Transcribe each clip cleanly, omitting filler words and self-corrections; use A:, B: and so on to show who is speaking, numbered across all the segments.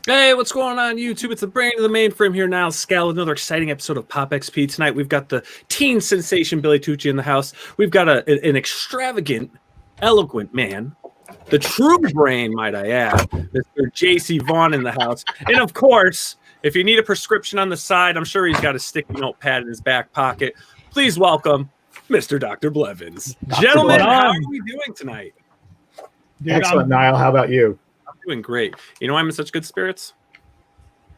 A: Hey, what's going on, YouTube? It's the brain of the mainframe here, Nile Scala, with another exciting episode of POPXP. Tonight, we've got the teen sensation Billy Tucci in the house. We've got an extravagant, eloquent man, the true brain, might I add, Mr. J.C. Vaughn in the house. And of course, if you need a prescription on the side, I'm sure he's got a sticky notepad in his back pocket. Please welcome Mr. Dr. Blevins. Gentlemen, how are we doing tonight?
B: Dude, excellent, Nile. How about you?
A: Doing great. You know why I'm in such good spirits?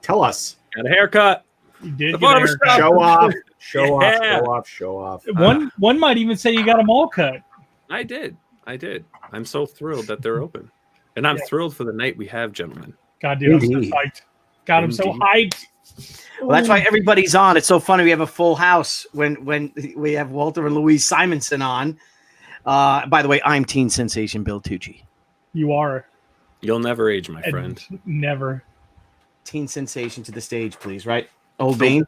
B: Tell us.
A: Got a haircut.
C: You did get a haircut.
B: Show off. Show off. Show off. Show off.
C: One might even say you got them all cut.
A: I did. I'm so thrilled that they're open. And I'm thrilled for the night we have, gentlemen.
C: God, dude, I'm so hyped. God, I'm so hyped.
D: Well, that's why everybody's on. It's so funny. We have a full house when we have Walter and Louise Simonson on. By the way, I'm teen sensation Bill Tucci.
C: You are.
A: You'll never age, my friend.
C: Never.
D: Teen sensation to the stage, please. Right, Old Bean.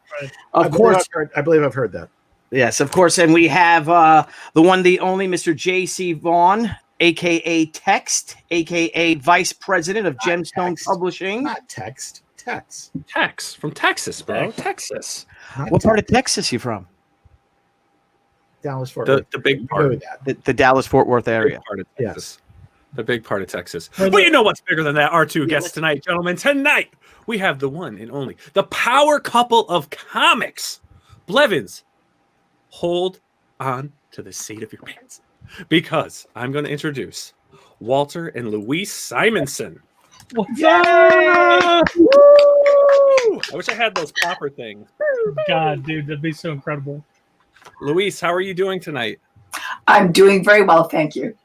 B: Of course. I believe I've heard that.
D: Yes, of course. And we have the one, the only Mr. J.C. Vaughn, a.k.a. Text, a.k.a. Vice President of Gemstone Publishing.
B: Not Text. Text.
A: Tex from Texas, bro. Texas.
D: What part of Texas you from?
B: Dallas, Fort Worth.
A: The big part.
D: The Dallas-Fort Worth area.
A: Part of Texas.
B: Yes.
A: The big part of Texas. But you know what's bigger than that? Our two guests tonight, gentlemen. Tonight, we have the one and only, the power couple of comics. Blevins, hold on to the seat of your pants, because I'm going to introduce Walter and Louise Simonson.
C: What's up?
A: Woo! I wish I had those popper things.
C: God, dude, that'd be so incredible.
A: Louise, how are you doing tonight?
E: I'm doing very well, thank you.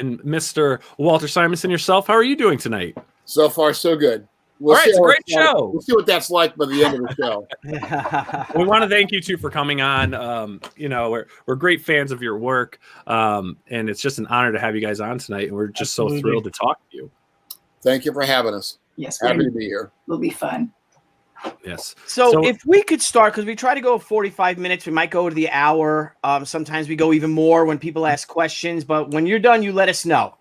A: And Mr. Walter Simonson, yourself, how are you doing tonight?
F: So far, so good.
A: All right, it's a great show.
F: We'll see what that's like by the end of the show.
A: We want to thank you two for coming on. You know, we're great fans of your work, and it's just an honor to have you guys on tonight. And we're just so thrilled to talk to you.
F: Thank you for having us.
E: Yes,
F: happy to be here.
E: Will be fun.
A: Yes.
D: So if we could start, because we try to go 45 minutes, we might go to the hour. Sometimes we go even more when people ask questions. But when you're done, you let us know.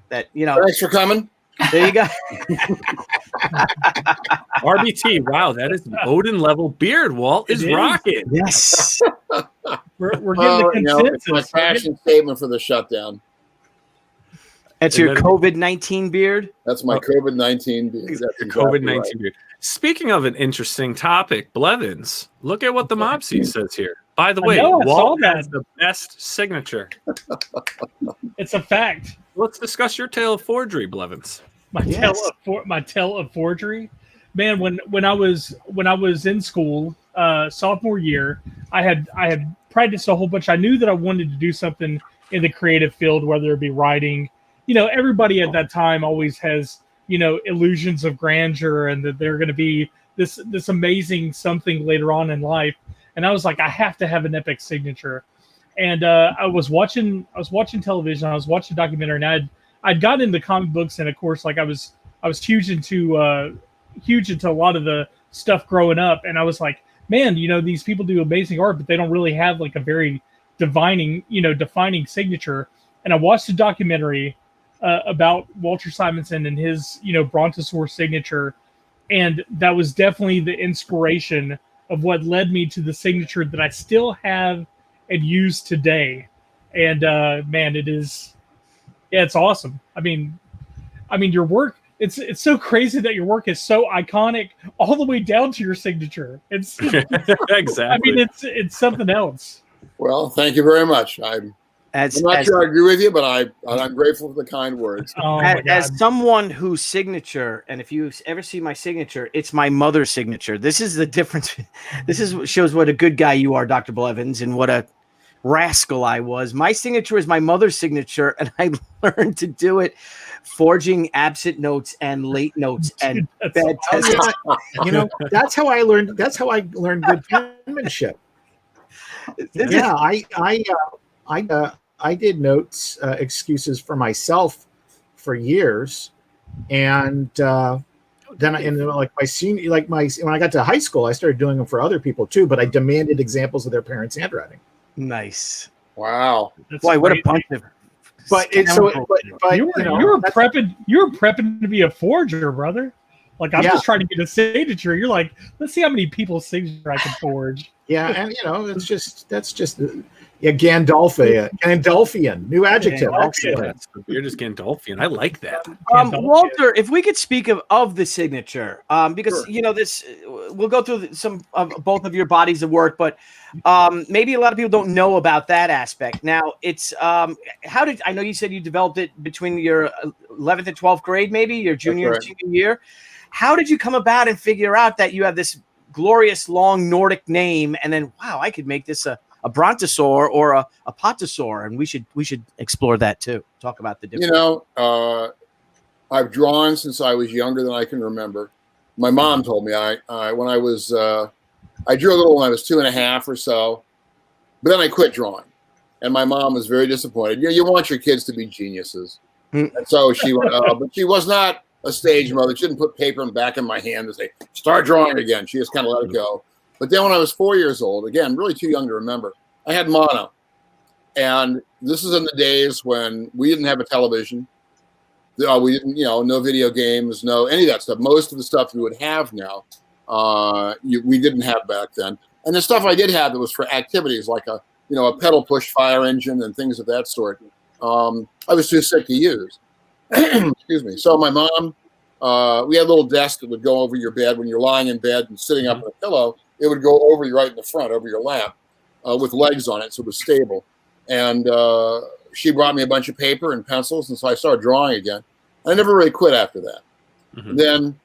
D: That, you know.
F: Thanks for coming.
D: There you go.
A: RBT. Wow, that is an Odin level beard. Walt is rocking.
D: Yes.
C: We're getting the consensus.
F: It's my passion statement for the shutdown.
D: That's your COVID-19 beard?
F: That's my COVID-19 beard.
A: That's your COVID-19 beard. Speaking of an interesting topic, Blevins, look at what the Mopsy says here. By the way, Walt has the best signature.
C: It's a fact.
A: Let's discuss your tale of forgery, Blevins.
C: My tale of forgery. Man, when I was in school, sophomore year, I had practiced a whole bunch. I knew that I wanted to do something in the creative field, whether it be writing. You know, everybody at that time always has, you know, illusions of grandeur and that they're going to be this amazing something later on in life. And I was like, I have to have an epic signature. And I was watching television. I was watching a documentary, and I'd gotten into comic books, and of course, like I was huge into a lot of the stuff growing up. And I was like, man, you know, these people do amazing art, but they don't really have like a very defining signature. And I watched a documentary about Walter Simonson and his, you know, Brontosaurus signature. And that was definitely the inspiration of what led me to the signature that I still have and use today. And man, it's awesome. I mean, your work, it's so crazy that your work is so iconic all the way down to your signature. It's
A: exactly.
C: I mean, it's something else.
F: Well, thank you very much. I'm not sure I agree with you, but I'm grateful for the kind words.
D: As someone whose signature, and if you ever see my signature, it's my mother's signature. This is the difference. Shows what a good guy you are, Dr. Blevins, and what a rascal I was. My signature is my mother's signature, and I learned to do it forging absent notes and late notes and bad tests.
B: You know, that's how I learned good penmanship. Yeah, I did notes, excuses for myself for years, and then when I got to high school, I started doing them for other people too. But I demanded examples of their parents' handwriting.
D: Nice.
F: Wow.
D: Boy, what a bunch of.
C: But you were prepping to be a forger, brother. Like, I'm just trying to get a signature. You're like, let's see how many people's signature I can forge.
B: Yeah, and that's just Gandalfian, new adjective. Excellent.
A: You're just Gandalfian. I like that.
D: Walter, if we could speak of the signature, because this, we'll go through some of both of your bodies of work, but maybe a lot of people don't know about that aspect. Now, it's I know you said you developed it between your 11th and 12th grade, maybe your junior and senior year. How did you come about and figure out that you have this glorious long Nordic name, and then I could make this a brontosaur or a potosaur, and we should explore that too. Talk about the difference.
F: I've drawn since I was younger than I can remember. My mom told me I drew a little when I was 2.5 or so, but then I quit drawing, and my mom was very disappointed. You want your kids to be geniuses, and so she but she was not a stage mother. She didn't put paper back in my hand and say, start drawing again. She just kind of let it go. But then when I was 4 years old, again, really too young to remember, I had mono. And this is in the days when we didn't have a television. We didn't, no video games, no any of that stuff. Most of the stuff we would have now, we didn't have back then. And the stuff I did have that was for activities like a pedal push fire engine and things of that sort, I was too sick to use. Excuse me. So my mom, we had a little desk that would go over your bed when you're lying in bed and sitting up on a pillow. It would go over you right in the front, over your lap, with legs on it, so it was stable. And she brought me a bunch of paper and pencils, and so I started drawing again. I never really quit after that. Then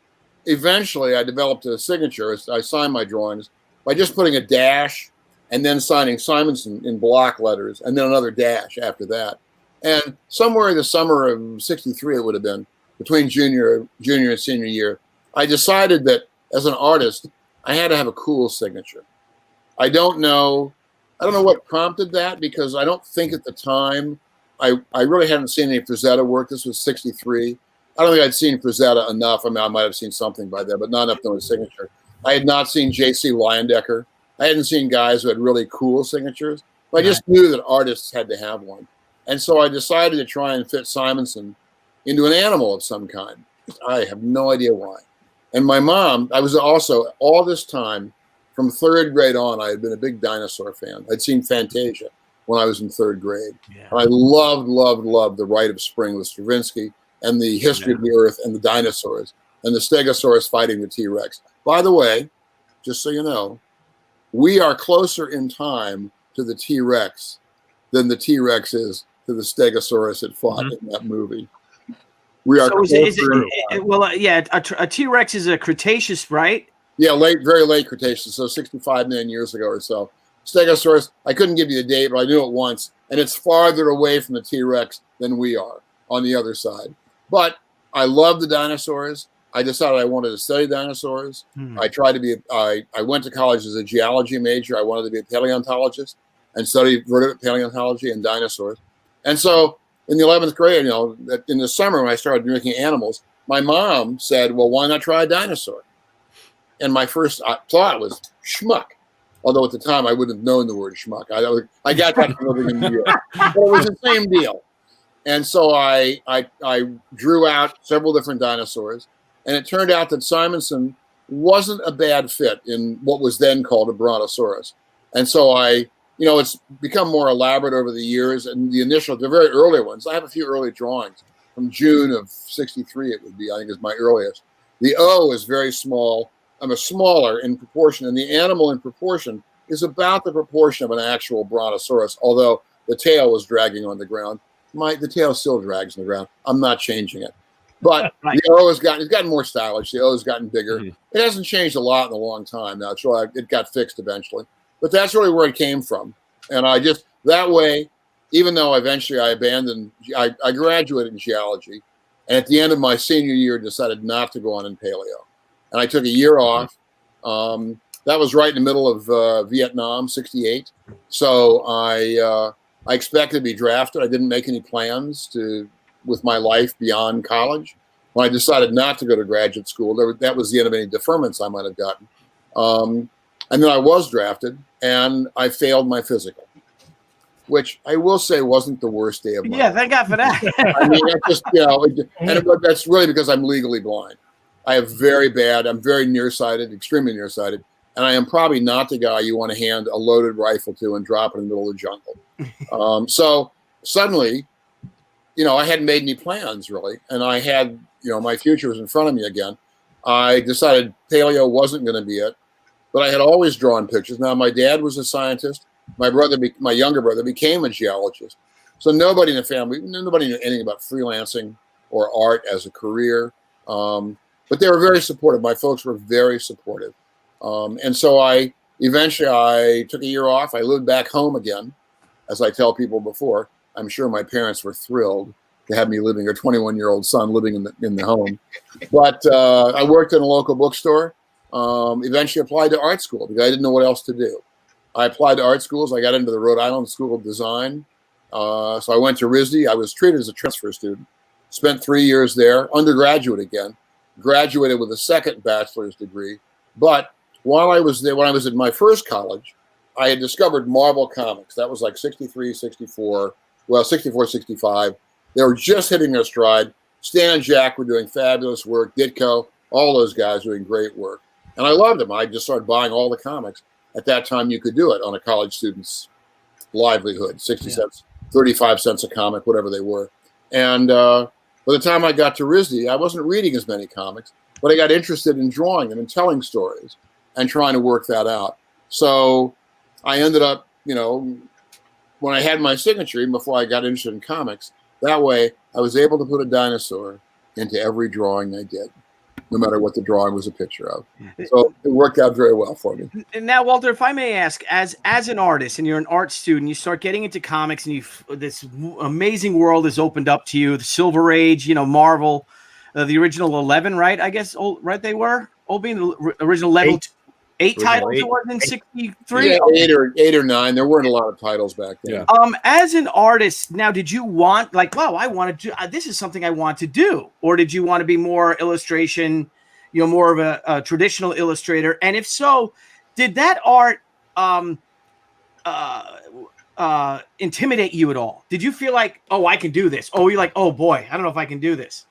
F: eventually I developed a signature. I signed my drawings by just putting a dash and then signing Simonson in block letters, and then another dash after that. And somewhere in the summer of '63, it would have been, between junior and senior year, I decided that as an artist, I had to have a cool signature. I don't know what prompted that, because I don't think at the time, I really hadn't seen any Frazetta work. This was '63. I don't think I'd seen Frazetta enough. I mean, I might have seen something by then, but not enough to know his signature. I had not seen J.C. Leyendecker. I hadn't seen guys who had really cool signatures. But I just knew that artists had to have one. And so I decided to try and fit Simonson into an animal of some kind. I have no idea why. And my mom, I was also, all this time, from 3rd grade on, I had been a big dinosaur fan. I'd seen Fantasia when I was in 3rd grade. Yeah. And I loved The Rite of Spring with Stravinsky and the history of the earth and the dinosaurs and the Stegosaurus fighting the T-Rex. By the way, just so you know, we are closer in time to the T-Rex than the T-Rex is to the Stegosaurus it fought in that movie. We are
D: a T-Rex is a Cretaceous, right?
F: Yeah, very late Cretaceous, so 65 million years ago or so. Stegosaurus, I couldn't give you the date, but I knew it once, and it's farther away from the T-Rex than we are on the other side. But I love the dinosaurs. I decided I wanted to study dinosaurs. I tried to be, I went to college as a geology major. I wanted to be a paleontologist and study vertebrate paleontology and dinosaurs. And so in the 11th grade, in the summer when I started making animals, my mom said, well, why not try a dinosaur? And my first thought was schmuck. Although at the time I wouldn't have known the word schmuck. I got that from living in New York. But it was the same deal. And so I drew out several different dinosaurs. And it turned out that Simonson wasn't a bad fit in what was then called a brontosaurus. And so it's become more elaborate over the years. And the very early ones, I have a few early drawings from June of '63, it would be, I think is my earliest. The O is very small. I'm a smaller in proportion, and the animal in proportion is about the proportion of an actual brontosaurus, although the tail was dragging on the ground. The tail still drags on the ground. I'm not changing it. But the O it's gotten more stylish. The O has gotten bigger. It hasn't changed a lot in a long time now. It got fixed eventually. But that's really where it came from. And I just, that way, even though eventually I abandoned, I graduated in geology. And at the end of my senior year, decided not to go on in paleo. And I took a year off. That was right in the middle of Vietnam, '68. So I expected to be drafted. I didn't make any plans with my life beyond college. When I decided not to go to graduate school, that was the end of any deferments I might have gotten. And then I was drafted, and I failed my physical, which I will say wasn't the worst day of my life.
D: Thank God for that.
F: I mean, that's just, that's really because I'm legally blind. I'm very nearsighted, extremely nearsighted. And I am probably not the guy you want to hand a loaded rifle to and drop it in the middle of the jungle. So suddenly, I hadn't made any plans really. And I had, my future was in front of me again. I decided paleo wasn't going to be it, but I had always drawn pictures. Now, my dad was a scientist. My younger brother became a geologist. So nobody in the family, nobody knew anything about freelancing or art as a career. But they were very supportive. My folks were very supportive. And so I took a year off. I lived back home again. As I tell people before, I'm sure my parents were thrilled to have me living, their 21-year-old son living in the home. But I worked in a local bookstore. Eventually applied to art school because I didn't know what else to do. I applied to art schools. I got into the Rhode Island School of Design. So I went to RISD. I was treated as a transfer student. Spent 3 years there, undergraduate again. Graduated with a second bachelor's degree. But while I was there, when I was in my first college, I had discovered Marvel Comics. That was like 63, 64, 65. They were just hitting their stride. Stan and Jack were doing fabulous work. Ditko, all those guys doing great work. And I loved them. I just started buying all the comics. At that time, you could do it on a college student's livelihood, 60 cents, 35 cents a comic, whatever they were. And by the time I got to RISD, I wasn't reading as many comics, but I got interested in drawing them and telling stories and trying to work that out. So I ended up, when I had my signature, even before I got interested in comics, that way I was able to put a dinosaur into every drawing I did, no matter what the drawing was a picture of. So it worked out very well for me.
D: Now, Walter, if I may ask, as an artist and you're an art student, you start getting into comics and this amazing world is opened up to you, the Silver Age, Marvel, the original 11, right? I guess, right, they were? All being the original level 8 titles it was in 63?
F: Yeah, eight or nine. There weren't a lot of titles back then.
D: Yeah. As an artist, now, did you want, I want to do, this is something I want to do? Or did you want to be more illustration, more of a traditional illustrator? And if so, did that art intimidate you at all? Did you feel like, oh, I can do this? Oh, you're like, oh boy, I don't know if I can do this.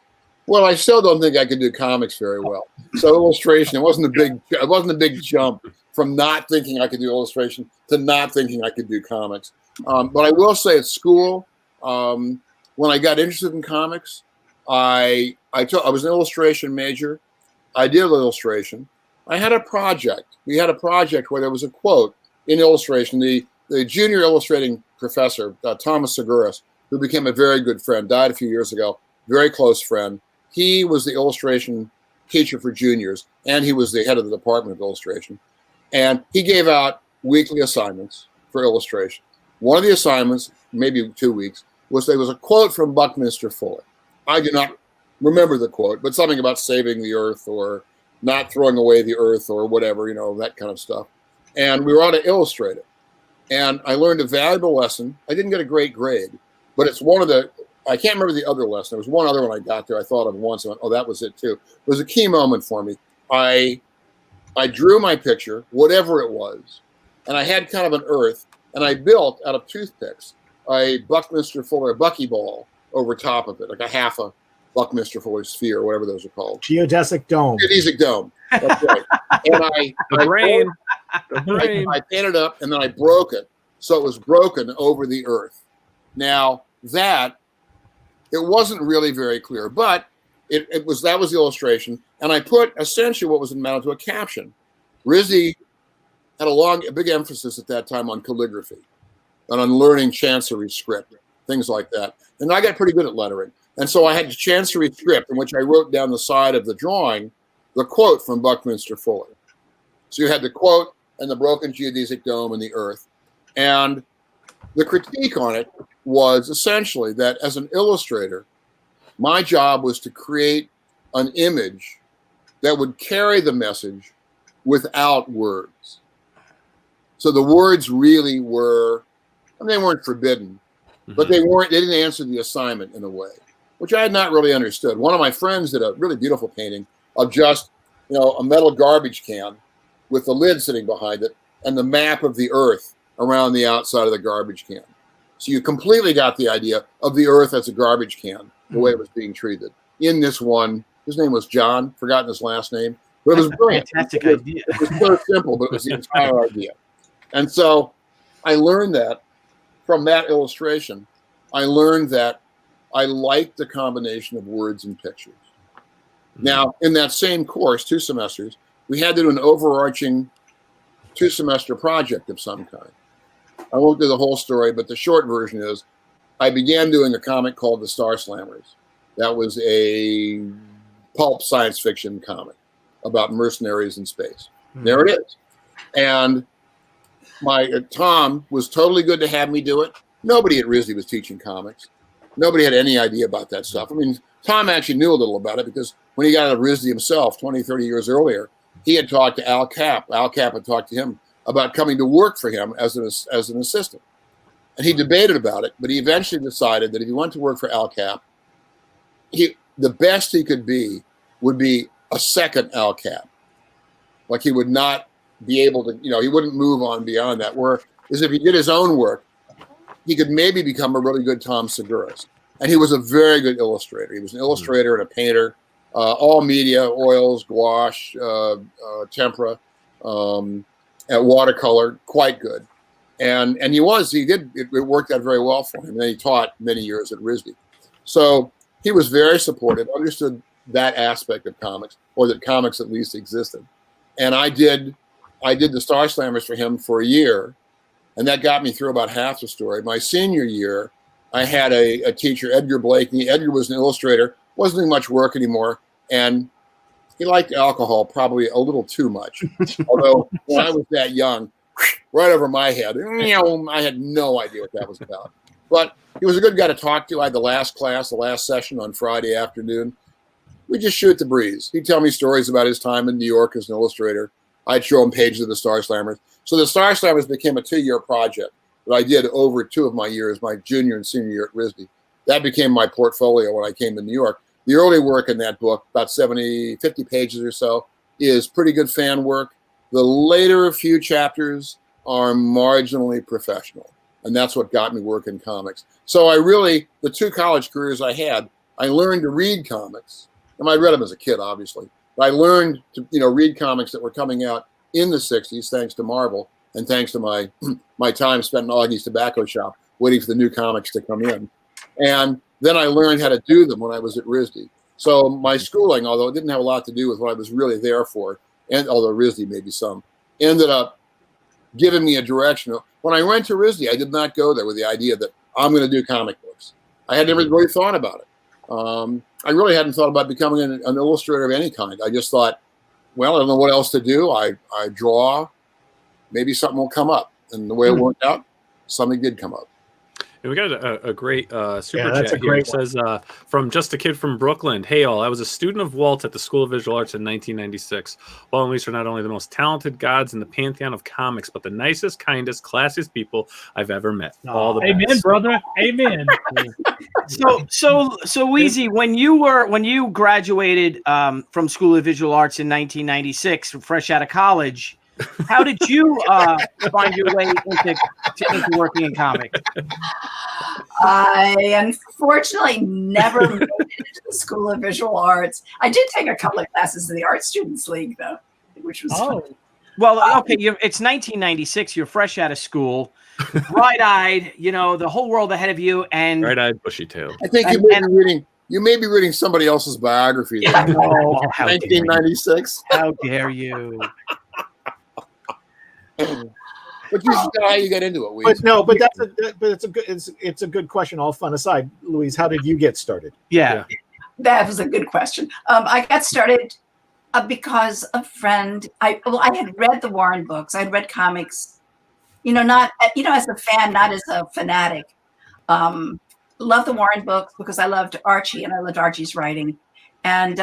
F: Well, I still don't think I could do comics very well. So illustration, it wasn't a big jump from not thinking I could do illustration to not thinking I could do comics. But I will say at school, when I got interested in comics, I was an illustration major. I did illustration. I had a project. We had a project where there was a quote in illustration. The junior illustrating professor, Thomas Seguras, who became a very good friend, died a few years ago, very close friend. He was the illustration teacher for juniors, and he was the head of the department of illustration. And he gave out weekly assignments for illustration. One of the assignments, maybe 2 weeks, there was a quote from Buckminster Fuller. I do not remember the quote, but something about saving the earth or not throwing away the earth or whatever, that kind of stuff. And we were on to illustrate it. And I learned a valuable lesson. I didn't get a great grade, but it's one of the, I can't remember the other lesson. There was one other one I got there. I thought of once. I went, oh, that was it too. It was a key moment for me. I drew my picture, whatever it was, and I had kind of an earth, and I built out of toothpicks a Buckminster Fuller, a buckyball over top of it, like a half a Buckminster Fuller sphere, whatever those are called.
B: Geodesic dome.
F: Geodesic dome. That's right. And I painted it up, and then I broke it, so it was broken over the earth. Now that. It wasn't really very clear, but that was the illustration. And I put essentially what was amounted to a caption. RISD had a big emphasis at that time on calligraphy and on learning chancery script, things like that. And I got pretty good at lettering. And so I had the chancery script in which I wrote down the side of the drawing, the quote from Buckminster Fuller. So you had the quote and the broken geodesic dome and the earth. And the critique on it was essentially that as an illustrator, my job was to create an image that would carry the message without words. So the words really were, they weren't forbidden, but they didn't answer the assignment in a way, which I had not really understood. One of my friends did a really beautiful painting of just, a metal garbage can with the lid sitting behind it and the map of the earth around the outside of the garbage can. So you completely got the idea of the earth as a garbage can, the way it was being treated in this one His name was John. Forgotten his last name, but it was brilliant.
D: Fantastic idea.
F: It was so simple, but it was the entire idea. And so I learned that from that illustration. I learned that I liked the combination of words and pictures. Now, in that same course, 2 semesters, we had to do an overarching 2-semester project of some kind. I won't do the whole story, but the short version is I began doing a comic called The Star Slammers. That was a pulp science fiction comic about mercenaries in space. There it is. And Tom was totally good to have me do it. Nobody at RISD was teaching comics. Nobody had any idea about that stuff. I mean, Tom actually knew a little about it because when he got out of RISD himself 20, 30 years earlier, he had talked to Al Cap. Al Cap had talked to him about coming to work for him as an assistant. And he debated about it, but he eventually decided that if he went to work for Al Cap, the best he could be would be a second Al Cap. Like he would not be able to, he wouldn't move on beyond that. Whereas if he did his own work, he could maybe become a really good Tom Segura's. And he was a very good illustrator. He was an illustrator and a painter, all media, oils, gouache, tempera, and watercolor, quite good. And it worked out very well for him. And then he taught many years at RISD. So he was very supportive, understood that aspect of comics, or that comics at least existed. And I did the Star Slammers for him for a year, and that got me through about half the story. My senior year, I had a teacher, Edgar Blakeney. Edgar was an illustrator, wasn't doing much work anymore, and he liked alcohol probably a little too much. Although when I was that young, right over my head, I had no idea what that was about. But he was a good guy to talk to. I had the last session on Friday afternoon. We just shoot the breeze. He'd tell me stories about his time in New York as an illustrator. I'd show him pages of the Star Slammers. So the Star Slammers became a 2-year project that I did over 2 of my years, my junior and senior year at RISD. That became my portfolio when I came to New York. The early work in that book, about 50 pages or so, is pretty good fan work. The later few chapters are marginally professional. And that's what got me working comics. So the 2 college careers I had, I learned to read comics. And I read them as a kid, obviously. But I learned to read comics that were coming out in the 60s, thanks to Marvel, and thanks to my time spent in Augie's tobacco shop, waiting for the new comics to come in. And then I learned how to do them when I was at RISD. So my schooling, although it didn't have a lot to do with what I was really there for, and although RISD maybe some, ended up giving me a direction. When I went to RISD, I did not go there with the idea that I'm going to do comic books. I had never really thought about it. I really hadn't thought about becoming an illustrator of any kind. I just thought, well, I don't know what else to do. I draw. Maybe something will come up. And the way it worked out, something did come up.
A: And we got a great super chat here. It says, from Just a Kid from Brooklyn. Hey, all. I was a student of Walt at the School of Visual Arts in 1996. Walt and Louise are not only the most talented gods in the pantheon of comics, but the nicest, kindest, classiest people I've ever met. All the best.
C: Amen, brother. Amen.
D: So Weezy, when you graduated from School of Visual Arts in 1996, fresh out of college, how did you find your way into working in comics?
E: I unfortunately never made it into the School of Visual Arts. I did take a couple of classes in the Art Students League, though, which was fun.
D: Well, okay, it's 1996. You're fresh out of school, bright-eyed. The whole world ahead of you, and
A: bright-eyed, bushy-tailed.
F: I think you may be reading somebody else's biography.
E: Yeah.
F: 1996.
D: How dare you?
F: But you know how you got into it.
B: It's a good question. All fun aside, Louise, how did you get started?
D: Yeah.
E: That was a good question. I got started because a friend. I had read the Warren books. I'd read comics. Not as a fan, not as a fanatic. Loved the Warren books because I loved Archie and I loved Archie's writing. And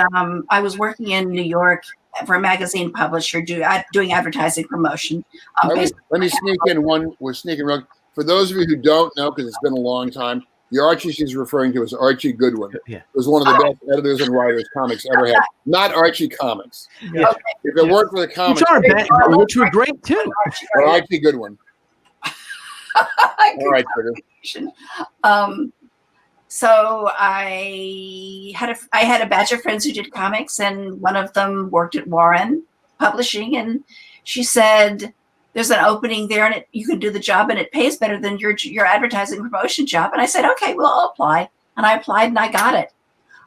E: I was working in New York for a magazine publisher doing advertising promotion.
F: Let me sneak in one. We're sneaking around. For those of you who don't know, because it's been a long time, the Archie she's referring to is Archie Goodwin.
D: Yeah.
F: It was one of the best editors and writers comics ever had. Not Archie Comics.
D: Yeah.
E: Okay.
F: If it weren't for the comics,
D: which were great too.
F: or Archie Goodwin. All right, Trigger.
E: So I had a batch of friends who did comics, and one of them worked at Warren Publishing, and she said, "There's an opening there, and you can do the job, and it pays better than your advertising promotion job." And I said, "Okay, well, I'll apply." And I applied, and I got it.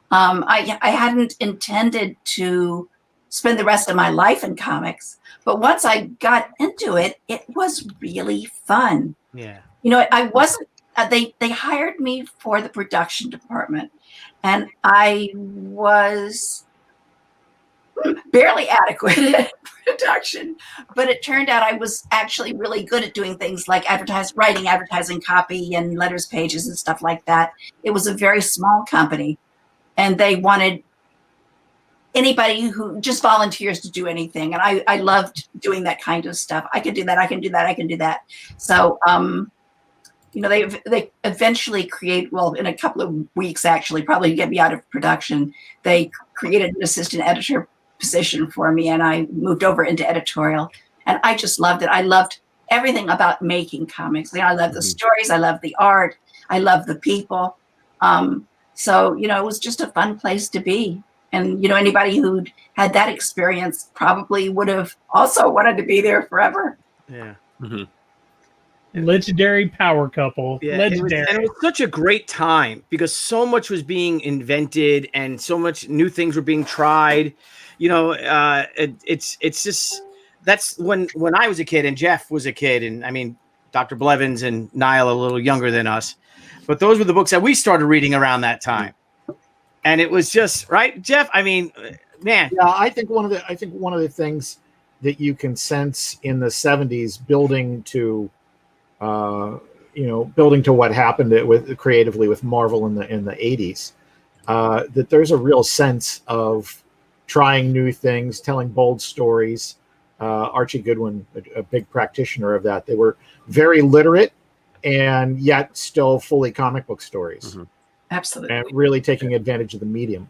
E: I hadn't intended to spend the rest of my life in comics, but once I got into it, it was really fun.
D: Yeah.
E: You know, I wasn't. They hired me for the production department, and I was barely adequate at production, but it turned out I was actually really good at doing things like writing advertising copy and letters pages and stuff like that. It was a very small company, and they wanted anybody who just volunteers to do anything. And I loved doing that kind of stuff. I can do that. I can do that. I can do that. So, you know, they eventually in a couple of weeks, actually, probably to get me out of production, they created an assistant editor position for me, and I moved over into editorial, and I just loved it. I loved everything about making comics. You know, I love the stories, I love the art, I love the people. So, you know, it was just a fun place to be. And, you know, anybody who'd had that experience probably would have also wanted to be there forever.
D: Yeah.
C: Legendary power couple.
D: Yeah,
C: Legendary.
D: It was such a great time because so much was being invented and so much new things were being tried. You know, it's just that's when I was a kid and Jeff was a kid, and I mean Dr. Blevins and Nile a little younger than us, but those were the books that we started reading around that time, and it was just right, Jeff. I mean, man.
B: Yeah, I think one of the things that you can sense in the 70s, building to what happened creatively with Marvel in the 80s, that there's a real sense of trying new things, telling bold stories. Archie Goodwin, a big practitioner of that. They were very literate and yet still fully comic book stories.
E: Absolutely.
B: And really taking advantage of the medium.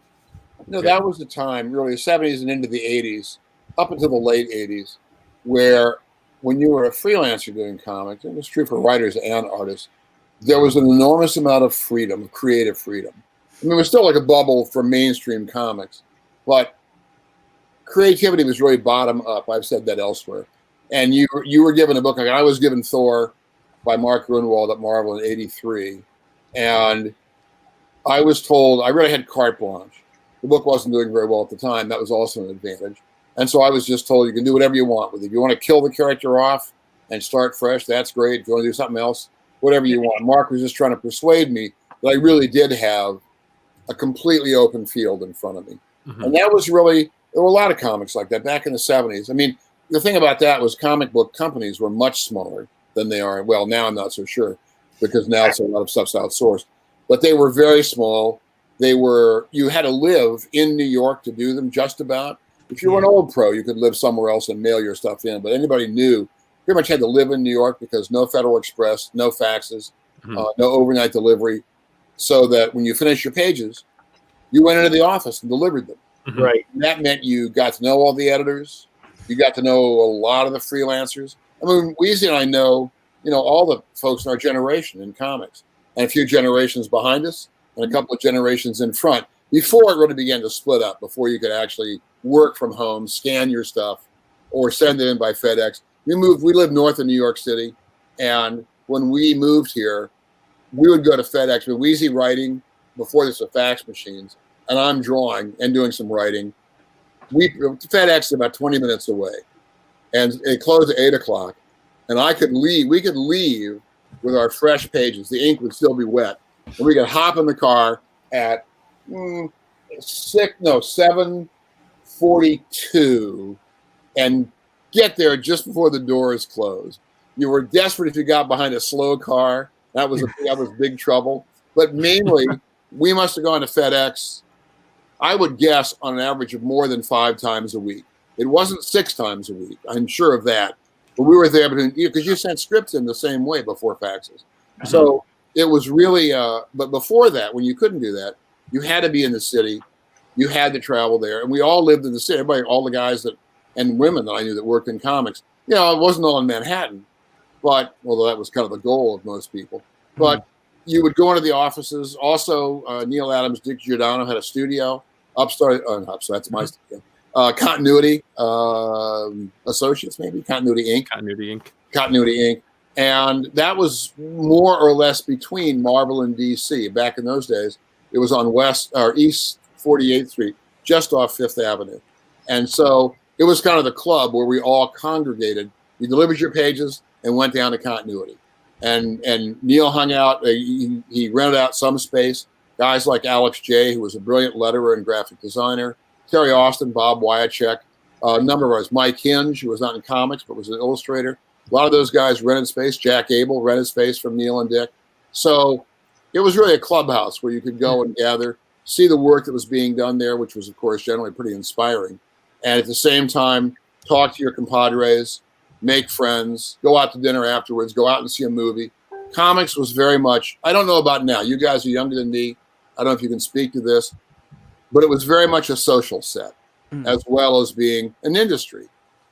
F: No, that was the time, really, the 70s and into the 80s, up until the late 80s, where when you were a freelancer doing comics, and it was true for writers and artists, there was an enormous amount of freedom, creative freedom. I mean, it was still like a bubble for mainstream comics, but creativity was really bottom up. I've said that elsewhere. And you were given a book. Like I was given Thor by Mark Grunwald at Marvel in '83, and I was told I really had carte blanche. The book wasn't doing very well at the time. That was also an advantage. And so I was just told you can do whatever you want with it. If you want to kill the character off and start fresh, that's great. If you want to do something else, whatever you want. Mark was just trying to persuade me that I really did have a completely open field in front of me. And that was really, there were a lot of comics like that back in the 70s. I mean, the thing about that was comic book companies were much smaller than they are. Well, now I'm not so sure because now it's a lot of stuff's outsourced. But they were very small. You had to live in New York to do them just about. If you were an old pro, you could live somewhere else and mail your stuff in. But anybody new pretty much had to live in New York because no Federal Express, no faxes, no overnight delivery. So that when you finished your pages, you went into the office and delivered them.
B: Right.
F: And that meant you got to know all the editors. You got to know a lot of the freelancers. I mean, Louise and I know, all the folks in our generation in comics, and a few generations behind us, and a couple of generations in front, before it really began to split up, before you could actually work from home, scan your stuff, or send it in by FedEx. We lived north of New York City, and when we moved here, we would go to FedEx with Louise writing before there's the fax machines, and I'm drawing and doing some writing. FedEx is about 20 minutes away, and it closed at 8 o'clock, and we could leave with our fresh pages. The ink would still be wet, and we could hop in the car at 7:42 and get there just before the doors closed. You were desperate if you got behind a slow car. That was big trouble. But mainly, we must have gone to FedEx, I would guess, on an average of more than 5 times a week. It wasn't 6 times a week. I'm sure of that. But we were there because you sent scripts in the same way before faxes. So it was really, but before that, when you couldn't do that, you had to be in the city. You had to travel there. And we all lived in the city. Everybody, all the guys and women that I knew that worked in comics, it wasn't all in Manhattan. But, although that was kind of the goal of most people. But you would go into the offices. Also, Neil Adams, Dick Giordano had a studio. Upstart, that's my studio. Continuity Associates, maybe Continuity Inc. Continuity Inc. And that was more or less between Marble and DC. Back in those days, it was on East 48th Street, just off Fifth Avenue. And so it was kind of the club where we all congregated. You delivered your pages and went down to Continuity. And Neil hung out. He rented out some space. Guys like Alex J., who was a brilliant letterer and graphic designer, Terry Austin, Bob Wyachek, a number of us, Mike Hinge, who was not in comics but was an illustrator. A lot of those guys rented space. Jack Abel rented space from Neil and Dick. So it was really a clubhouse where you could go and gather, see the work that was being done there, which was, of course, generally pretty inspiring. And at the same time, talk to your compadres, make friends, go out to dinner afterwards, go out and see a movie. Comics was very much, I don't know about now. You guys are younger than me. I don't know if you can speak to this, but it was very much a social set as well as being an industry.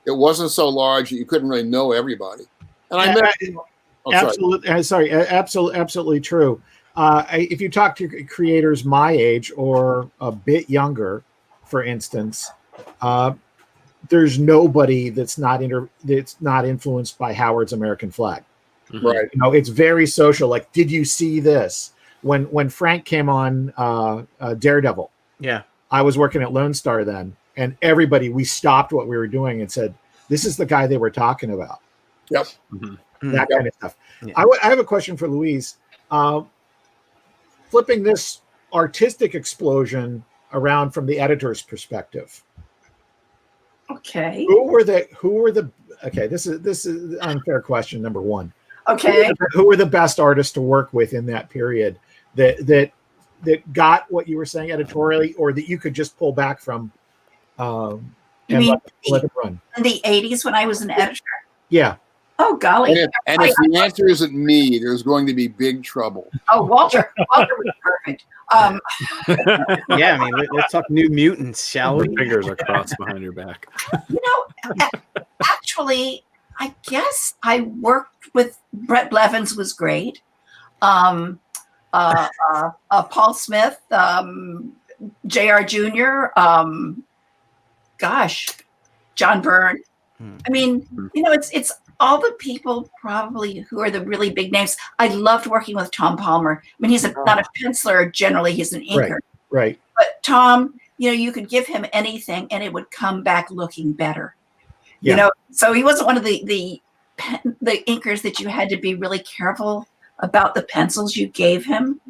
F: It wasn't so large that you couldn't really know everybody. And I met
B: absolutely true. If you talk to creators my age or a bit younger, for instance, there's nobody that's not influenced by Howard's American Flag.
F: Right.
B: You know, it's very social. Like, did you see this? When Frank came on Daredevil,
D: yeah,
B: I was working at Lone Star then, and we stopped what we were doing and said, "This is the guy they were talking about."
F: Yep.
B: That kind of stuff.
D: Yeah.
B: I have a question for Louise. Flipping this artistic explosion around from the editor's perspective.
E: Okay.
B: Okay, this is an unfair question, number one.
E: Okay.
B: Who were the best artists to work with in that period that got what you were saying editorially, or that you could just pull back from
E: You
B: and
E: mean
B: let it run?
E: in the 80s when I was an editor?
B: Yeah.
E: Oh, golly.
F: And if the answer isn't me, there's going to be big trouble.
E: Oh, Walter was perfect.
D: Yeah, I mean, let's talk New Mutants, shall we?
A: Your fingers are crossed behind your back.
E: You know, actually, I guess I worked with Brett Blevins was great. Paul Smith, J.R. Jr., John Byrne. I mean, you know, it's all the people probably who are the really big names. I loved working with Tom Palmer. I mean, he's not a penciler generally; he's an inker.
B: Right.
E: But Tom, you know, you could give him anything, and it would come back looking better.
B: Yeah.
E: You know, so he wasn't one of the inkers that you had to be really careful about the pencils you gave him.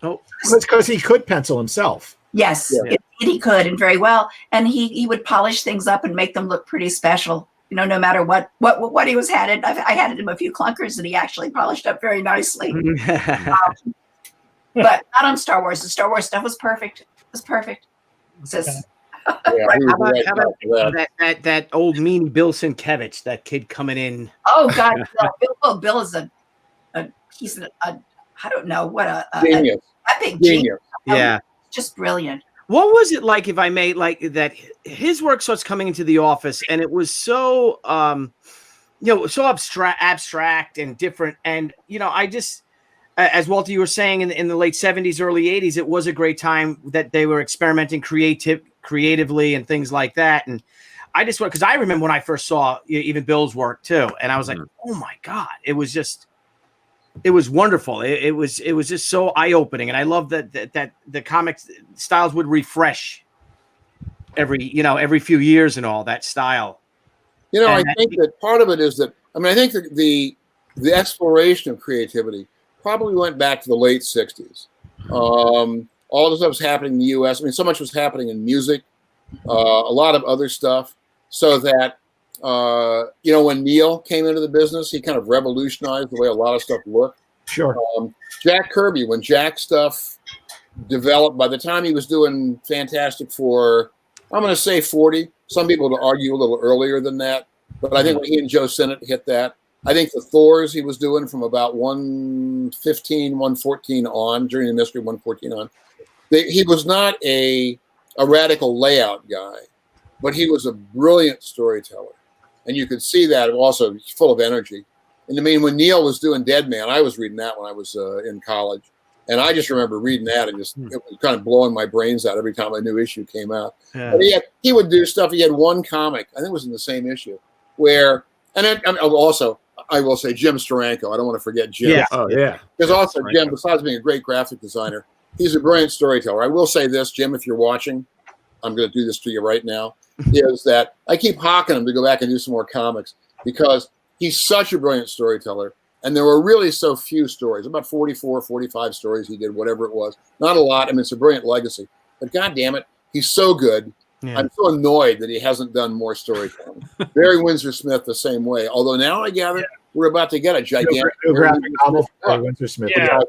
D: Oh,
B: that's because he could pencil himself.
E: Yes, he could, and very well. And he would polish things up and make them look pretty special. You know, no matter what he was handed. I handed him a few clunkers that he actually polished up very nicely. But not on Star Wars. The Star Wars stuff was perfect. It was perfect. It's just,
D: How about that old meanie Bill Sienkiewicz, that kid coming in?
E: Oh God, Bill is he's I don't know what a
F: Genius.
E: epic genius.
D: Yeah,
E: just brilliant.
D: What was it like, if I may, like that his work starts coming into the office and it was so so abstract and different, and I just, as Walter, you were saying, in the late 70s, early 80s, it was a great time that they were experimenting creatively and things like that. And I just went, because I remember when I first saw even Bill's work too, and I was like, oh my God, it was wonderful. It was just so eye-opening, and I love that the comic styles would refresh every few years and all that style.
F: I think that part of it is that, I think that the exploration of creativity probably went back to the late 60s. All the stuff was happening in the U.S. So much was happening in music, a lot of other stuff, so that when Neil came into the business, he kind of revolutionized the way a lot of stuff looked.
B: Sure.
F: Jack Kirby, when Jack stuff developed, by the time he was doing Fantastic Four, I'm going to say 40. Some people would argue a little earlier than that, but I think when he and Joe Sinnott hit that, I think the Thors he was doing from about 115, 114 on, during the Mystery 114 on, he was not a radical layout guy, but he was a brilliant storyteller. And you could see that also full of energy. And when Neil was doing Dead Man, I was reading that when I was in college. And I just remember reading that and just it was kind of blowing my brains out every time a new issue came out.
D: Yeah.
F: But he would do stuff. He had one comic, I think it was in the same issue, where, also, I will say Jim Steranko. I don't want to forget Jim.
D: Yeah.
A: Oh yeah.
F: Because also Jim, besides being a great graphic designer, he's a brilliant storyteller. I will say this, Jim, if you're watching, I'm going to do this to you right now, is that I keep hawking him to go back and do some more comics because he's such a brilliant storyteller. And there were really so few stories, about 44, 45 stories he did, whatever it was. Not a lot. I mean, it's a brilliant legacy. But God damn it, he's so good. Yeah. I'm so annoyed that he hasn't done more storytelling. Barry Windsor Smith the same way. Although now I gather we're about to get a gigantic
B: graphic novel by Windsor Smith.
F: Yeah.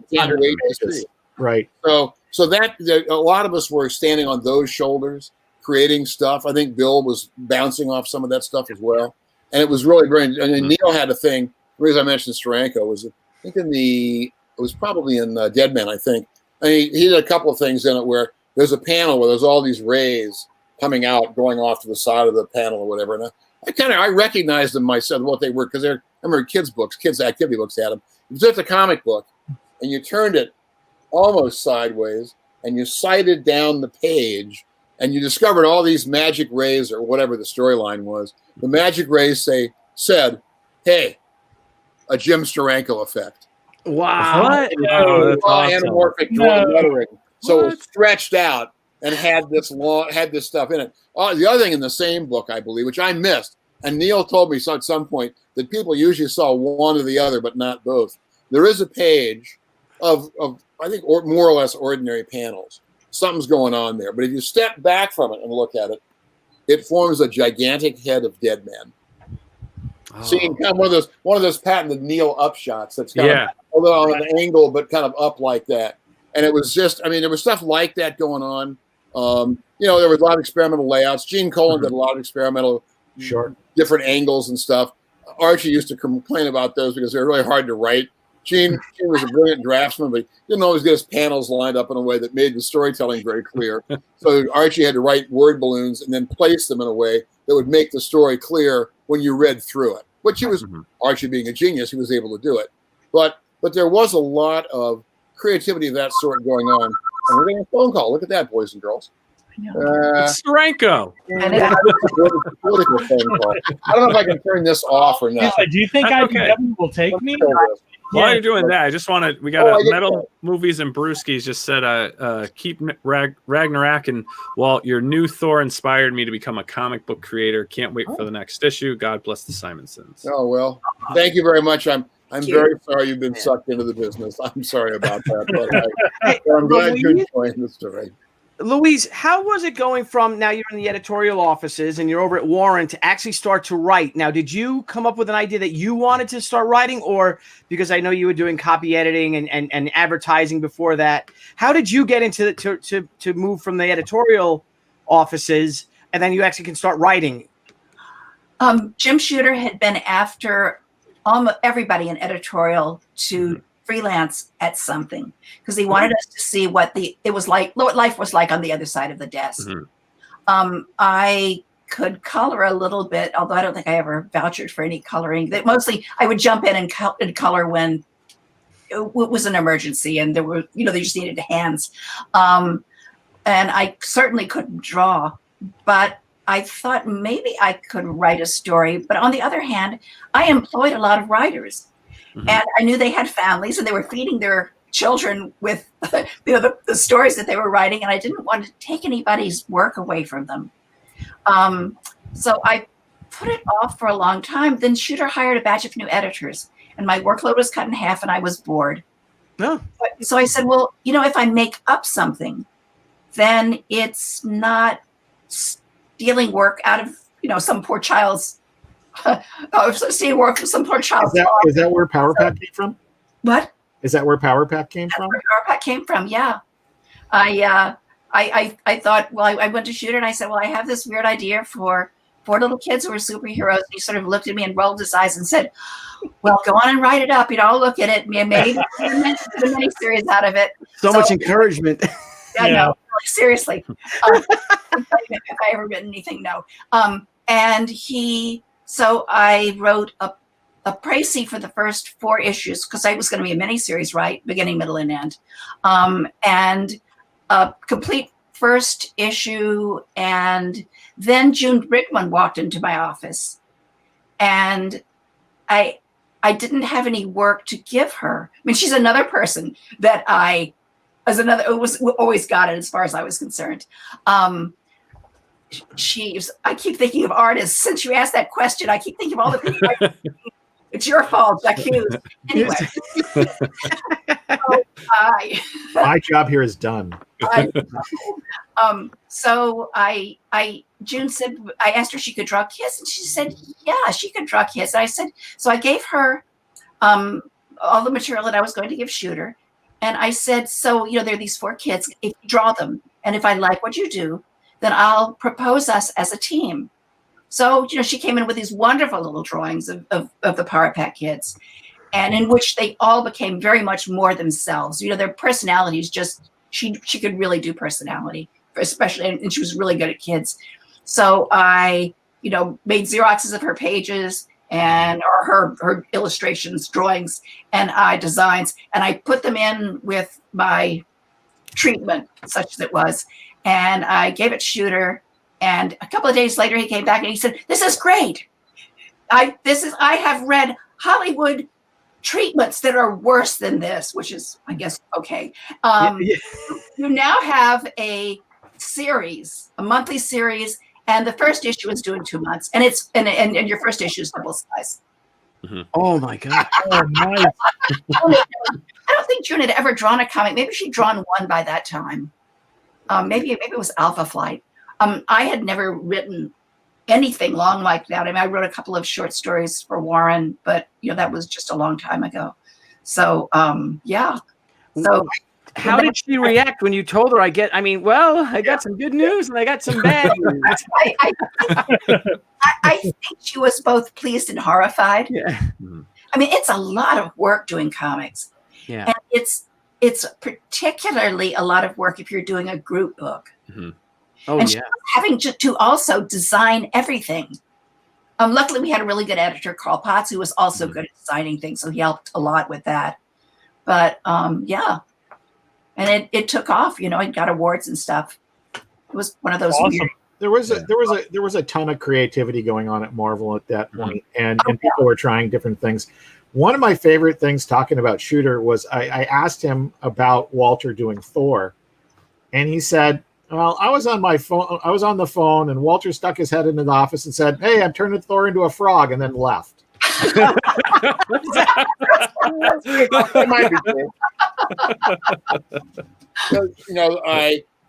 B: Right.
F: So that a lot of us were standing on those shoulders, creating stuff. I think Bill was bouncing off some of that stuff as well. And it was really brilliant. And then Neil had a thing. The reason I mentioned Steranko was, I think it was probably in Dead Man, I think. And he did a couple of things in it where there's a panel where there's all these rays coming out, going off to the side of the panel or whatever. And I recognized them myself, what they were, because I remember kids' activity books had them. You took the comic book and you turned it almost sideways and you sighted down the page and you discovered all these magic rays or whatever the storyline was. The magic rays said, hey, a Jim Steranko effect.
D: Wow.
A: What? Oh, that's awesome.
F: Anamorphic drawn lettering. So it was stretched out and had this stuff in it. The other thing in the same book, I believe, which I missed, and Neil told me at some point that people usually saw one or the other, but not both. There is a page of I think, more or less ordinary panels. Something's going on there. But if you step back from it and look at it, it forms a gigantic head of Dead Man. Oh. Seeing kind of one of those patented Neil upshots that's kind of a little on an angle, but kind of up like that. And it was just, there was stuff like that going on. There was a lot of experimental layouts. Gene Colan did a lot of experimental, different angles and stuff. Archie used to complain about those because they were really hard to write. Gene was a brilliant draftsman, but he didn't always get his panels lined up in a way that made the storytelling very clear. So Archie had to write word balloons and then place them in a way that would make the story clear when you read through it. Which he was, Archie being a genius, he was able to do it. But there was a lot of creativity of that sort going on. And we're getting a phone call. Look at that, boys and girls.
A: It's Steranko.
F: Political phone call. I don't know if I can turn this off or not.
C: Do you think IPW will take me?
A: While you're doing that, I just want to. We got Metal Movies and Brewskis just said, keep Ragnarok, and Walt, your new Thor inspired me to become a comic book creator. Can't wait for the next issue. God bless the Simonsons.
F: Oh well, thank you very much. I'm very sorry you've been sucked into the business. I'm sorry about that, but I'm glad you're enjoying the story.
D: Louise, how was it going from now you're in the editorial offices and you're over at Warren to actually start to write? Now, did you come up with an idea that you wanted to start writing, or because I know you were doing copy editing and advertising before that, how did you get into to move from the editorial offices and then you actually can start writing?
E: Jim Shooter had been after almost everybody in editorial to freelance at something because he wanted us to see what life was like on the other side of the desk. I could color a little bit, although I don't think I ever vouched for any coloring. That mostly I would jump in and color when it was an emergency and there were, they just needed hands. And I certainly couldn't draw, but I thought maybe I could write a story. But on the other hand, I employed a lot of writers. And I knew they had families and they were feeding their children with the stories that they were writing. And I didn't want to take anybody's work away from them. So I put it off for a long time. Then Shooter hired a batch of new editors and my workload was cut in half and I was bored. So I said, well, if I make up something, then it's not stealing work out of, some poor child's seeing work for some poor child.
B: Is that where Power Pack came from?
E: What?
B: Is that where Power Pack came from?
E: Where Power Pack came from, yeah. I thought, I went to Shooter and I said, well, I have this weird idea for 4 little kids who are superheroes. And he sort of looked at me and rolled his eyes and said, well, go on and write it up. I'll look at it. Maybe the miniseries out of it.
D: So much encouragement.
E: I know, seriously. If I ever written anything, no. So I wrote a a précis for the first 4 issues, because I was going to be a miniseries, right? Beginning, middle, and end. And a complete first issue. And then June Brickman walked into my office, and I didn't have any work to give her. I mean, she's another person that I always got it as far as I was concerned. I keep thinking of artists. Since you asked that question, I keep thinking of all the people. It's your fault, Jacques. Anyway, so
B: my job here is done.
E: June said, I asked her if she could draw kids, and she said, yeah, she could draw kids. And I said, so I gave her all the material that I was going to give Shooter. And I said, so, there are these 4 kids, if you draw them, and if I like what you do, then I'll propose us as a team. So, she came in with these wonderful little drawings of the Power Pack kids, and in which they all became very much more themselves. Their personalities just, she could really do personality, especially, and she was really good at kids. So I, made Xeroxes of her pages or her illustrations, drawings, and designs, and I put them in with my treatment, such as it was, and I gave it Shooter. And a couple of days later, he came back and he said, "This is great. I have read Hollywood treatments that are worse than this," which is, I guess, okay. You now have a series, a monthly series, and the first issue is due in 2 months, and and your first issue is double size.
D: Mm-hmm. Oh my God!
C: Oh, nice.
E: I don't think June had ever drawn a comic. Maybe she'd drawn one by that time. Maybe it was Alpha Flight. I had never written anything long like that. I mean, I wrote a couple of short stories for Warren, but that was just a long time ago. So, yeah. So,
D: how did she react when you told her? I got some good news and I got some bad news.
E: I think she was both pleased and horrified.
D: Yeah.
E: I mean, it's a lot of work doing comics.
D: Yeah.
E: And it's particularly a lot of work if you're doing a group book.
D: Mm-hmm. Oh,
E: and
D: yeah.
E: Having to also design everything. Luckily, we had a really good editor, Carl Potts, who was also good at designing things, so he helped a lot with that. But yeah, and it took off. It got awards and stuff. It was one of those.
C: Awesome.
E: Weird.
B: There was a ton of creativity going on at Marvel at that point, and people were trying different things. One of my favorite things talking about Shooter was I asked him about Walter doing Thor, and he said, "Well, I was on the phone, and Walter stuck his head into the office and said, 'Hey, I'm turning Thor into a frog,' and then left."
F: That might be true.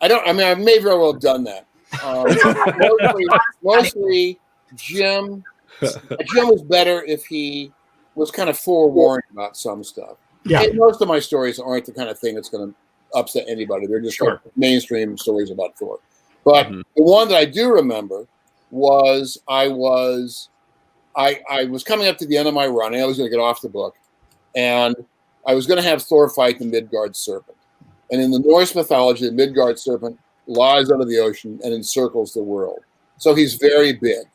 F: I may very well have done that. Mostly Jim was better if he was kind of forewarned about some stuff.
B: Yeah.
F: And most of my stories aren't the kind of thing that's going to upset anybody. They're just like mainstream stories about Thor. But the one that I do remember was I was coming up to the end of my run. I was going to get off the book, and I was going to have Thor fight the Midgard serpent. And in the Norse mythology, the Midgard serpent lies under the ocean and encircles the world. So he's very big.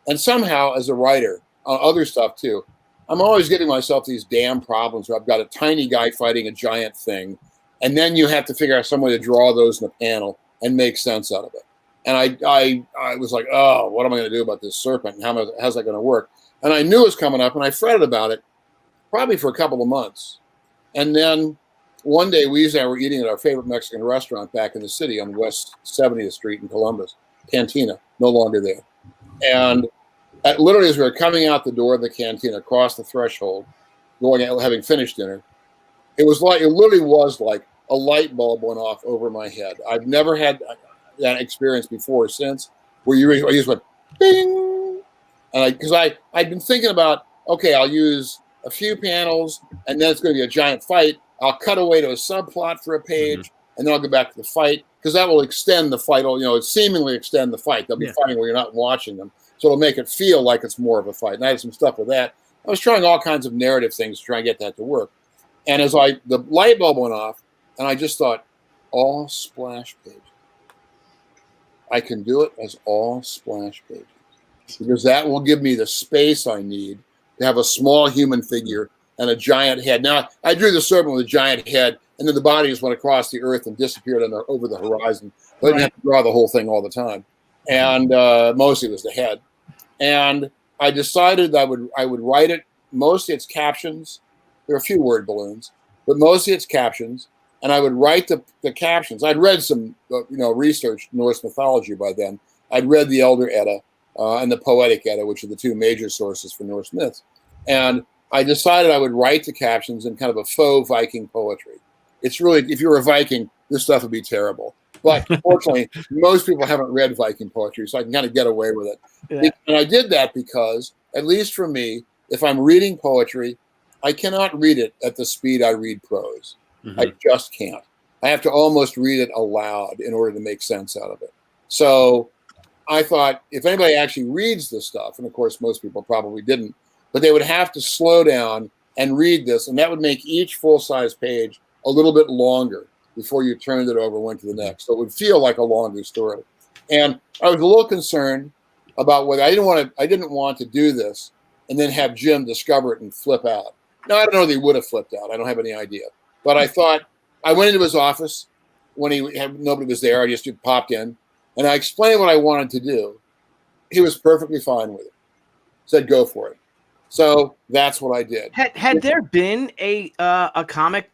F: And somehow, as a writer, on other stuff too, I'm always giving myself these damn problems where I've got a tiny guy fighting a giant thing, and then you have to figure out some way to draw those in the panel and make sense out of it. And I was like, oh, what am I going to do about this serpent? And how's that going to work? And I knew it was coming up, and I fretted about it probably for a couple of months. And then one day, Louise and I were eating at our favorite Mexican restaurant back in the city on West 70th Street in Columbus, Cantina, no longer there. And literally as we were coming out the door of the cantina, across the threshold, having finished dinner, it literally was like a light bulb went off over my head. I've never had that experience before or since, where you just went bing, and because I'd been thinking about, okay, I'll use a few panels, and then it's going to be a giant fight. I'll cut away to a subplot for a page, and then I'll go back to the fight, because that will extend the fight. Seemingly extend the fight. They'll be fighting where you're not watching them, so it'll make it feel like it's more of a fight. And I had some stuff with that. I was trying all kinds of narrative things to try and get that to work. And as the light bulb went off, and I just thought, all splash pages. I can do it as all splash pages, because that will give me the space I need to have a small human figure and a giant head. Now, I drew the serpent with a giant head, and then the body just went across the earth and disappeared over the horizon. I didn't have to draw the whole thing all the time. And mostly it was the head. And I decided that I would write it. Mostly it's captions. There are a few word balloons, but mostly it's captions. And I would write the captions. I'd read some, researched Norse mythology by then. I'd read the Elder Edda and the Poetic Edda, which are the two major sources for Norse myths. And I decided I would write the captions in kind of a faux Viking poetry. It's really, if you're a Viking, this stuff would be terrible. But fortunately, most people haven't read Viking poetry, so I can kind of get away with it. Yeah. And I did that because, at least for me, if I'm reading poetry, I cannot read it at the speed I read prose. Mm-hmm. I just can't. I have to almost read it aloud in order to make sense out of it. So I thought, if anybody actually reads this stuff, and of course most people probably didn't, but they would have to slow down and read this, and that would make each full-size page a little bit longer before you turned it over and went to the next. So it would feel like a longer story. And I was a little concerned about whether I didn't want to do this and then have Jim discover it and flip out. Now, I don't know if he would have flipped out. I don't have any idea. But I thought, I went into his office when nobody was there. I just popped in, and I explained what I wanted to do. He was perfectly fine with it. Said, go for it. So that's what I did.
D: Had there been a comic,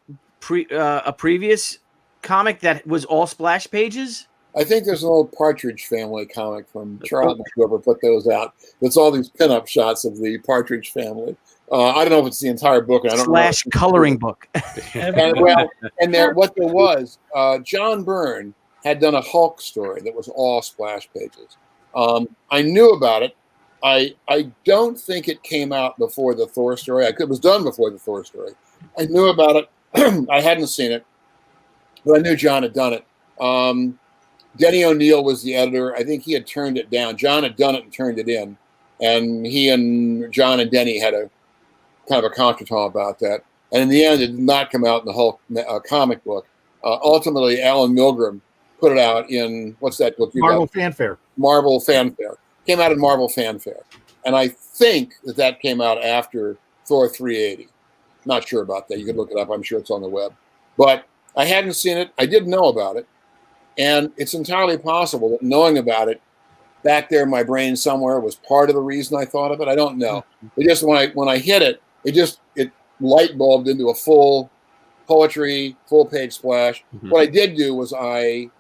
D: a previous comic that was all splash pages?
F: I think there's an old Partridge Family comic from Charlton, whoever put those out. It's all these pinup shots of the Partridge Family. I don't know if it's the entire book. I don't
D: // coloring book.
F: and what there was, John Byrne had done a Hulk story that was all splash pages. I knew about it. I don't think it came out before the Thor story. It was done before the Thor story. I knew about it. I hadn't seen it, but I knew John had done it. Denny O'Neil was the editor. I think he had turned it down. John had done it and turned it in. And he and John and Denny had a kind of a contretemps about that. And in the end, it did not come out in the Hulk comic book. Ultimately, Alan Milgram put it out in, what's that book?
B: Marvel Fanfare.
F: Marvel Fanfare. Came out in Marvel Fanfare. And I think that came out after Thor 380. Not sure about that. You can look it up. I'm sure it's on the web. But I hadn't seen it. I did know about it. And it's entirely possible that knowing about it back there in my brain somewhere was part of the reason I thought of it. I don't know. It just, when I hit it, it light bulbed into a full poetry, full page splash. Mm-hmm. What I did do was I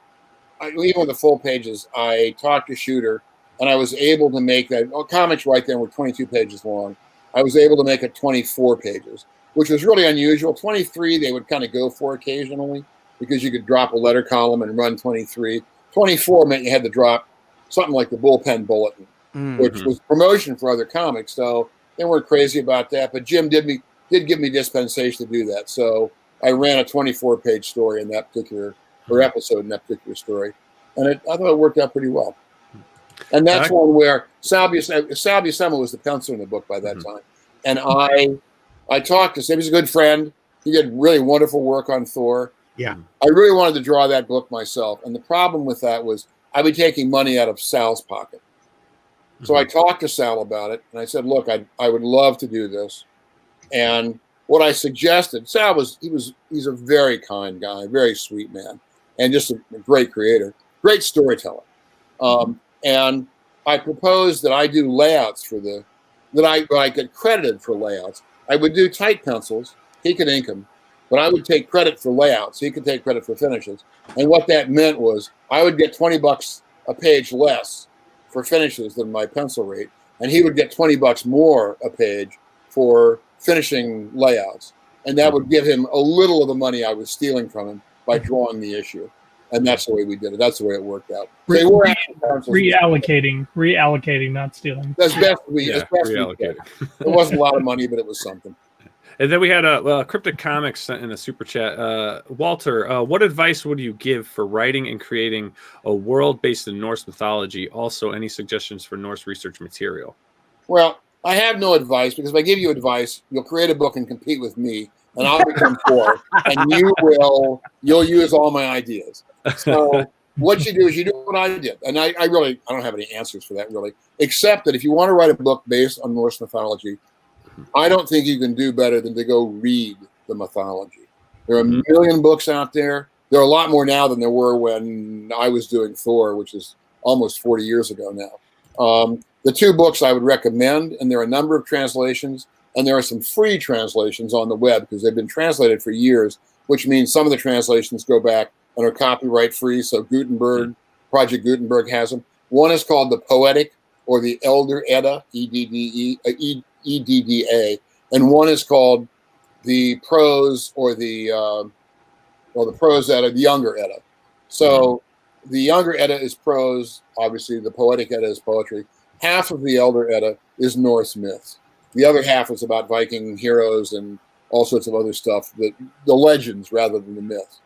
F: even with the full pages, I talked to Shooter, and I was able to make that. Comics right then were 22 pages long. I was able to make it 24 pages, which was really unusual. 23 they would kind of go for occasionally because you could drop a letter column and run 23. 24 meant you had to drop something like the Bullpen Bulletin, which was promotion for other comics. So they weren't crazy about that. But Jim did give me dispensation to do that. So I ran a 24-page story in that particular, or episode in that particular story. And I thought it worked out pretty well. And that's one where Sal Buscema was the penciler in the book by that time. And I talked to him. He was a good friend. He did really wonderful work on Thor.
B: Yeah.
F: I really wanted to draw that book myself. And the problem with that was I'd be taking money out of Sal's pocket. So I talked to Sal about it, and I said, look, I would love to do this. And what I suggested, he's a very kind guy, very sweet man, and just a great creator, great storyteller. And I proposed that I do layouts that I get credited for layouts. I would do tight pencils. He could ink them, but I would take credit for layouts. He could take credit for finishes. And what that meant was I would get $20 a page less for finishes than my pencil rate, and he would get $20 more a page for finishing layouts. And that would give him a little of the money I was stealing from him by drawing the issue. And that's the way we did it. That's the way it worked out. They were
C: reallocating, not stealing.
F: That's best we reallocated. It wasn't a lot of money, but it was something.
A: And then we had Cryptic Comics sent in a super chat. Walter, what advice would you give for writing and creating a world based in Norse mythology? Also, any suggestions for Norse research material?
F: Well, I have no advice, because if I give you advice, you'll create a book and compete with me, and I'll become Thor, and you'll use all my ideas. So what you do is you do what I did, and I don't have any answers for that really, except that if you want to write a book based on Norse mythology, I don't think you can do better than to go read the mythology. There are a million books out there. There are a lot more now than there were when I was doing Thor, which is almost 40 years ago now. The two books I would recommend, and there are a number of translations, and there are some free translations on the web because they've been translated for years, which means some of the translations go back and are copyright free. So Gutenberg, Project Gutenberg has them. One is called the Poetic or the Elder Edda, EDDA, and one is called the Prose or the Prose Edda, the Younger Edda. So the Younger Edda is prose, obviously the Poetic Edda is poetry. Half of the Elder Edda is Norse myths. The other half is about Viking heroes and all sorts of other stuff, the legends rather than the myths.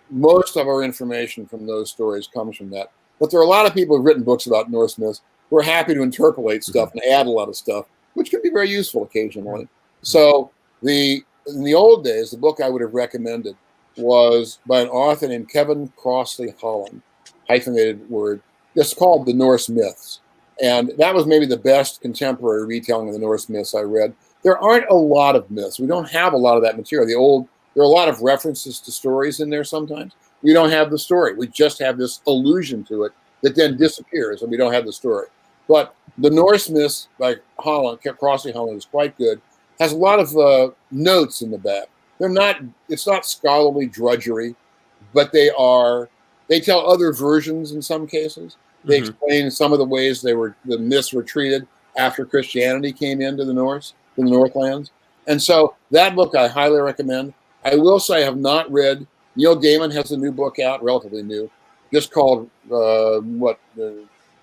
F: Most of our information from those stories comes from that. But there are a lot of people who've written books about Norse myths who are happy to interpolate stuff and add a lot of stuff, which can be very useful occasionally. So in the old days, the book I would have recommended was by an author named Kevin Crossley Holland, hyphenated word, just called The Norse Myths. And that was maybe the best contemporary retelling of the Norse myths I read. There aren't a lot of myths. We don't have a lot of that material. There are a lot of references to stories in there sometimes. We don't have the story. We just have this allusion to it that then disappears, and we don't have the story. But the Norse myths, like Crossley Holland, is quite good. Has a lot of notes in the back. It's not scholarly drudgery, but they tell other versions in some cases. They explain some of the ways the myths were treated after Christianity came into the Northlands. And so that book I highly recommend. I will say I have not read, Neil Gaiman has a new book out, relatively new, just called not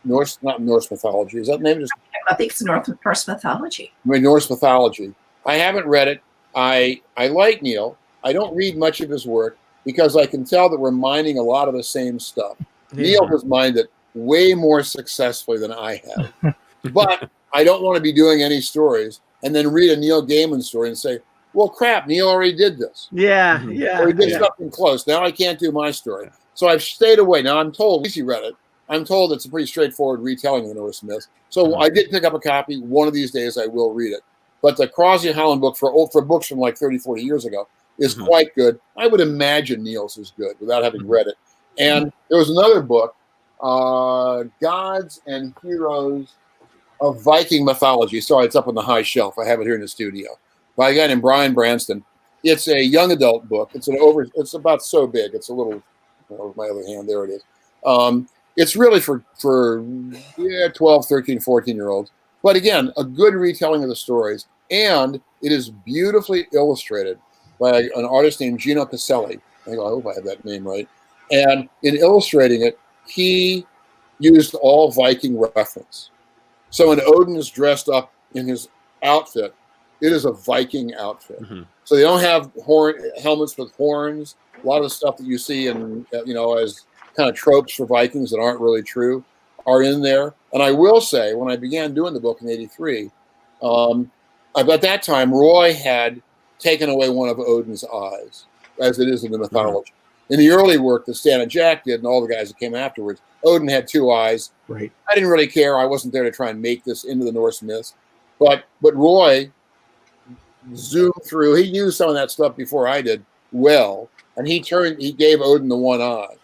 F: Norse mythology. Is that the name?
E: I think it's Norse mythology.
F: Norse mythology. I haven't read it. I like Neil. I don't read much of his work because I can tell that we're mining a lot of the same stuff. Yeah. Neil has mined it way more successfully than I have. But I don't want to be doing any stories and then read a Neil Gaiman story and say, well, crap, Neil already did this.
D: Yeah.
F: Or he did something close. Now I can't do my story. So I've stayed away. Now I'm told, Lucy read it. I'm told it's a pretty straightforward retelling of the Norse myths. So I did pick up a copy. One of these days I will read it. But the Crossley Holland book for books from like 30, 40 years ago is quite good. I would imagine Neil's is good without having read it. And there was another book, Gods and Heroes of Viking Mythology. Sorry, it's up on the high shelf. I have it here in the studio. By a guy named Brian Branston. It's a young adult book. It's about so big. It's a little, my other hand, there it is. It's really for 12, 13, 14-year-olds. But again, a good retelling of the stories. And it is beautifully illustrated by an artist named Gino Caselli. I hope I have that name right. And in illustrating it, he used all Viking reference. So when Odin is dressed up in his outfit, it is a Viking outfit. So they don't have helmets with horns. A lot of the stuff that you see in, as kind of tropes for Vikings that aren't really true are in there. And I will say, when I began doing the book in '83, at that time, Roy had taken away one of Odin's eyes, as it is in the mythology. In the early work that Stan and Jack did and all the guys that came afterwards, Odin had two eyes.
B: Right.
F: I didn't really care. I wasn't there to try and make this into the Norse myths. But Roy zoomed through. He knew some of that stuff before I did well, and he gave Odin the one eye.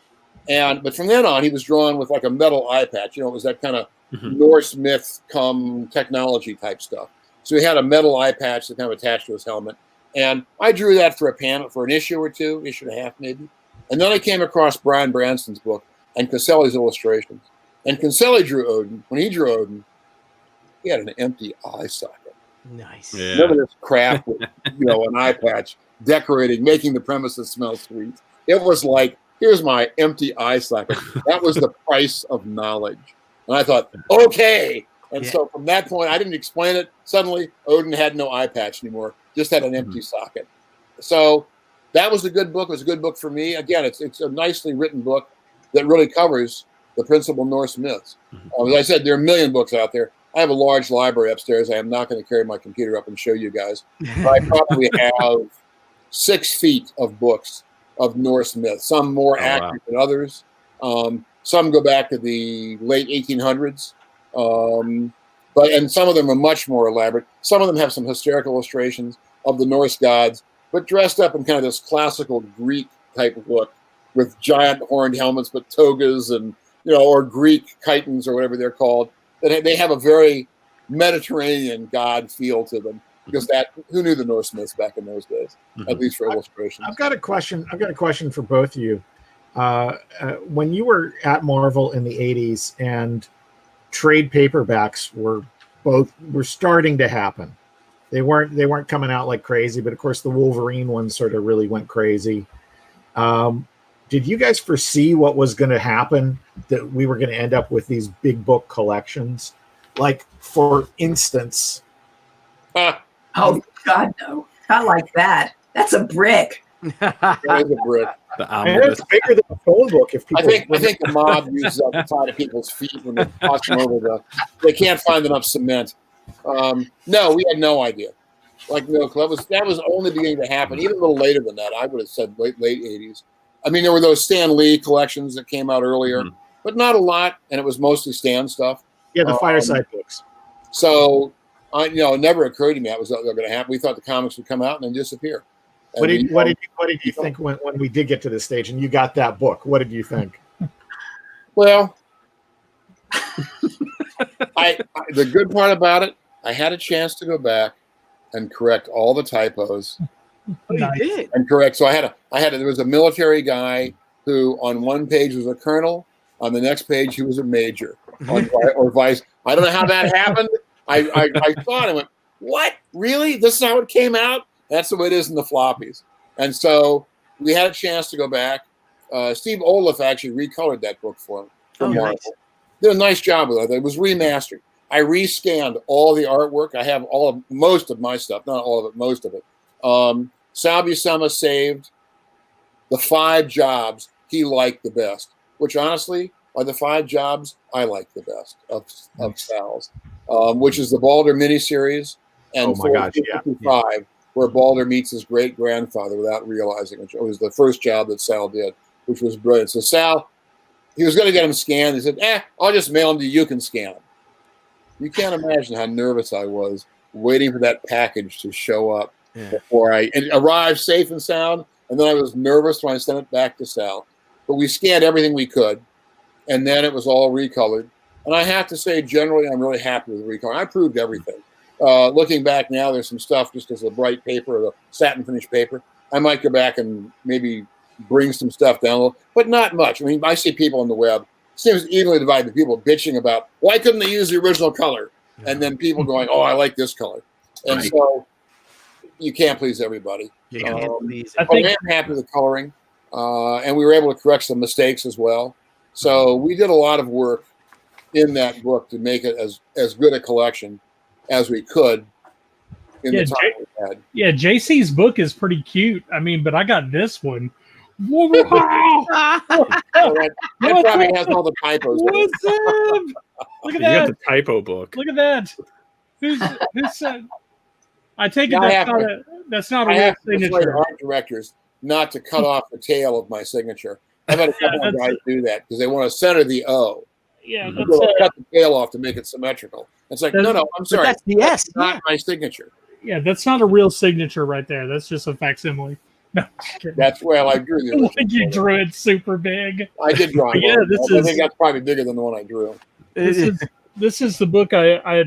F: But from then on, he was drawn with like a metal eye patch. It was that kind of Norse myth come technology type stuff. So he had a metal eye patch that kind of attached to his helmet. And I drew that for an issue or two, issue and a half maybe. And then I came across Brian Branston's book and Caselli's illustrations. And Caselli drew Odin. When he drew Odin, he had an empty eye socket.
D: Nice.
F: Yeah. None of this crap with, an eye patch decorating, making the premises smell sweet. It was like, here's my empty eye socket. That was the price of knowledge. And I thought, okay. And so from that point, I didn't explain it. Suddenly, Odin had no eye patch anymore, just had an empty socket. So that was a good book. It was a good book for me. Again, it's a nicely written book that really covers the principal Norse myths. As I said, there are a million books out there. I have a large library upstairs. I am not going to carry my computer up and show you guys. But I probably have 6 feet of books of Norse myths, some more accurate than others. Some go back to the late 1800s. But and some of them are much more elaborate. Some of them have some hysterical illustrations of the Norse gods, but dressed up in kind of this classical Greek type of look with giant horned helmets, but togas and, or Greek chitons or whatever they're called. They have a very Mediterranean god feel to them, because who knew the Norse myths back in those days, at least for illustrations.
B: I've got a question for both of you. When you were at Marvel in the 80s and trade paperbacks were starting to happen. They weren't coming out like crazy, but of course the Wolverine one sort of really went crazy. Did you guys foresee what was going to happen, that we were going to end up with these big book collections? Like, for instance,
E: oh God, no, not like that. That's a brick.
F: That is a brick.
B: It's bigger than a phone book. If people,
F: I think the mob uses up the side of people's feet when they toss them over they can't find enough cement. No, we had no idea. Like, no, that was only beginning to happen. Even a little later than that, I would have said late 80s. I mean, there were those Stan Lee collections that came out earlier, but not a lot, and it was mostly Stan stuff.
B: Yeah, the Fireside books.
F: So, it never occurred to me that was going to happen. We thought the comics would come out and then disappear. And
B: what did you think when we did get to this stage and you got that book? What did you think?
F: Well, the good part about it, I had a chance to go back and correct all the typos.
D: You did.
F: And correct. So there was a military guy who on one page was a colonel, on the next page he was a major, or vice. I don't know how that happened. I thought, I went, what? Really? This is how it came out? That's the way it is in the floppies. And so we had a chance to go back. Steve Olaf actually recolored that book for him.
D: Nice.
F: Did a nice job with it. It was remastered. I rescanned all the artwork. I have most of my stuff, not all of it, most of it. Sal Buscema saved the 5 jobs he liked the best, which honestly are the 5 jobs I like the best of Sal's, which is the Balder miniseries and 55, where Balder meets his great-grandfather without realizing, which was the first job that Sal did, which was brilliant. So Sal, he was going to get him scanned. He said, I'll just mail them to you, can scan them. You can't imagine how nervous I was waiting for that package to show up before it arrived safe and sound. And then I was nervous when I sent it back to Sal. But we scanned everything we could, and then it was all recolored. And I have to say, generally, I'm really happy with the recolor. I proved everything. Looking back now, there's some stuff just because of the bright paper or the satin finish paper. I might go back and maybe bring some stuff down a little, but not much. I mean, I see people on the web, it seems evenly divided, people bitching about, why couldn't they use the original color? And then people going, I like this color. And so you can't please everybody.
D: I
F: I'm happy with the coloring. And we were able to correct some mistakes as well. So we did a lot of work in that book to make it as good a collection as we could in the time we had.
C: Yeah, JC's book is pretty cute. I mean, but I got this one. Wow.
F: That probably has all the typos.
C: What's up? Look at
A: You got
C: that.
A: the typo book.
C: Look at that. Who's I take it that's not a real signature.
F: Art directors not to cut off the tail of my signature. I've had a couple of guys do that because they want to center the O.
C: Yeah,
F: Cut the tail off to make it symmetrical. It's like, no, I'm sorry.
D: That's the S.
F: That's not my signature.
C: Yeah, that's not a real signature right there. That's just a facsimile. No,
F: that's I drew the original.
C: You drew it super big.
F: I did draw it. I think that's probably bigger than the one I drew.
C: This is the book I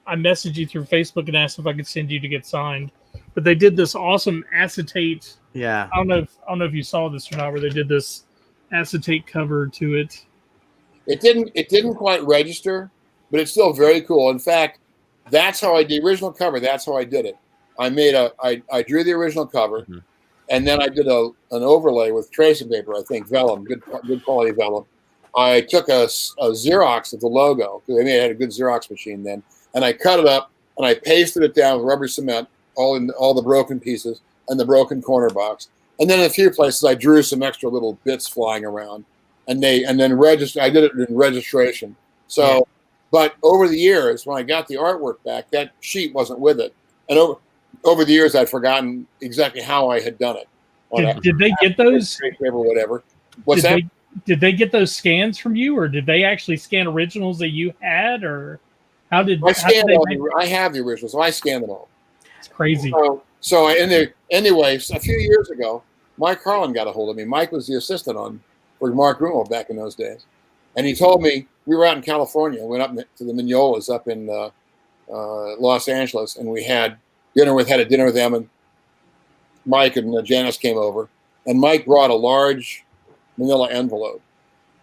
C: messaged you through Facebook and asked if I could send you to get signed. But they did this awesome acetate.
D: Yeah.
C: I don't know if you saw this or not, where they did this acetate cover to it.
F: It didn't quite register, but it's still very cool. In fact, that's how I did the original cover. That's how I did it. I drew the original cover, and then I did an overlay with tracing paper. I think vellum, good quality vellum. I took a Xerox of the logo because they had a good Xerox machine then, and I cut it up and I pasted it down with rubber cement, all the broken pieces and the broken corner box. And then in a few places I drew some extra little bits flying around, and then register. I did it in registration. So, but over the years when I got the artwork back, that sheet wasn't with it, and over the years I'd forgotten exactly how I had done it.
C: Did they get those?
F: Or whatever. What's that?
C: Did they get those scans from you, or did they actually scan originals that you had, or How did
F: I
C: they make it?
F: I have the original, so I scanned them all.
C: It's crazy.
F: Anyway, a few years ago, Mike Carlin got a hold of me. Mike was the assistant for Mark Grummel back in those days. And he told me, we were out in California, went up to the Mignolas up in Los Angeles, and we had dinner with them, and Mike and Janice came over. And Mike brought a large manila envelope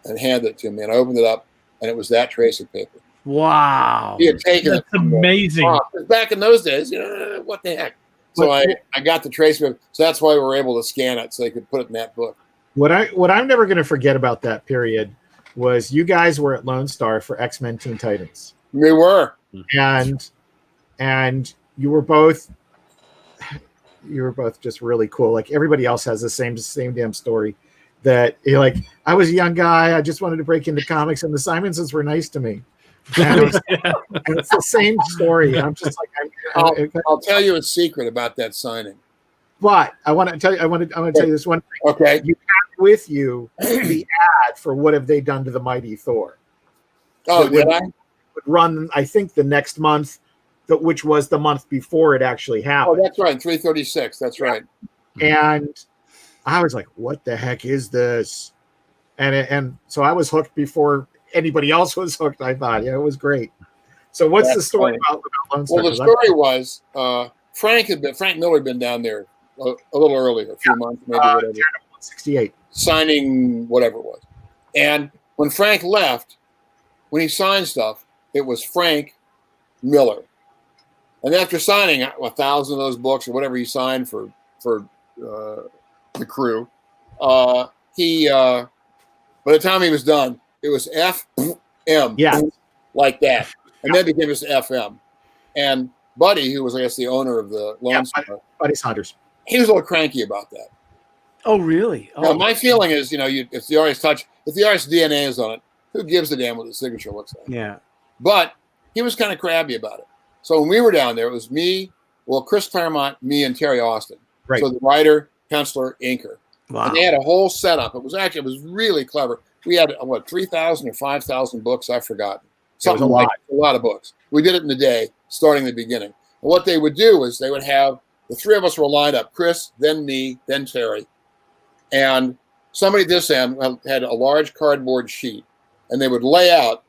F: and handed it to me, and I opened it up, and it was that tracing paper.
D: Wow.
F: He had taken
C: That's
F: it.
C: amazing.
F: Back in those days, what the heck? So I got the tracing paper. So that's why we were able to scan it so they could put it in that book.
B: What I'm never going to forget about that period was you guys were at Lone Star for X-Men Teen Titans.
F: We were.
B: And you were both just really cool. Like everybody else has the same damn story that you're like, I was a young guy, I just wanted to break into comics, and the Simonsons were nice to me. And it's the same story. I'm just like,
F: I'll tell you a secret about that signing.
B: But I want to tell you this one thing.
F: Okay.
B: You have with you the ad for What Have They Done to the Mighty Thor?
F: Oh, did I?
B: Would run, I think, the next month, which was the month before it actually happened.
F: Oh, that's right. 336. That's right.
B: And I was like, what the heck is this? And so I was hooked before anybody else was hooked, I thought. Yeah, it was great. So what's the story about Lone Star?
F: Well, the story was Frank Miller had been down there a little earlier, a few months, maybe whatever.
B: 168.
F: Signing whatever it was. And when Frank left, when he signed stuff, it was Frank Miller. And after signing 1,000 of those books or whatever he signed for the crew, he by the time he was done, it was FM, like that, and then became just FM. And Buddy, who was I guess the owner of the Lone Star,
B: Buddy Saunders,
F: he was a little cranky about that.
D: Oh, really? Oh.
F: Now, my feeling is, if the artist's DNA is on it, who gives a damn what the signature looks like?
D: Yeah.
F: But he was kind of crabby about it. So when we were down there, it was me, Chris Claremont, me, and Terry Austin.
B: Right.
F: So the writer, penciler, inker.
D: Wow.
F: And they had a whole setup. It was really clever. We had 3,000 or 5,000 books. I've forgotten. Something like a lot of books. We did it in the day, starting at the beginning. And what they would do is they would have the three of us were lined up: Chris, then me, then Terry, and somebody at this end had a large cardboard sheet, and they would lay out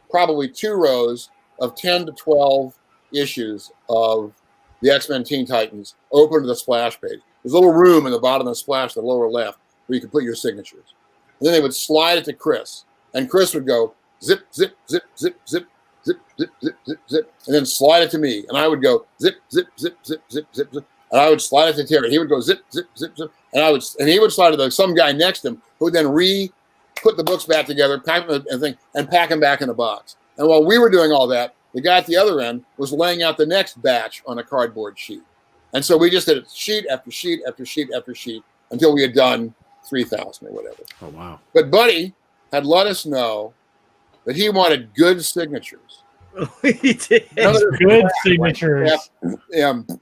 F: probably 2 rows of 10 to 12 issues of the X-Men Teen Titans open to the splash page. There's a little room in the bottom of the splash, the lower left, where you could put your signatures. And then they would slide it to Chris, and Chris would go zip, zip, zip, zip, zip, zip, zip, zip, zip, zip, and then slide it to me, and I would go zip, zip, zip, zip, zip, zip, zip, and I would slide it to Terry. He would go zip, zip, zip, zip, and he would slide it to some guy next to him, who would then put the books back together, pack them and pack them back in a box. And while we were doing all that, the guy at the other end was laying out the next batch on a cardboard sheet. And so we just did it sheet after sheet after sheet after sheet until we had done 3,000 or whatever.
A: Oh, wow.
F: But Buddy had let us know that he wanted good signatures.
D: He did.
C: Good signatures.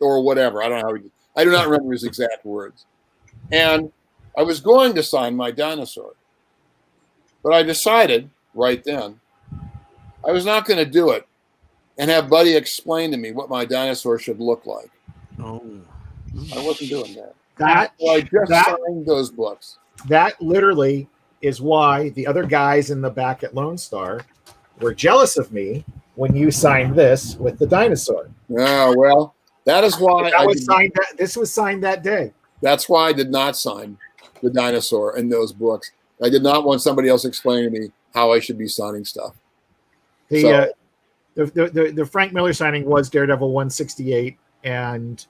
F: Or whatever. I don't know I do not remember his exact words. And I was going to sign my dinosaur. But I decided right then I was not going to do it and have Buddy explain to me what my dinosaur should look like.
D: Oh.
F: I wasn't doing that. So I just signed those books.
B: That literally is why the other guys in the back at Lone Star were jealous of me when you signed this with the dinosaur.
F: Oh, well, that is why
B: this was signed that day.
F: That's why I did not sign the dinosaur in those books. I did not want somebody else explaining to me how I should be signing stuff.
B: The Frank Miller signing was Daredevil 168, and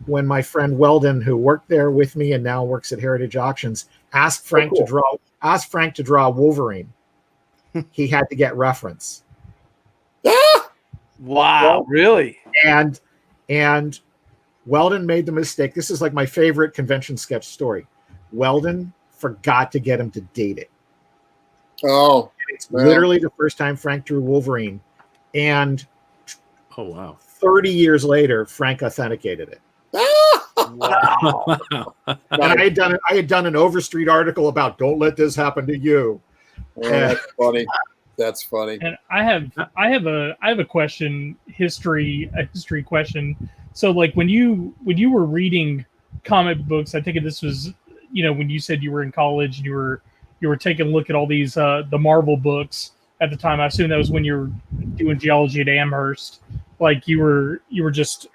B: when my friend Weldon, who worked there with me and now works at Heritage Auctions, asked Frank to draw Wolverine, he had to get reference.
D: Wow, really?
B: And Weldon made the mistake. This is like my favorite convention sketch story. Weldon forgot to get him to date it.
F: Oh,
B: it's literally the first time Frank drew Wolverine, and 30 years later, Frank authenticated it.
D: Wow.
B: And I had done an Overstreet article about "Don't let this happen to you."
F: Oh, that's funny. That's funny.
C: And I have a question, a history question. So like when you were reading comic books, I think this was, when you said you were in college and you were taking a look at all these the Marvel books at the time. I assume that was when you were doing geology at Amherst. Like you were just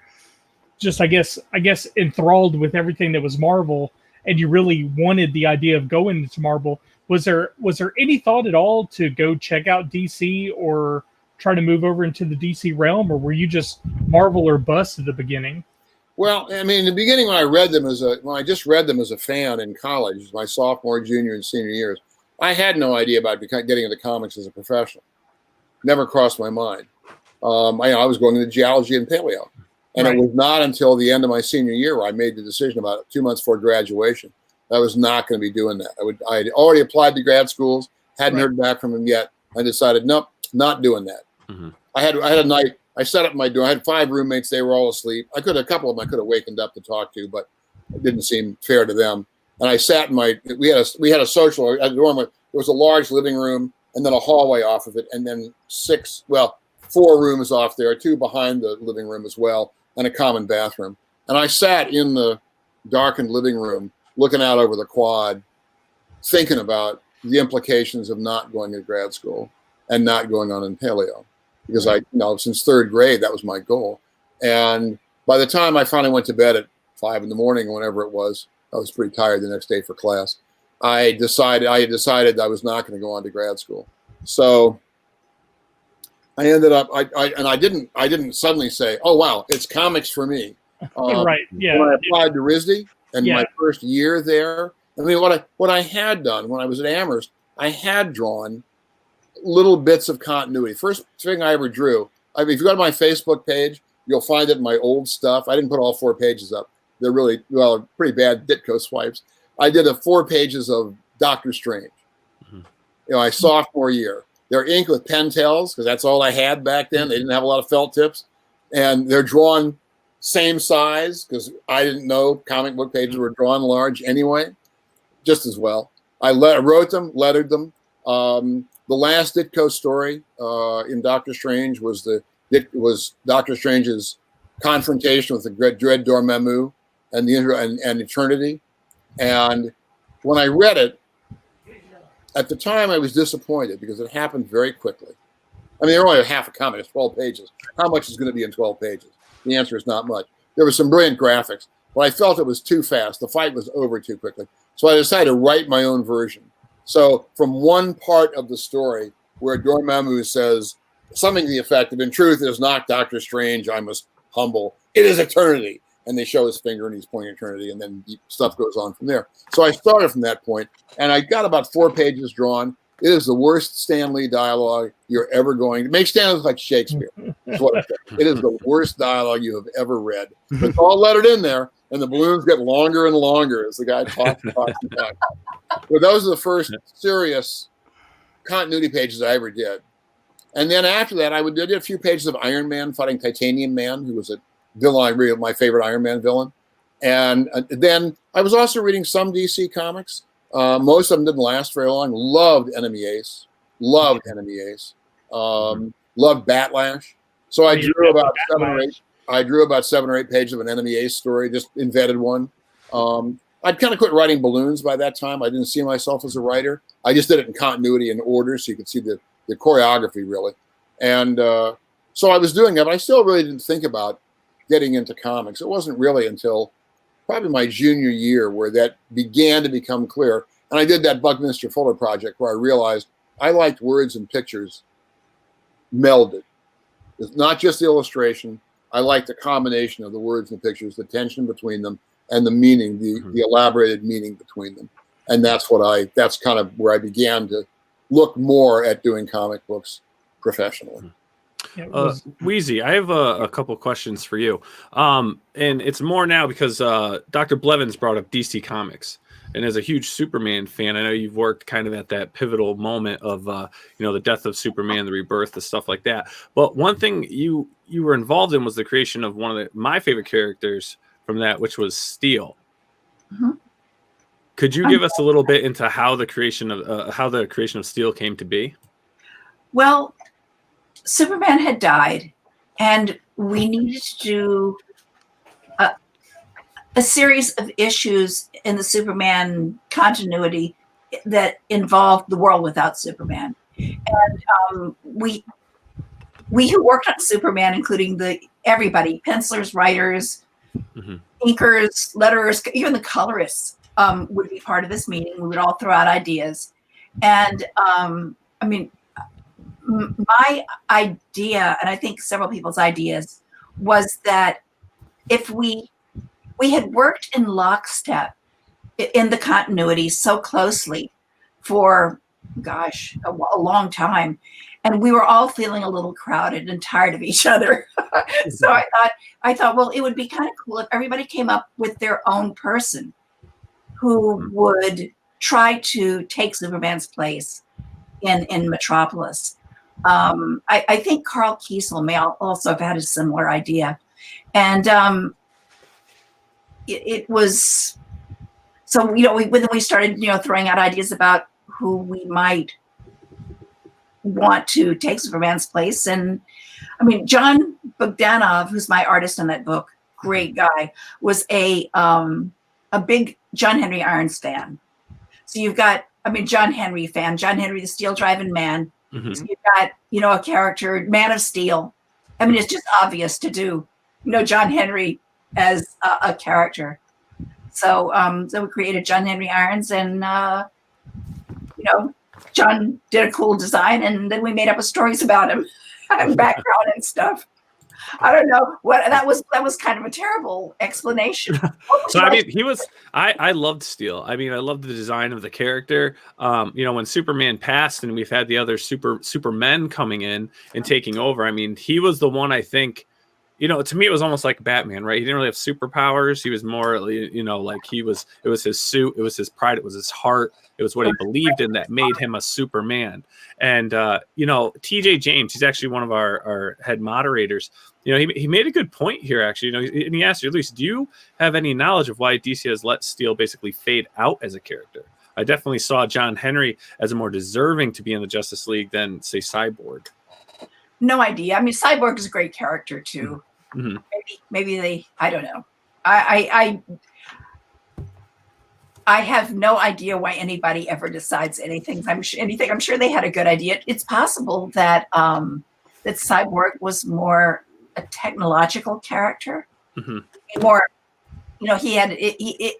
C: I guess enthralled with everything that was Marvel, and you really wanted the idea of going into Marvel. Was there any thought at all to go check out DC or try to move over into the DC realm, or were you just Marvel or bust at the beginning?
F: Well, I mean, in the beginning, when I just read them as a fan in college, my sophomore, junior, and senior years, I had no idea about getting into comics as a professional. Never crossed my mind. I was going into geology and paleo, and It was not until the end of my senior year where I made the decision about 2 months before graduation. I was not going to be doing that. I had already applied to grad schools, hadn't heard back from them yet. I decided, nope, not doing that. Mm-hmm. I had a night. I set up my door. I had 5 roommates. They were all asleep. A couple of them I could have wakened up to talk to, but it didn't seem fair to them. And I sat in we had a social at the dorm. There was a large living room and then a hallway off of it, and then 4 rooms off there, 2 behind the living room as well, and a common bathroom. And I sat in the darkened living room, looking out over the quad, thinking about the implications of not going to grad school and not going on in paleo, because since 3rd grade, that was my goal. And by the time I finally went to bed at 5 in the morning, or whenever it was, I was pretty tired the next day for class. I had decided I was not going to go on to grad school. So I ended up, I didn't suddenly say, oh, wow, it's comics for me.
C: Right. Yeah.
F: When I applied to RISD and my first year there, I mean, what I had done when I was at Amherst, I had drawn little bits of continuity. First thing I ever drew, if you go to my Facebook page, you'll find it in my old stuff. I didn't put all 4 pages up. They're really, pretty bad Ditko swipes. I did 4 pages of Doctor Strange. Mm-hmm. My sophomore year. They're inked with Pentels because that's all I had back then. They didn't have a lot of felt tips. And they're drawn same size because I didn't know comic book pages were drawn large anyway, just as well. I wrote them, lettered them. The last Ditko story in Doctor Strange was Doctor Strange's confrontation with the Dread Dormammu and Eternity. And when I read it, at the time I was disappointed because it happened very quickly. I mean, they're only half a comic, it's 12 pages. How much is going to be in 12 pages? The answer is not much. There were some brilliant graphics, but I felt it was too fast. The fight was over too quickly. So I decided to write my own version. So from one part of the story where Dormammu says something to the effect of, in truth, it is not Doctor Strange, I must humble. It is eternity. And they show his finger and he's pointing eternity, and then stuff goes on from there. So I started from that point, and I got about 4 pages drawn. It is the worst Stan Lee dialogue you're ever going to make. Stan Lee look like Shakespeare. That's what it is the worst dialogue you have ever read. But it's all lettered in there, and the balloons get longer and longer as the guy talks and talks and talks. But those are the first serious continuity pages I ever did. And then after that, I did a few pages of Iron Man fighting Titanium Man, who was a villain, my favorite Iron Man villain. And then I was also reading some DC comics. Most of them didn't last very long. Loved Enemy Ace. Loved Batlash. So I drew about 7 or 8. I drew about 7 or 8 pages of an Enemy Ace story, just invented one. I'd kind of quit writing balloons by that time. I didn't see myself as a writer. I just did it in continuity and order, so you could see the choreography really. And so I was doing that, but I still really didn't think about getting into comics. It wasn't really until probably my junior year where that began to become clear. And I did that Buckminster Fuller project where I realized I liked words and pictures melded. It's not just the illustration. I liked the combination of the words and the pictures, the tension between them, and the meaning, the elaborated meaning between them. And that's kind of where I began to look more at doing comic books professionally.
A: Wheezy, I have a couple questions for you. And it's more now because Dr. Blevins brought up DC Comics. And as a huge Superman fan, I know you've worked kind of at that pivotal moment of, the death of Superman, the rebirth, the stuff like that. But one thing you were involved in was the creation of one of my favorite characters from that, which was Steel. Mm-hmm. Could you give us a little bit into how the creation of Steel came to be?
E: Well, Superman had died, and we needed to do a series of issues in the Superman continuity that involved the world without Superman. And we who worked on Superman, including everybody, pencilers, writers, inkers, letterers, even the colorists, would be part of this meeting. We would all throw out ideas. And I mean, my idea, and I think several people's ideas, was that if we had worked in lockstep in the continuity so closely for, gosh, a long time, and we were all feeling a little crowded and tired of each other. So I thought, well, it would be kind of cool if everybody came up with their own person who would try to take Superman's place in Metropolis. I think Carl Kiesel may also have had a similar idea. And it was, so, when we started, throwing out ideas about who we might want to take Superman's place. And I mean, John Bogdanov, who's my artist on that book, great guy, was a big John Henry Irons fan. So you've got, John Henry fan, John Henry, the steel driving man. So you've got, a character, Man of Steel. It's just obvious to do, John Henry as a character. So we created John Henry Irons, and John did a cool design, and then we made up stories about him and background and stuff. I don't know what that was. That was kind of a terrible explanation.
A: So he was. I loved Steel. I loved the design of the character. When Superman passed, and we've had the other Supermen coming in and taking over. He was the one, I think. To me, it was almost like Batman, right? He didn't really have superpowers. He was more, like it was his suit, it was his pride, it was his heart, it was what he believed in that made him a Superman. And, TJ James, he's actually one of our head moderators. He made a good point here, actually. And he asked you, at least, do you have any knowledge of why DC has let Steel basically fade out as a character? I definitely saw John Henry as a more deserving to be in the Justice League than, say, Cyborg.
E: No idea. Cyborg is a great character, too. Mm-hmm. Maybe they, I don't know. I have no idea why anybody ever decides anything. I'm sure they had a good idea. It's possible that that Cyborg was more a technological character, more, he had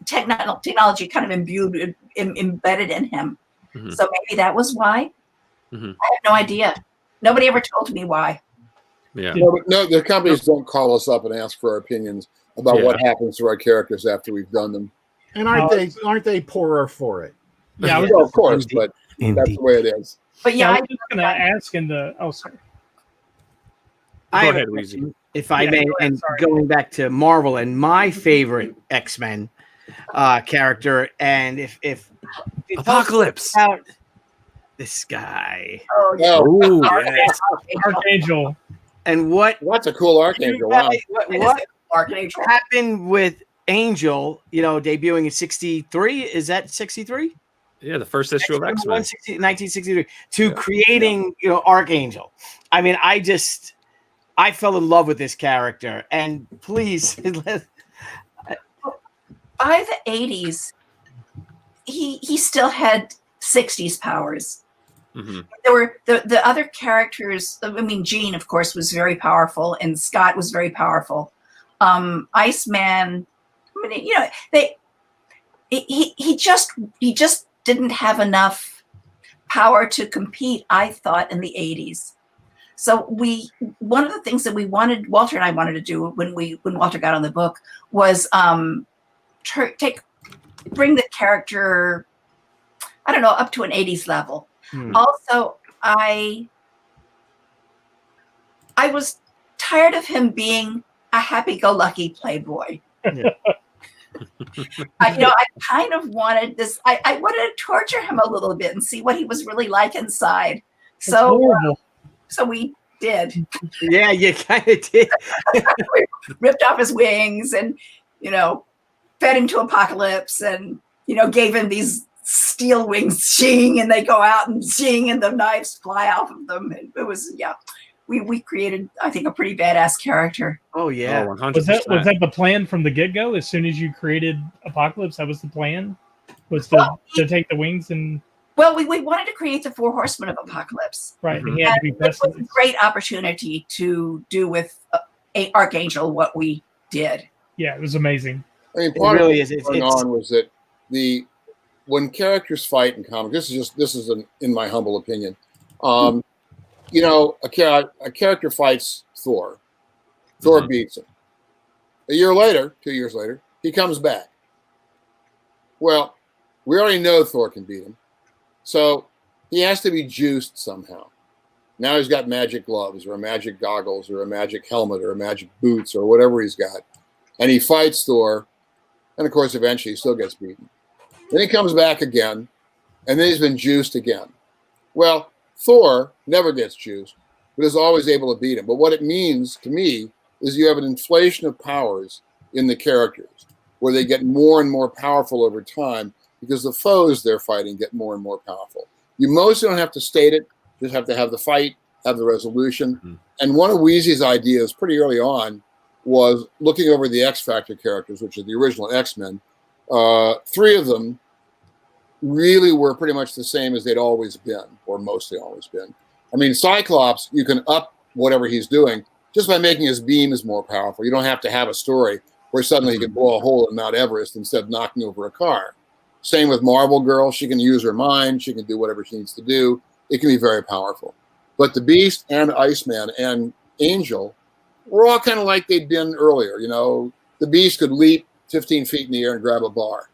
E: technology kind of embedded in him. So maybe that was why. I have no idea. Nobody ever told me why.
A: Yeah.
F: No, the companies don't call us up and ask for our opinions about what happens to our characters after we've done them.
B: And aren't they poorer for it?
C: Yeah,
F: of course, but that's the way it is.
E: But
C: I was just going to ask in the. Oh, sorry.
A: Go ahead, Louise.
D: If I may, and going back to Marvel and my favorite X-Men character, and if
A: Apocalypse.
D: About this guy.
E: Oh, yeah.
C: Archangel.
D: And
F: what's a cool Archangel? Wow.
D: What happened with Angel, debuting in 63? Is that 63?
A: Yeah, the first issue of X-Men.
D: 1963. To creating, Archangel. I fell in love with this character. And please.
E: By the 80s, he still had 60s powers. There were the other characters. Jean, of course, was very powerful, and Scott was very powerful. Iceman, he just didn't have enough power to compete, I thought, in the 80s. So one of the things that Walter and I wanted to do when Walter got on the book was bring the character, I don't know, up to an 80s level. Also, I was tired of him being a happy-go-lucky playboy. I kind of wanted this. I wanted to torture him a little bit and see what he was really like inside. So we did.
D: Yeah, you kind of did.
E: We ripped off his wings and, fed him to Apocalypse and, gave him these steel wings zing, and they go out and zing, and the knives fly off of them. It was, yeah. We created, I think, a pretty badass character.
D: Oh yeah.
A: 100%.
C: Was that the plan from the get go? As soon as you created Apocalypse, that was the plan. Was to take the wings and.
E: Well, we wanted to create the 4 horsemen of Apocalypse.
C: Right.
A: Mhm.
C: He had to be
E: It was a
C: pestilence.
E: great opportunity to do with Archangel what we did.
C: Yeah, it was amazing.
F: I mean,
D: It
F: part
D: really
F: of
D: is.
F: what was going on was that when characters fight in comics, this is in my humble opinion. You know, a character fights Thor. Thor beats him. A year later, 2 years later, he comes back. Well, we already know Thor can beat him, so he has to be juiced somehow. Now he's got magic gloves or a magic goggles or a magic helmet or a magic boots or whatever he's got. And he fights Thor. And of course, eventually he still gets beaten. Then he comes back again. And then he's been juiced again. Well, Thor never gets juiced, but is always able to beat him. But what it means to me is you have an inflation of powers in the characters where they get more and more powerful over time because the foes they're fighting get more and more powerful. You mostly don't have to state it. Just have to have the fight, have the resolution. Mm-hmm. And one of Wheezy's ideas pretty early on was looking over the X Factor characters, which are the original X-Men. 3 of them really were pretty much the same as they'd always been, or mostly always been. I mean, Cyclops, you can up whatever he's doing just by making his beams more powerful. You don't have to have a story where suddenly he can blow a hole in Mount Everest instead of knocking over a car. Same with Marvel Girl. She can use her mind. She can do whatever she needs to do. It can be very powerful. But the Beast and Iceman and Angel were all kind of like they'd been earlier. You know, the Beast could leap 15 feet in the air and grab a bar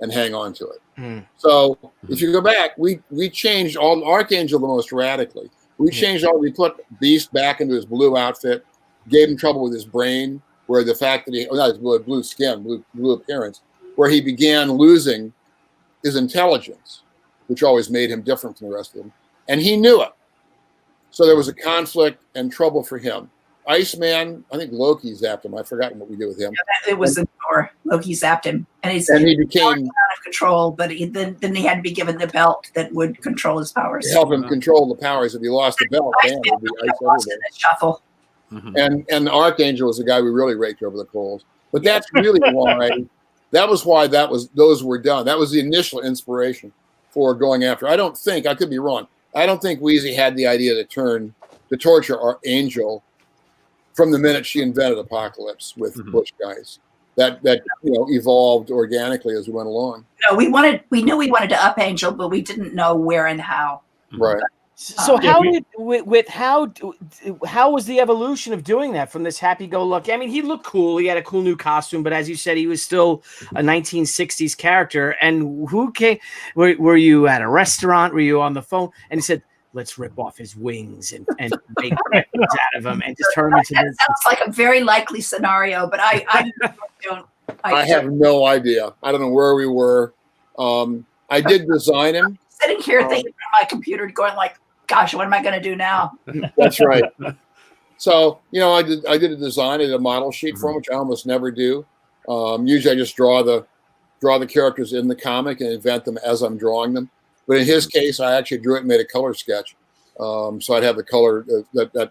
F: and hang on to it. Mm. So if you go back, we changed all Archangel the most radically. We changed we put Beast back into his blue outfit, gave him trouble with his brain, where the fact that not his blue skin, blue appearance, where he began losing his intelligence, which always made him different from the rest of them. And he knew it. So there was a conflict and trouble for him. Iceman, I think Loki zapped him. I've forgotten what we did with him.
E: Yeah, it was in Thor. Loki zapped him. And
F: he became
E: out of control, but then he had to be given the belt that would control his powers.
F: To help him control the powers. If he lost the belt, man, it would be ice everywhere.
E: Shuffle.
F: Mm-hmm. And Archangel was the guy we really raked over the coals. But that's really why those were done. That was the initial inspiration for going after. I could be wrong. I don't think Wheezy had the idea to torture our Angel from the minute she invented Apocalypse with Bush guys. That evolved organically as we went along.
E: No, we knew we wanted to up Angel, but we didn't know where and how.
F: Right.
D: So how was the evolution of doing that from this happy-go-lucky? I mean, he looked cool. He had a cool new costume, but as you said, he was still a 1960s character. And who came? Were you at a restaurant? Were you on the phone? And he said, "Let's rip off his wings and make weapons out of him and just turn him into."
E: That sounds like a very likely scenario, but I don't.
F: I have no idea. I don't know where we were. I did design him.
E: Sitting here thinking on my computer, going like, "Gosh, what am I going to do now?"
F: That's right. So I did a design. I did a model sheet for him, which I almost never do. Usually, I just draw the characters in the comic and invent them as I'm drawing them. But in his case, I actually drew it and made a color sketch. So I'd have the color that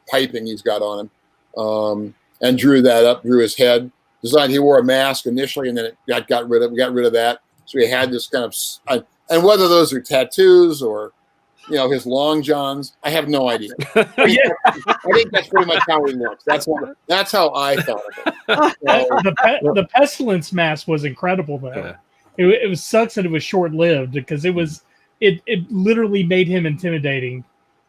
F: piping he's got on him, and drew that up. Drew his head. Designed. He wore a mask initially, and then it got rid of that. So he had this kind of, and whether those are tattoos or, his long johns, I have no idea. I think that's pretty much how he looks. That's how I thought of it.
C: The pestilence mask was incredible, though. Yeah. It was sucks that it was short lived because it literally made him intimidating.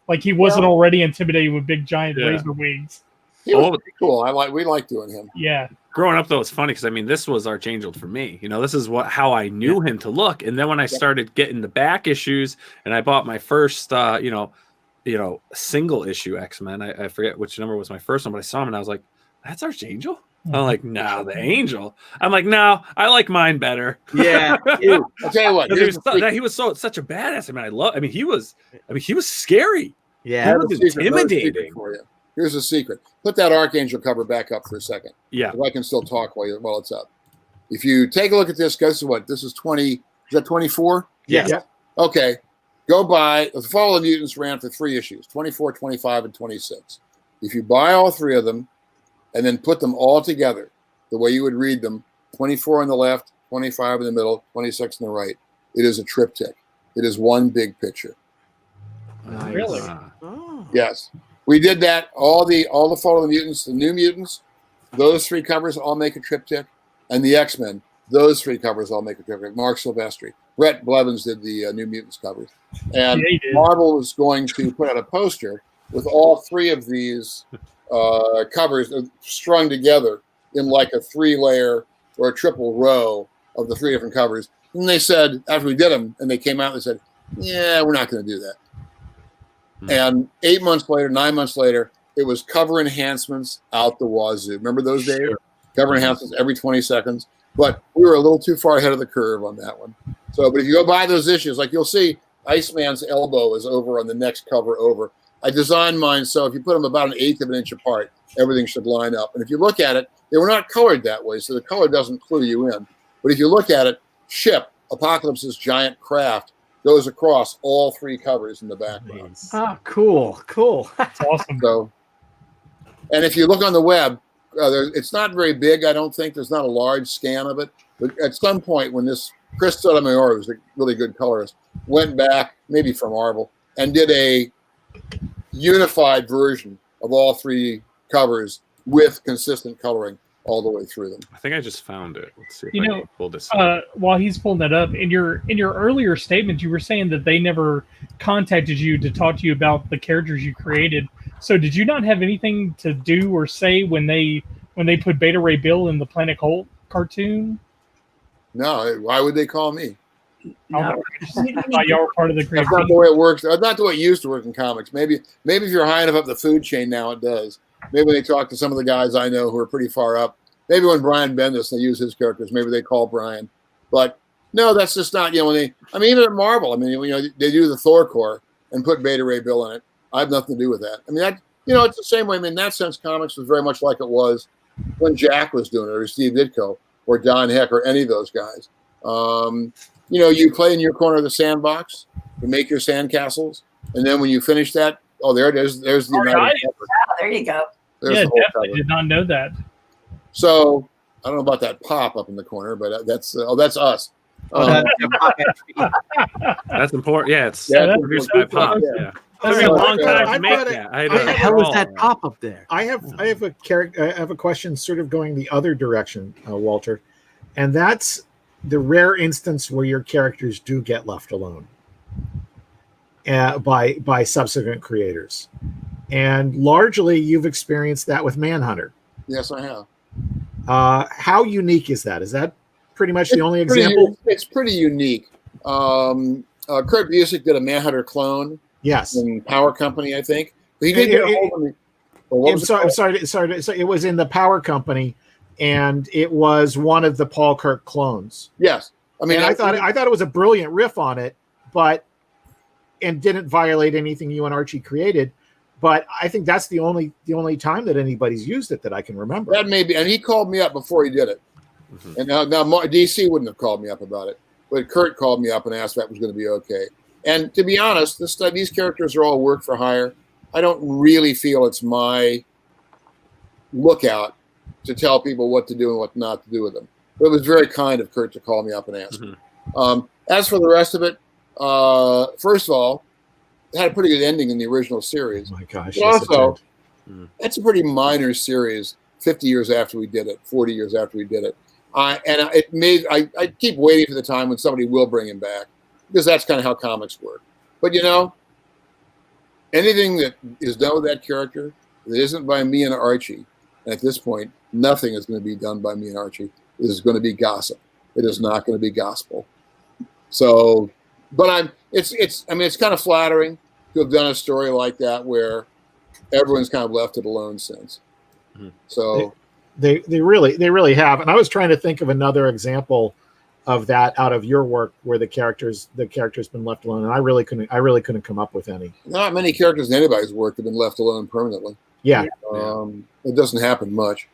C: Like he wasn't already intimidating with big giant razor wings.
F: He was pretty cool. We like doing him.
C: Yeah.
A: Growing up though, it's funny because this was Archangel for me. This is how I knew him to look. And then when I started getting the back issues, and I bought my first, single issue X-Men. I forget which number was my first one, but I saw him and I was like, "That's Archangel." I'm like, "No, the Angel." I'm like, "No, I like mine better."
D: Yeah.
F: I'll tell you what.
A: He was such a badass. He was scary.
D: Yeah,
A: he was intimidating
F: for you. Here's a secret. Put that Archangel cover back up for a second.
A: Yeah.
F: If I can still talk while it's up. If you take a look at this, guess what? This is that 24?
D: Yes.
B: Yeah.
F: Okay. Go buy, the Fall of the Mutants ran for 3 issues, 24, 25, and 26. If you buy all 3 of them and then put them all together, the way you would read them, 24 on the left, 25 in the middle, 26 on the right, it is a triptych. It is one big picture.
A: Nice.
C: Really?
D: Oh.
F: Yes. We did that. All the Fall of the Mutants, the New Mutants, those 3 covers all make a triptych. And the X-Men, those 3 covers all make a triptych. Mark Silvestri. Brett Blevins did the New Mutants covers. And
C: Yeah, he did.
F: Marvel was going to put out a poster with all 3 of these covers strung together in like a 3-layer or a triple row of the 3 different covers. And they said, after we did them, and they came out, they said, yeah, we're not going to do that. And 8 months later, 9 months later, it was cover enhancements out the wazoo. Remember those days?
A: Sure.
F: Cover enhancements every 20 seconds. But we were a little too far ahead of the curve on that one. So, but if you go buy those issues, like you'll see Iceman's elbow is over on the next cover over. I designed mine so if you put them about 1/8 of an inch apart, everything should line up. And if you look at it, they were not colored that way, so the color doesn't clue you in. But if you look at it, Ship, Apocalypse's giant craft, goes across all 3 covers in the background.
A: Nice.
D: Oh, cool.
C: That's awesome.
F: So, and if you look on the web, it's not very big. I don't think there's not a large scan of it. But at some point, when this Chris Sotomayor, who's a really good colorist, went back, maybe from Marvel, and did a unified version of all 3 covers with consistent coloring all the way through them.
A: I think I just found it. Let's see if
C: You
A: I
C: know,
A: can pull this.
C: While he's pulling that up, in your earlier statement, you were saying that they never contacted you to talk to you about the characters you created. So did you not have anything to do or say when they put Beta Ray Bill in the Planet Hulk cartoon?
F: No, why would they call me?
C: I thought y'all were part of the
F: That's
C: creative
F: not the
C: team.
F: way it works. That's not the way it used to work in comics. Maybe if you're high enough up the food chain now, it does. Maybe when they talk to some of the guys I know who are pretty far up. Maybe when Brian Bendis, they use his characters. Maybe they call Brian. But no, that's just not, even at Marvel, they do the Thor Corps and put Beta Ray Bill in it. I have nothing to do with that. It's the same way. In that sense, comics was very much like it was when Jack was doing it, or Steve Ditko, or Don Heck, or any of those guys. You play in your corner of the sandbox, you make your sandcastles, and then when you finish that, there it is. There's the United
C: Right.
F: cover.
E: Wow, there you go.
F: There's
C: Yeah,
F: the whole
C: definitely
F: cover.
C: did not know that.
F: So I don't know about that pop up in the corner, but that's us.
A: That's important. Yeah, it's
F: Yeah, that's
A: produced by
F: important.
A: Pop.
F: Yeah.
A: Yeah. Took me a long time to
B: I've
A: make
B: got it.
A: that. I had
B: What
D: What the
A: to
D: hell is
A: draw
D: that
A: it.
D: pop up there?
B: I have a question sort of going the other direction, Walter, and that's the rare instance where your characters do get left alone by subsequent creators, and largely you've experienced that with Manhunter.
F: Yes, I have.
B: How unique is that? Is that pretty much the only example?
F: It's pretty unique. Kurt Busiek did a Manhunter clone
B: Yes.
F: in Power Company, I think. But he did get a hold of me. Well, what
B: I'm
F: was it
B: sorry.
F: called?
B: So it was in the Power Company, and it was one of the Paul Kirk clones.
F: Yes.
B: I thought it was a brilliant riff on it, and didn't violate anything you and Archie created. But I think that's the only time that anybody's used it that I can remember.
F: that may be, and he called me up before he did it.
A: Mhm.
F: And now DC wouldn't have called me up about it, but Kurt called me up and asked if that was going to be okay. And to be honest, these characters are all work for hire. I don't really feel it's my lookout to tell people what to do and what not to do with them. But it was very kind of Kurt to call me up and ask. As for the rest of it, first of all, it had a pretty good ending in the original series.
B: Oh my gosh!
F: But
B: yes, it
F: also,
B: did.
F: it's a pretty minor series. 50 years after we did it, 40 years after we did it, I keep waiting for the time when somebody will bring him back, because that's kind of how comics work. But anything that is done with that character that isn't by me and Archie, and at this point, nothing is going to be done by me and Archie. It is going to be gossip. It is not going to be gospel. So, but it's kind of flattering to have done a story like that where everyone's kind of left it alone since. So
B: They really have. And I was trying to think of another example of that out of your work where the character's been left alone, and I really couldn't come up with any.
F: not many characters in anybody's work have been left alone permanently.
B: Yeah.
F: It doesn't happen much.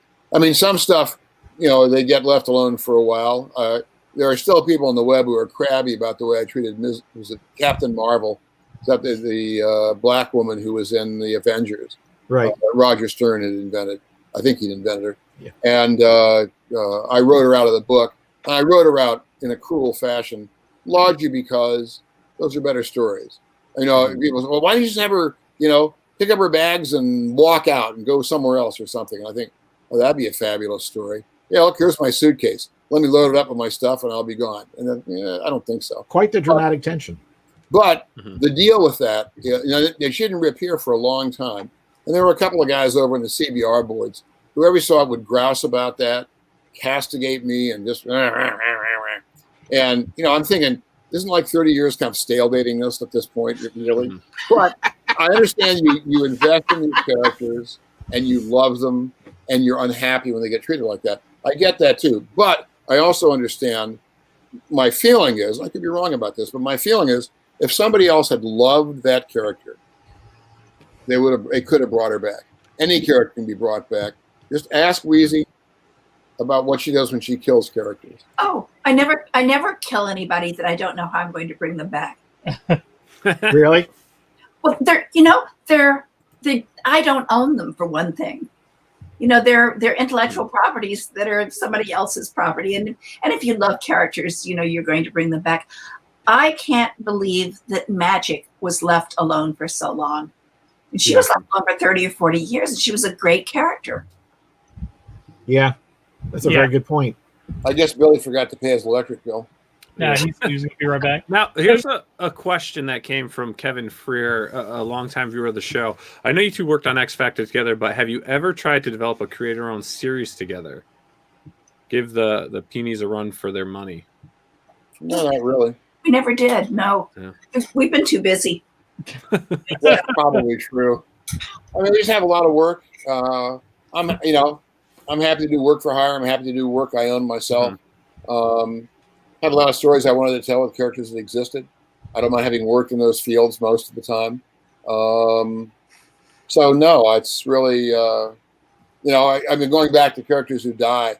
F: Some stuff, they get left alone for a while. there are still people on the web who are crabby about the way I treated was it Captain Marvel, the black woman who was in the Avengers.
B: Right.
F: Roger Stern had invented. I think he'd invented her.
B: Yeah.
F: And I wrote her out of the book. And I wrote her out in a cruel fashion, largely because those are better stories. You know, people say, well, why don't you just have her, you know, pick up her bags and walk out and go somewhere else or something? And I think, oh, that'd be a fabulous story. Yeah, look, here's my suitcase. Let me load it up with my stuff and I'll be gone. And then, yeah, I don't think so.
B: Quite the dramatic tension.
F: But the deal with that, you know, they shouldn't reappear for a long time. And there were a couple of guys over in the CBR boards who every so often would grouse about that, castigate me, and just and you know, I'm thinking, isn't like 30 years kind of stale dating this at this point, really? But I understand you invest in these characters and you love them and you're unhappy when they get treated like that. I get that too. But I also understand, my feeling is, I could be wrong about this, but my feeling is if somebody else had loved that character, they could have brought her back. Any character can be brought back. Just ask Wheezy about what she does when she kills characters.
E: Oh, I never kill anybody that I don't know how I'm going to bring them back.
B: Really?
E: Well, I don't own them, for one thing. You know, they're intellectual properties that are somebody else's property. And if you love characters, you know, you're going to bring them back. I can't believe that Magic was left alone for so long. And she was left alone for 30 or 40 years, and she was a great character.
B: Yeah, that's a very good point.
F: I guess Billy forgot to pay his electric bill.
C: Yeah, he's going to be right back.
A: Now, here's a question that came from Kevin Freer, a longtime viewer of the show. I know you two worked on X Factor together, but have you ever tried to develop a creator-owned series together? Give the Peonies a run for their money.
F: No, not really.
E: We never did. No, We've been too busy.
F: That's probably true. I mean, we just have a lot of work. I'm happy to do work for hire. I'm happy to do work I own myself. Had a lot of stories I wanted to tell with characters that existed. I don't mind having worked in those fields most of the time. So no, it's really, I've been going back to characters who die.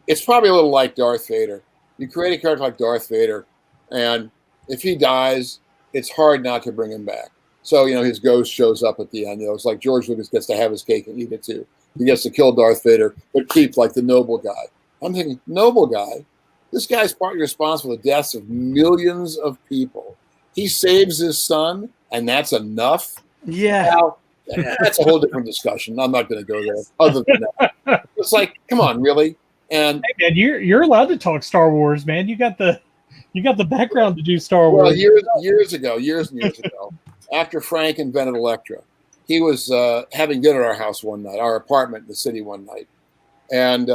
F: It's probably a little like Darth Vader. You create a character like Darth Vader, and if he dies, it's hard not to bring him back. So, you know, his ghost shows up at the end. You know, it's like George Lucas gets to have his cake and eat it too. He gets to kill Darth Vader, but keep like the noble guy. I'm thinking, noble guy? This guy's partly responsible for the deaths of millions of people. He saves his son, and that's enough?
D: Yeah.
F: Now, that's a whole different discussion. I'm not going to go there. Other than that, it's like, come on, really? And
C: hey man, you're allowed to talk Star Wars, man. You got the background to do Star Wars.
F: Well, years and years ago, after Frank invented Elektra, he was having dinner at our house one night, our apartment in the city one night, and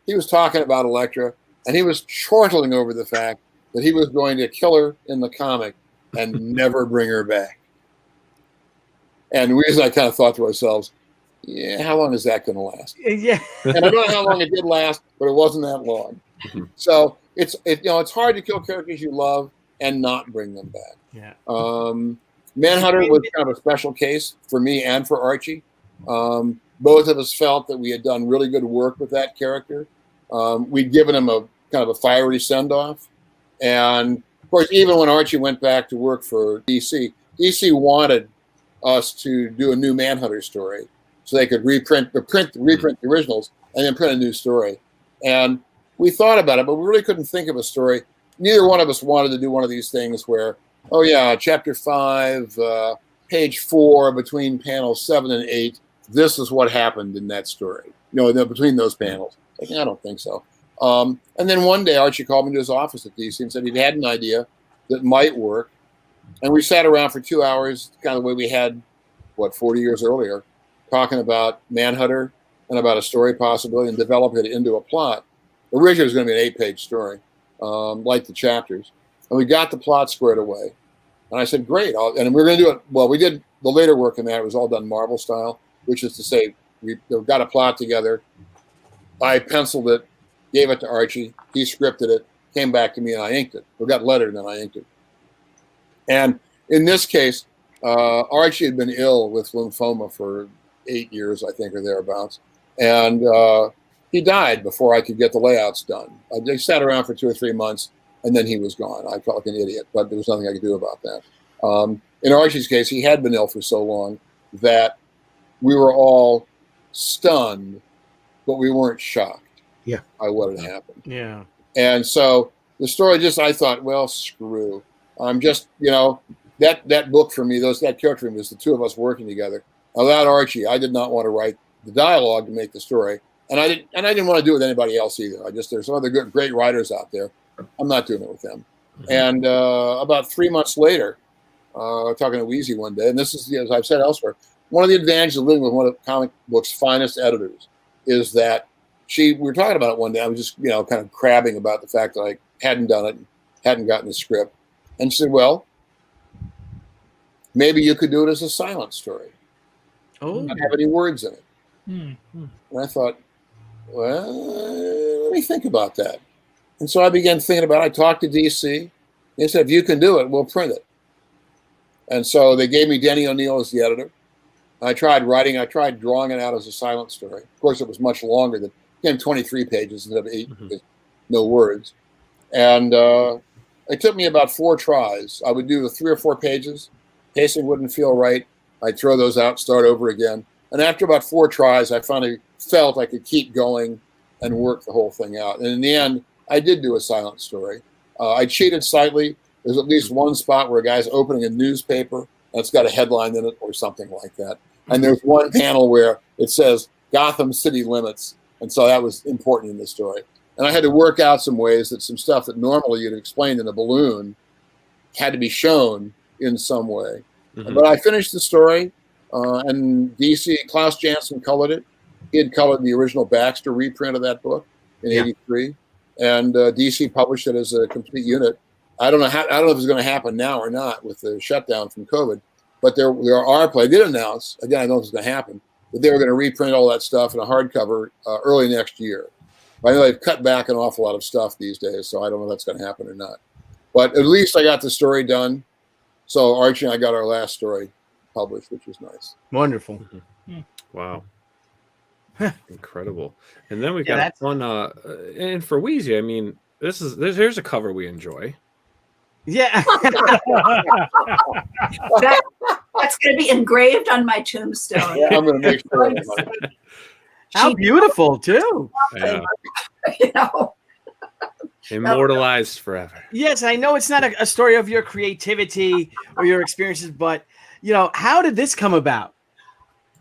F: he was talking about Elektra, and he was chortling over the fact that he was going to kill her in the comic and never bring her back. And we kind of thought to ourselves, yeah, how long is that going to last?
D: Yeah.
F: And I don't know how long it did last, but it wasn't that long. So it's hard to kill characters you love and not bring them back.
D: Yeah.
F: Manhunter was kind of a special case for me and for Archie. Both of us felt that we had done really good work with that character. We'd given him a kind of a fiery send-off. And of course, even when Archie went back to work for DC wanted us to do a new Manhunter story so they could reprint the originals and then print a new story. And we thought about it, but we really couldn't think of a story. Neither one of us wanted to do one of these things where, oh yeah, chapter 5, page 4, between panels 7 and 8, this is what happened in that story. You know, between those panels. Like, I don't think so. And then one day Archie called me to his office at DC and said he'd had an idea that might work. And we sat around for 2 hours, kind of the way we had, 40 years earlier, talking about Manhunter and about a story possibility and developing it into a plot. Originally, it was going to be an 8-page story, like the chapters. And we got the plot squared away. And I said, great. And we're going to do it. Well, we did the later work in that. It was all done Marvel style, which is to say we got a plot together. I penciled it, gave it to Archie. He scripted it, came back to me, and I inked it. We got lettered, and then I inked it. And in this case, Archie had been ill with lymphoma for 8 years, I think, or thereabouts. And he died before I could get the layouts done. They sat around for 2 or 3 months, and then he was gone. I felt like an idiot, but there was nothing I could do about that. In Archie's case, he had been ill for so long that we were all stunned, but we weren't shocked by what had happened.
D: Yeah.
F: And so the story I thought, well, screw. I'm just, that book for me, that character for me was the two of us working together. Without Archie, I did not want to write the dialogue to make the story. And I didn't want to do it with anybody else either. There's some other great writers out there. I'm not doing it with them. Mm-hmm. And about 3 months later, talking to Louise one day, and this is, as I've said elsewhere, one of the advantages of living with one of comic books' finest editors is that we were talking about it one day. I was just, kind of crabbing about the fact that I hadn't done it, hadn't gotten the script. And she said, well, maybe you could do it as a silent story.
D: Oh.
F: Not have any words in it.
C: Mm-hmm.
F: And I thought, well, let me think about that. And so I began thinking about it. I talked to DC. They said, if you can do it, we'll print it. And so they gave me Denny O'Neil as the editor. I tried drawing it out as a silent story. Of course, it was much longer than 23 pages instead of 8, because no words. And it took me about 4 tries. I would do the 3 or 4 pages. Pacing wouldn't feel right. I'd throw those out, start over again. And after about 4 tries, I finally felt I could keep going and work the whole thing out. And in the end, I did do a silent story. I cheated slightly. There's at least one spot where a guy's opening a newspaper and it's got a headline in it or something like that. And there's one panel where it says Gotham City Limits. And so that was important in the story. And I had to work out some ways that some stuff that normally you'd explain in a balloon had to be shown in some way. Mm-hmm. But I finished the story, and Klaus Janson colored it. He had colored the original Baxter reprint of that book in '83, and DC published it as a complete unit. I don't know if it's going to happen now or not with the shutdown from COVID, but there are plans. They did announce, again, I don't know if it's going to happen, but they were going to reprint all that stuff in a hardcover early next year. I know they've cut back an awful lot of stuff these days, so I don't know if that's going to happen or not. But at least I got the story done. So Archie and I got our last story published, which was nice.
D: Wonderful.
A: Mm-hmm. Wow. Incredible. And then we got one, and for Wheezy, I mean, here's a cover we enjoy.
D: Yeah.
E: That's going to be engraved on my tombstone.
F: Yeah, I'm going to make sure.
D: How beautiful, too.
A: Yeah. Immortalized forever.
D: Yes, I know it's not a story of your creativity or your experiences, but, how did this come about?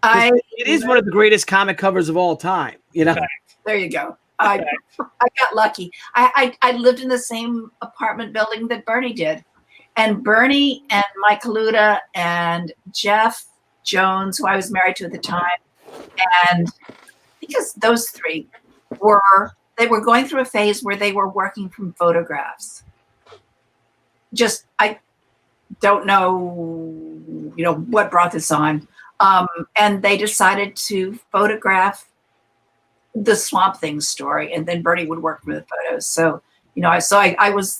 D: It is one of the greatest comic covers of all time,
E: There you go. I got lucky. I lived in the same apartment building that Bernie did. And Bernie and Mike Kaluta and Jeff Jones, who I was married to at the time, and because those 3 were going through a phase where they were working from photographs. I don't know, what brought this on. And they decided to photograph the Swamp Thing story, and then Bernie would work for the photos. So, I was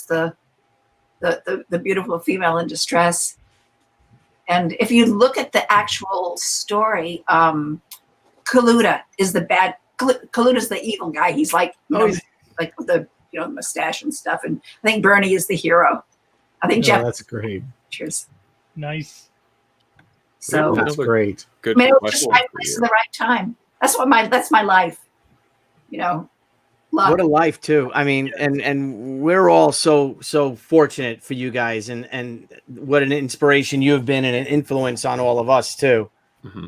E: the beautiful female in distress. And if you look at the actual story, Kaluta is the bad. Kaluta's the evil guy. He's like, like with the mustache and stuff. And I think Bernie is the hero. I think Jeff.
B: That's great.
E: Cheers.
C: Nice.
E: So
B: that's great.
A: Good.
E: It was just right place at the right time. That's my life. Love.
D: What a life too. I mean, and we're all so fortunate for you guys, and what an inspiration you have been and an influence on all of us too.
A: Mm-hmm.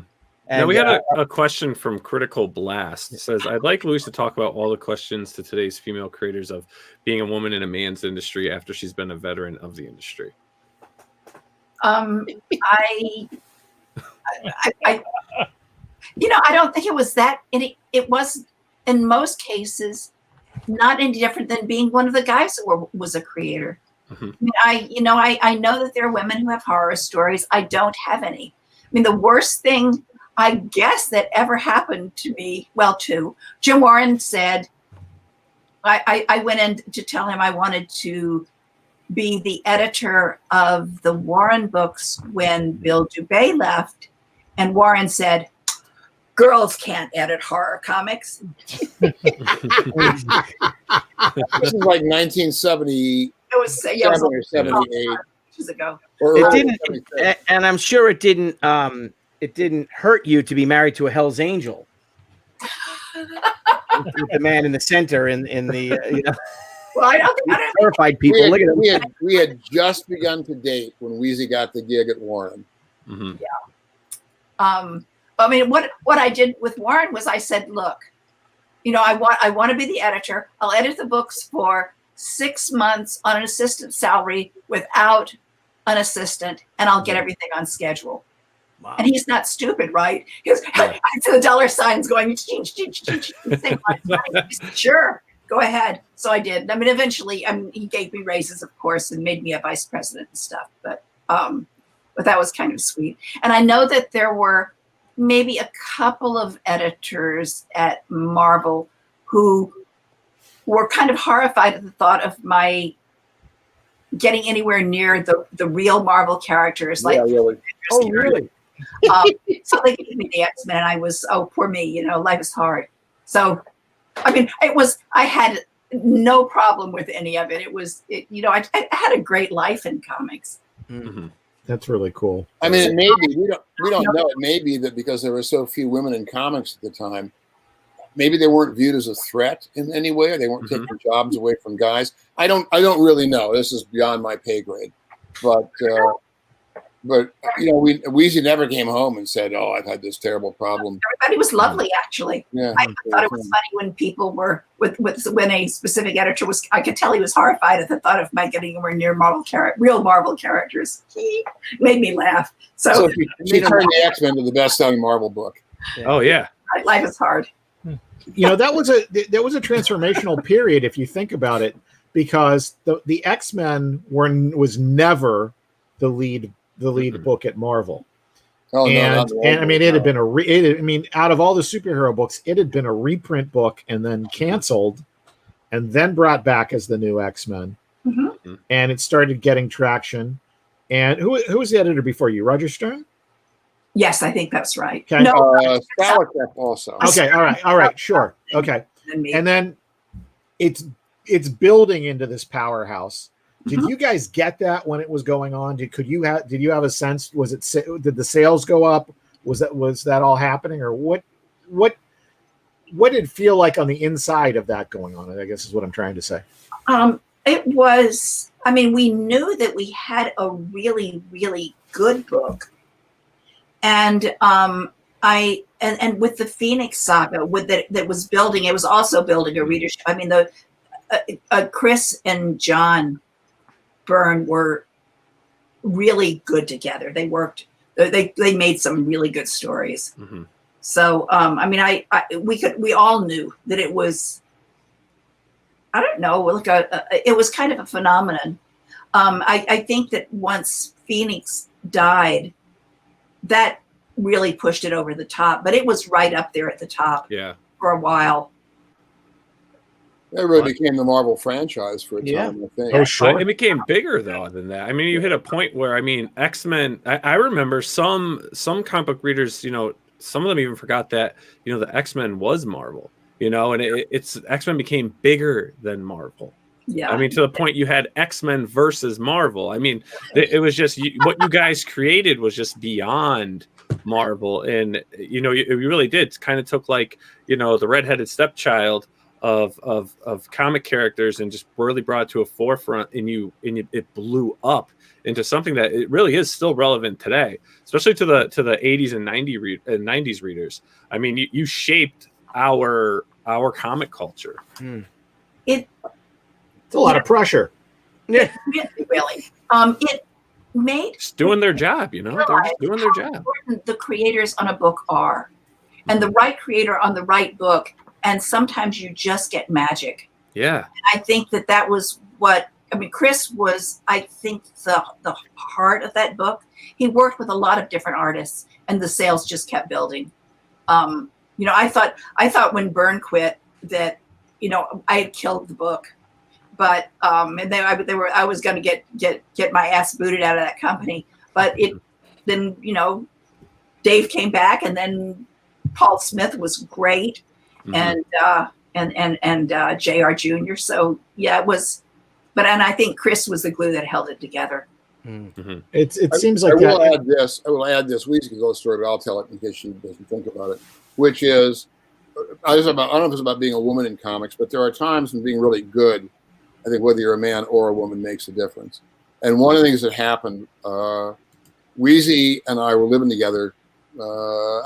A: Now we had a question from Critical Blast. It says, I'd like Louise to talk about all the questions to today's female creators of being a woman in a man's industry after she's been a veteran of the industry.
E: I don't think it was that. It was, in most cases, not any different than being one of the guys who was a creator. Mm-hmm. I know that there are women who have horror stories. I don't have any. I mean, the worst thing, I guess, that ever happened to me, to Jim Warren said, I went in to tell him I wanted to be the editor of the Warren books when Bill Dubay left. And Warren said, girls can't edit horror comics.
F: This is like 1970.
E: It was, yeah, it was
F: or 78.
E: years ago.
F: Or
D: It
F: early
D: didn't,
F: 76.
D: and I'm sure it didn't hurt you to be married to a Hell's Angel. With the man in the center in the
E: Well, I don't think
D: terrified people. Look at him.
F: We had just begun to date when Wheezy got the gig at Warren.
A: Mm-hmm.
E: I mean, what I did with Warren was I said, look, you know, I want to be the editor. I'll edit the books for 6 months on an assistant salary without an assistant, and I'll get everything on schedule.
D: Wow.
E: And he's not stupid, right? Because I see the dollar signs going, sure, go ahead. So I did. I mean, eventually, he gave me raises, of course, and made me a vice president and stuff. But that was kind of sweet. And I know that there were maybe a couple of editors at Marvel who were kind of horrified at the thought of my getting anywhere near the real Marvel characters. Like,
F: Yeah, really.
B: Oh, really?
E: so they gave me the X-Men, and I was, oh, poor me, you know, life is hard. So, I mean, I had no problem with any of it. You know, I had a great life in comics.
A: Mm-hmm.
B: That's really cool.
F: I mean, it may be, we don't know. It may be that because there were so few women in comics at the time, maybe they weren't viewed as a threat in any way, or they weren't taking jobs away from guys. I don't really know. This is beyond my pay grade. But you know, Wheezy never came home and said, "Oh, I've had this terrible problem."
E: Everybody was lovely, actually.
F: Yeah,
E: I thought it was funny when people were when a specific editor was. I could tell he was horrified at the thought of my getting anywhere near real Marvel characters. He made me laugh. So
F: she turned the X-Men to the best-selling Marvel book.
A: Oh yeah.
E: Life is hard.
B: You know, that was a transformational period if you think about it, because the X-Men was never the lead book at Marvel.
F: Oh,
B: and I mean, it had been out of all the superhero books, it had been a reprint book and then canceled and then brought back as the new X-Men.
E: Mm-hmm.
B: And it started getting traction. And who was the editor before you? Roger Stern?
E: Yes, I think that's right.
B: Okay.
E: No,
F: Scala also.
B: Okay, all right, sure. Okay. And then it's building into this powerhouse. Did you guys get that when it was going on? Did you have a sense? Did the sales go up? Was that all happening, or what did it feel like on the inside of that going on? I guess is what I'm trying to say.
E: It was. I mean, we knew that we had a really, really good book, and and with the Phoenix Saga, that was building. It was also building a readership. I mean, Chris and John Byrne were really good together. They worked. They made some really good stories.
A: Mm-hmm.
E: So I mean, we all knew that it was. I don't know. Like it was kind of a phenomenon. I think that once Phoenix died, that really pushed it over the top. But it was right up there at the top.
A: Yeah.
E: For a while.
F: It really became the Marvel franchise for a time, I think.
B: Oh, sure.
A: It became bigger though than that. I mean, you hit a point where X-Men. I remember some comic book readers. You know, some of them even forgot that the X-Men was Marvel. You know, and it's X-Men became bigger than Marvel.
E: Yeah.
A: I mean, to the point you had X-Men versus Marvel. I mean, it was just what you guys created was just beyond Marvel, and you really did kind of took like the redheaded stepchild of comic characters and just really brought it to a forefront, and it blew up into something that it really is still relevant today, especially to the 80s and 90s readers. I mean, you shaped our comic culture.
B: It's a lot of pressure.
E: Yeah, really. It made
A: just doing their job. They're just doing their job.
E: Important the creators on a book are, and the right creator on the right book. And sometimes you just get magic.
A: Yeah.
E: And I think that was what, I mean, Chris was, I think, the heart of that book. He worked with a lot of different artists, and the sales just kept building. I thought when Byrne quit that, I had killed the book, but and then I was going to get my ass booted out of that company. But then Dave came back, and then Paul Smith was great, and J.R. Jr. So yeah, it was. But and I think Chris was the glue that held it together.
B: It seems like
F: I will
B: that.
F: add this. I will add this. Louise can tell the story, but I'll tell it in case she doesn't think about it. Which is, I don't know if it's about being a woman in comics, but there are times when being really good, I think whether you're a man or a woman makes a difference. And one of the things that happened, Weezy and I were living together,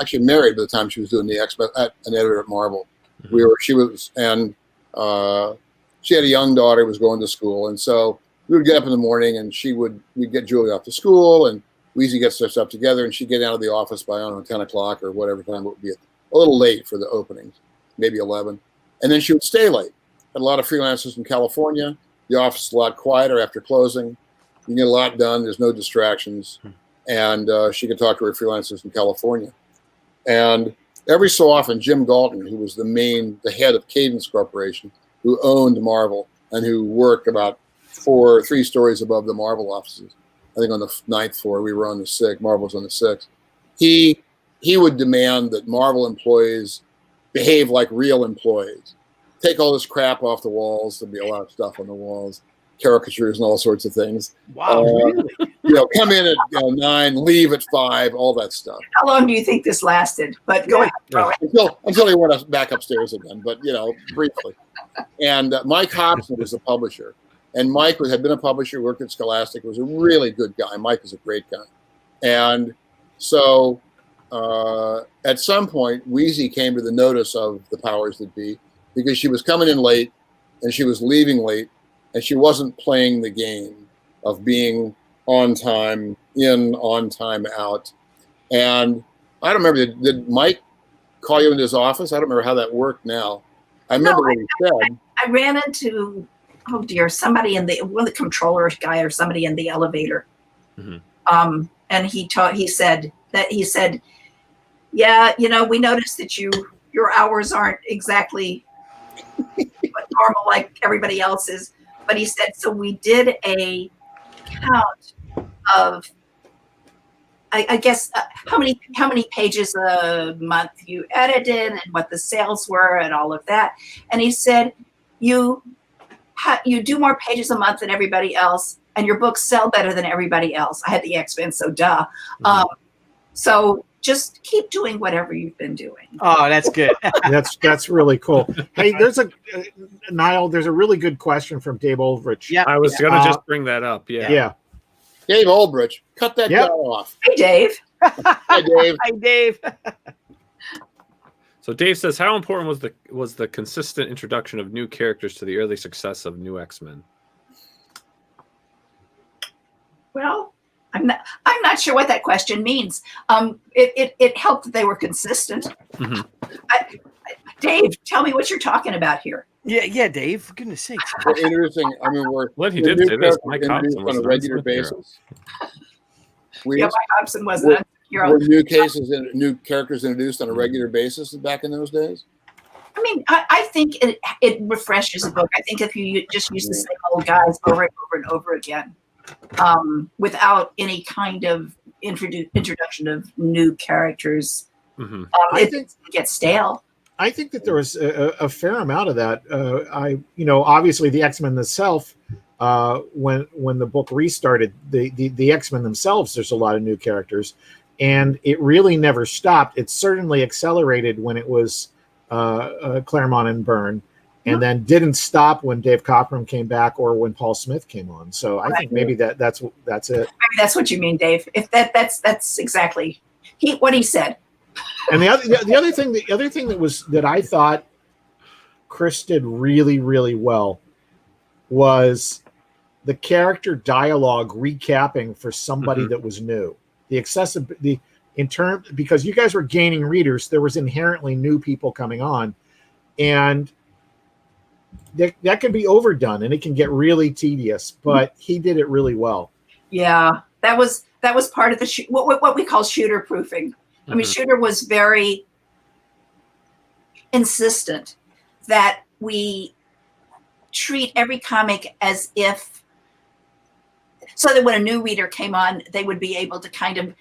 F: actually married by the time she was doing the X-Men, an editor at Marvel. She had a young daughter who was going to school, and so we would get up in the morning, and we'd get Julie off to school, and Weezy gets their stuff together, and she'd get out of the office by, I don't know, 10 o'clock or whatever time it would be, a little late for the openings, maybe 11. And then she would stay late. Had a lot of freelancers in California. The office is a lot quieter after closing. You can get a lot done. There's no distractions. And she could talk to her freelancers in California. And every so often, Jim Galton, who was the head of Cadence Corporation, who owned Marvel and who worked about 3 stories above the Marvel offices. I think on the 9th floor, we were on the 6th, Marvel was on the 6th. He would demand that Marvel employees behave like real employees. Take all this crap off the walls. There'd be a lot of stuff on the walls, caricatures and all sorts of things.
D: Wow, really?
F: Come in at 9, leave at 5, all that stuff.
E: How long do you think this lasted? But go ahead.
F: Until he went back upstairs again, but briefly. And Mike Hobson was the publisher. And Mike had been a publisher, worked at Scholastic, was a really good guy. Mike was a great guy. And so at some point, Weezy came to the notice of the powers that be because she was coming in late and she was leaving late and she wasn't playing the game of being on time in, on time out. And I don't remember, did Mike call you into his office? I don't remember how that worked now. I remember what he said.
E: I ran into, somebody one of the controller guy or somebody in the elevator. And he said, yeah, we noticed that your hours aren't exactly normal like everybody else's. But he said, so we did a count of, I guess, how many pages a month you edited and what the sales were and all of that. And he said, you do more pages a month than everybody else, and your books sell better than everybody else. I had the X-Men, so duh. So just keep doing whatever you've been doing.
D: Oh, that's good.
B: That's really cool. Hey, there's Nile. There's a really good question from Dave Oldrich.
D: Yeah,
A: I was gonna just bring that up.
B: Yeah.
F: Dave Oldrich, cut that guy off.
E: Hey, Dave.
F: Hi, Dave.
D: Hi, Dave.
A: So Dave says, how important was the consistent introduction of new characters to the early success of New X-Men?
E: Well, I'm not sure what that question means. It helped that they were consistent. Dave, tell me what you're talking about here.
D: Yeah, Dave. For goodness sakes.
F: Well, interesting. I mean,
A: He did say this. Mike Hobson
F: on
A: was
F: a
A: an
F: regular
A: unsmith
F: basis.
E: Yeah, Mike Hobson wasn't.
F: Were new characters introduced on a regular basis back in those days?
E: I mean, I think it refreshes a book. I think if you just use the same old guys over and over and over again, without any kind of introduction of new characters, it gets stale.
B: I think that there was a fair amount of that. Obviously the X-Men themselves, when the book restarted, the X-Men themselves, there's a lot of new characters, and it really never stopped. It certainly accelerated when it was Claremont and Byrne, and then didn't stop when Dave Cockrum came back or when Paul Smith came on. So I think maybe that's it.
E: Maybe that's what you mean, Dave. If that's exactly what he said.
B: And the other thing that I thought Chris did really, really well was the character dialogue recapping for somebody that was new. Because you guys were gaining readers, there was inherently new people coming on, and that can be overdone and it can get really tedious. But he did it really well.
E: Yeah, that was part of the what we call shooter proofing. I mean, Shooter was very insistent that we treat every comic as if so that when a new reader came on, they would be able to kind of,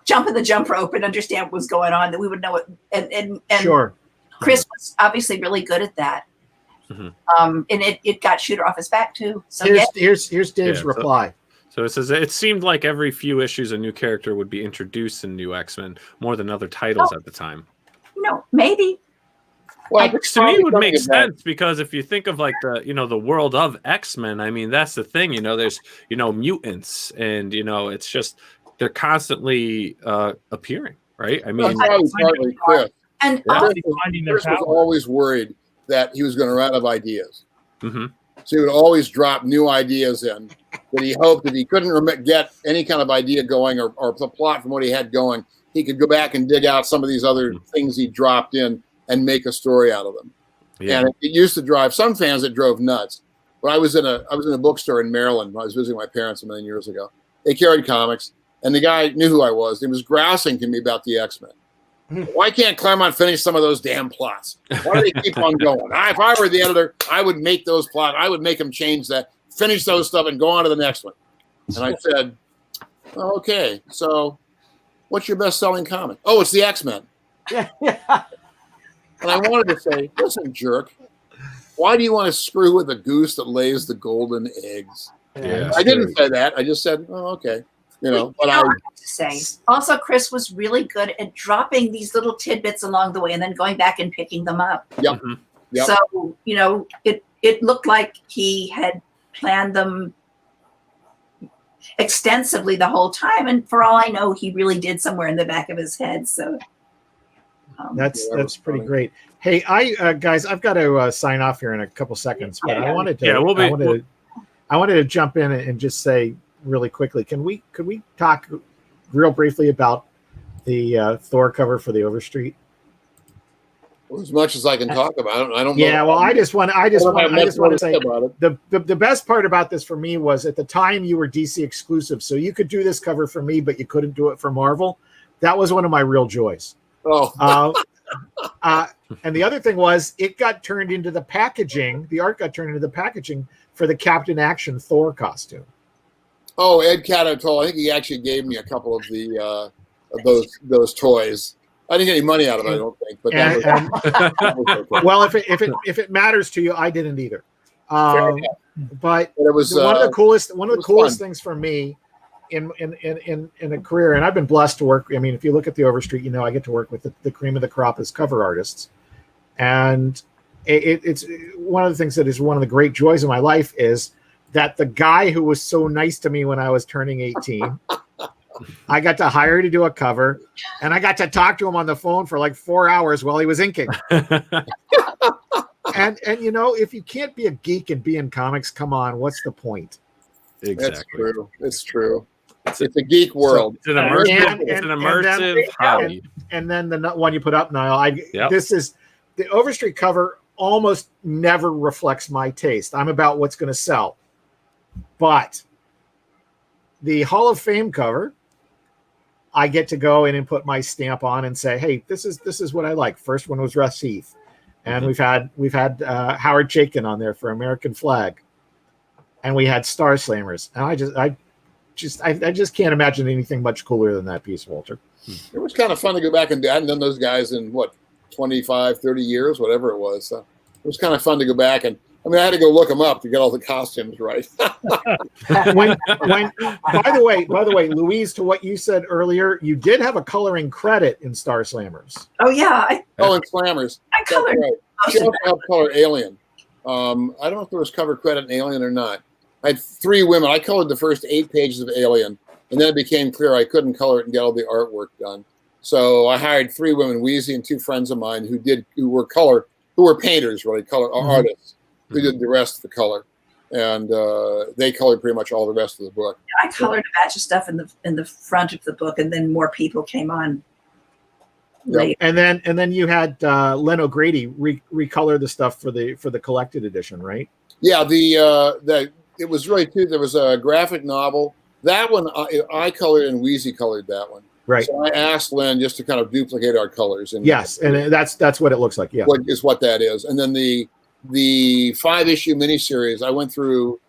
E: jump in the jump rope and understand what was going on, that we would know it. And
B: Sure.
E: Chris was obviously really good at that. And it got Shooter off his back too. So
B: Here's Dave's reply.
A: So it says it seemed like every few issues a new character would be introduced in New X-Men more than other titles at the time.
E: Maybe.
F: Well,
A: To me, it would make sense because if you think of like the world of X-Men, I mean, that's the thing. There's mutants, and it's just they're constantly appearing, right? I mean,
F: partly Chris.
E: And
F: Chris was always worried that he was going to run out of ideas.
A: Mm-hmm.
F: So he would always drop new ideas in that he hoped if he couldn't get any kind of idea going or the plot from what he had going, he could go back and dig out some of these other things he dropped in and make a story out of them. Yeah. And it used to drive some fans, it drove nuts. When I was in a bookstore in Maryland when I was visiting my parents a million years ago. They carried comics, and the guy knew who I was. He was grousing to me about the X-Men. Why can't Claremont finish some of those damn plots? Why do they keep on going? If I were the editor, I would make those plots. I would make them change that, finish those stuff, and go on to the next one. And I said, okay, so what's your best-selling comic? Oh, it's the X-Men.
D: Yeah.
F: And I wanted to say, listen, jerk, why do you want to screw with a goose that lays the golden eggs?
A: Yeah,
F: I didn't say that. I just said, oh, okay. But I have
E: to say. Also, Chris was really good at dropping these little tidbits along the way and then going back and picking them up.
F: Yep. Yep.
E: So, it looked like he had planned them extensively the whole time. And for all I know, he really did somewhere in the back of his head. So
B: that's pretty great. Hey, guys, I've got to sign off here in a couple seconds, but I wanted to jump in and just say really quickly, could we talk real briefly about the Thor cover for the Overstreet?
F: As much as I can talk about it, I don't know.
B: Yeah, well, I just want to say the best part about this for me was at the time you were DC exclusive, so you could do this cover for me, but you couldn't do it for Marvel. That was one of my real joys.
F: Oh.
B: And the other thing was it got turned into the packaging. The art got turned into the packaging for the Captain Action Thor costume.
F: Oh, Ed Cattertoll, I think he actually gave me a couple of the those toys. I didn't get any money out of it, I don't think. But that was
B: well, if it matters to you, I didn't either. But it was one of the coolest things for me in a career, and I've been blessed to work. I mean, if you look at the Overstreet, I get to work with the cream of the crop as cover artists, and it's one of the things that is one of the great joys of my life is that the guy who was so nice to me when I was turning 18, I got to hire to do a cover, and I got to talk to him on the phone for like 4 hours while he was inking. and if you can't be a geek and be in comics, come on, what's the point?
A: Exactly.
F: It's true. It's a geek world.
A: It's an immersive hobby.
B: And then the one you put up, Nile. This is the Overstreet cover. Almost never reflects my taste. I'm about what's going to sell. But the Hall of Fame cover, I get to go in and put my stamp on and say, "Hey, this is what I like." First one was Russ Heath, and we've had Howard Chaykin on there for American Flag, and we had Star Slammers, and I just can't imagine anything much cooler than that piece, Walter.
F: It was kind of fun to go back and I hadn't done those guys in 25, 30 years, whatever it was. So it was kind of fun to go back and. I mean, I had to go look them up to get all the costumes right.
B: By the way, Louise, to what you said earlier, you did have a coloring credit in Star Slammers.
E: Oh yeah.
F: In Slammers.
E: I colored.
F: Right. She also helped color Alien. I don't know if there was cover credit in Alien or not. I had 3 women. I colored the first 8 pages of Alien, and then it became clear I couldn't color it and get all the artwork done. So I hired 3 women, Wheezy and 2 friends of mine who were painters, really, artists. Who did the rest of the color, and they colored pretty much all the rest of the book.
E: I colored a batch of stuff in the front of the book, and then more people came on.
F: Yep.
B: And then you had Len O'Grady recolor the stuff for the collected edition, right?
F: Yeah, it was really too. There was a graphic novel. That one I colored and Wheezy colored that one.
B: Right.
F: So I asked Len just to kind of duplicate our colors. And
B: yes, and that's what it looks like. Yeah,
F: what that is, and then the 5-issue miniseries, I went through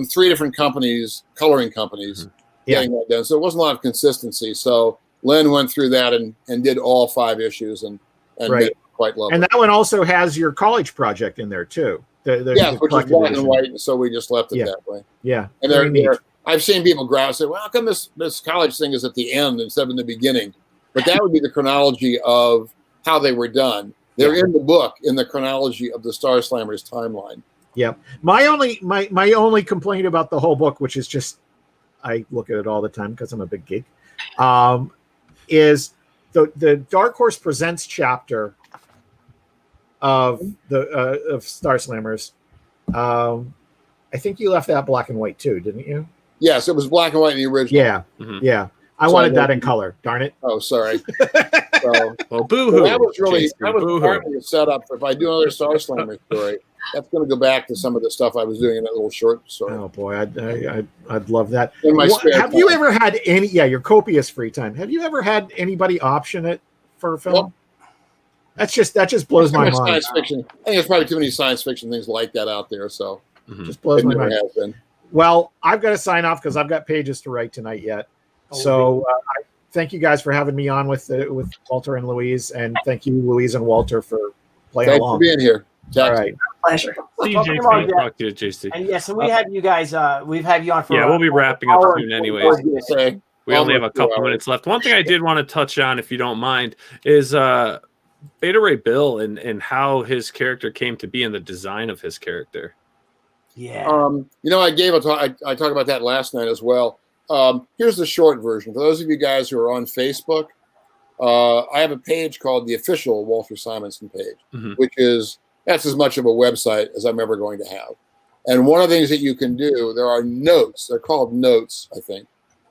F: from 3 different companies, coloring companies, getting that done. So it wasn't a lot of consistency. So Len went through that and did all 5 issues and made it quite lovely.
B: And that one also has your college project in there too.
F: Yeah, which is black and white, and so we just left it that way.
B: Yeah,
F: and I've seen people growl and say, "Well, how come this college thing is at the end instead of in the beginning?" But that would be the chronology of how they were done. They're in the book in the chronology of the Star Slammers timeline.
B: Yep. My only complaint about the whole book, which is just I look at it all the time because I'm a big geek, is the Dark Horse Presents chapter of Star Slammers. I think you left that black and white too, didn't you?
F: Yes, it was black and white in the original.
B: Yeah, yeah. I wanted that in color. Darn it.
F: Oh, sorry. So,
A: well, boo-hoo.
F: That was partly a setup for if I do another Star Slammer story. That's going to go back to some of the stuff I was doing in that little short story.
B: Oh boy, I'd love that.
F: In my spare
B: have
F: time.
B: you ever had any? Yeah, your copious free time. Have you ever had anybody option it for a film?
F: Nope.
B: That just blows my mind.
F: Science fiction. I think there's probably too many science fiction things like that out there. So
B: just blows my mind.
F: Has been.
B: Well, I've got to sign off because I've got pages to write tonight yet. So I thank you guys for having me on with Walter and Louise, and thank you, Louise and Walter, for playing along.
F: Thanks for being here.
B: All right.
E: Pleasure.
C: See you,
D: Talk
C: JC.
D: to you,
A: JC.
D: And yeah, so we have you guys. We've had you on for.
A: Yeah, we'll be wrapping up soon, anyways. We only have a couple
F: 2 hours.
A: minutes left. One thing I did want to touch on, if you don't mind, is Beta Ray Bill and how his character came to be and the design of his character.
D: Yeah.
F: I gave a talk. I talked about that last night as well. Here's the short version. For those of you guys who are on Facebook, I have a page called the official Walter Simonson page, which that's as much of a website as I'm ever going to have. And one of the things that you can do, there are notes. They're called notes, I think.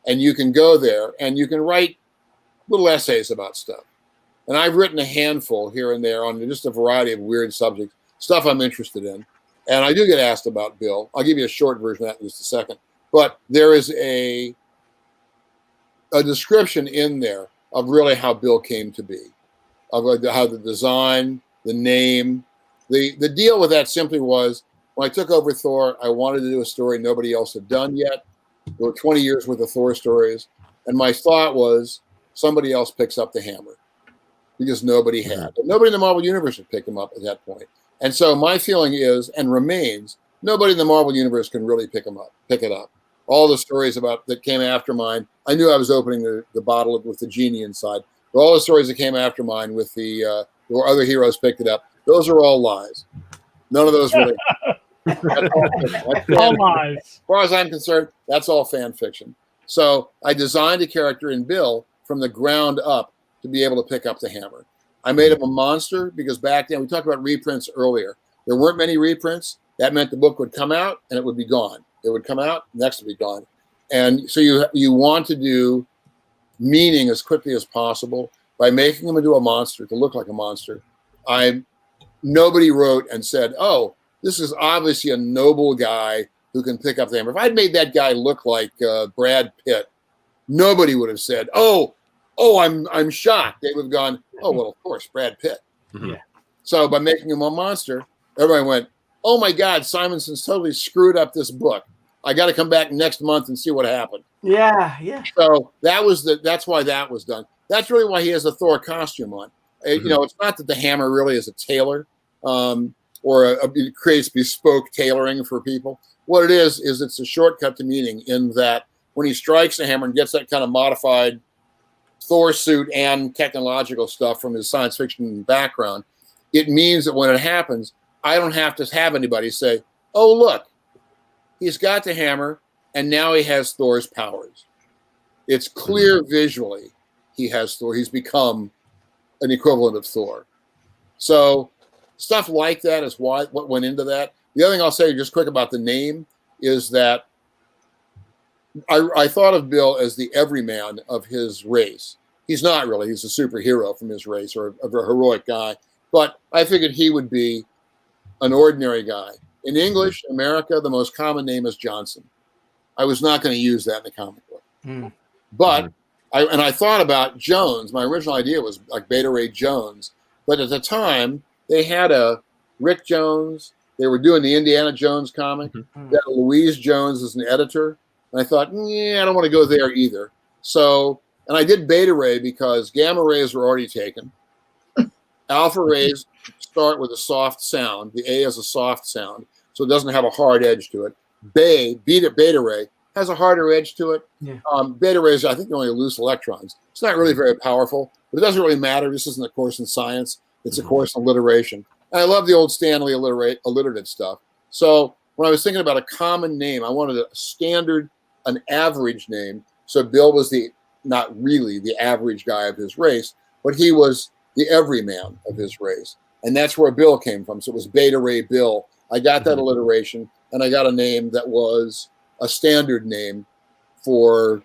F: And you can go there and you can write little essays about stuff. And I've written a handful here and there on just a variety of weird subjects, stuff I'm interested in. And I do get asked about Bill. I'll give you a short version of that in just a second. But there is a description in there of really how Bill came to be, of how the design, the name, the deal with that simply was when I took over Thor, I wanted to do a story nobody else had done yet. There were 20 years worth of Thor stories. And my thought was somebody else picks up the hammer because nobody had. But nobody in the Marvel Universe would pick him up at that point. And so my feeling is, and remains, nobody in the Marvel Universe can really pick it up. All the stories that came after mine, I knew I was opening the bottle with the genie inside. But all the stories that came after mine with where other heroes picked it up, those are all lies. None of those really. That's
C: All lies.
F: as far as I'm concerned, that's all fan fiction. So I designed a character in Bill from the ground up to be able to pick up the hammer. I made him a monster because back then, we talked about reprints earlier. There weren't many reprints. That meant the book would come out and it would be gone. It would come out, next would be gone. And so you want to do meaning as quickly as possible by making him into a monster, to look like a monster. Nobody wrote and said, oh, this is obviously a noble guy who can pick up the hammer. If I'd made that guy look like Brad Pitt, nobody would have said, oh, I'm shocked. They would have gone, oh, well, of course, Brad Pitt.
A: Yeah.
F: So by making him a monster, everybody went, oh my God, Simonson's totally screwed up this book. I got to come back next month and see what happened.
D: Yeah.
F: So that's why that was done. That's really why he has a Thor costume on. It's not that the hammer really is a tailor or it creates bespoke tailoring for people. What it is it's a shortcut to meaning in that when he strikes the hammer and gets that kind of modified Thor suit and technological stuff from his science fiction background, it means that when it happens, I don't have to have anybody say, oh, look, he's got the hammer and now he has Thor's powers. It's clear visually he has Thor. He's become an equivalent of Thor. So stuff like that is what went into that. The other thing I'll say just quick about the name is that I thought of Bill as the everyman of his race. He's not really. He's a superhero from his race or a heroic guy. But I figured he would be an ordinary guy. In English, America, the most common name is Johnson. I was not going to use that in the comic book. But I thought about Jones. My original idea was like Beta Ray Jones. But at the time, they had a Rick Jones They were doing the Indiana Jones comic. That Louise Jones is an editor. And I thought, I don't want to go there either. So, and I did beta ray because gamma rays were already taken. Alpha rays start with a soft sound. The A is a soft sound, so it doesn't have a hard edge to it. Beta ray has a harder edge to it.
D: Yeah.
F: Beta rays, I think, are only loose electrons. It's not really very powerful, but it doesn't really matter. This isn't a course in science. It's a course in alliteration. And I love the old Stanley alliterative stuff. So when I was thinking about a common name, I wanted a standard, an average name. So Bill was not really the average guy of his race, but he was the everyman of his race. And that's where Bill came from. So it was Beta Ray Bill. I got that alliteration, and I got a name that was a standard name for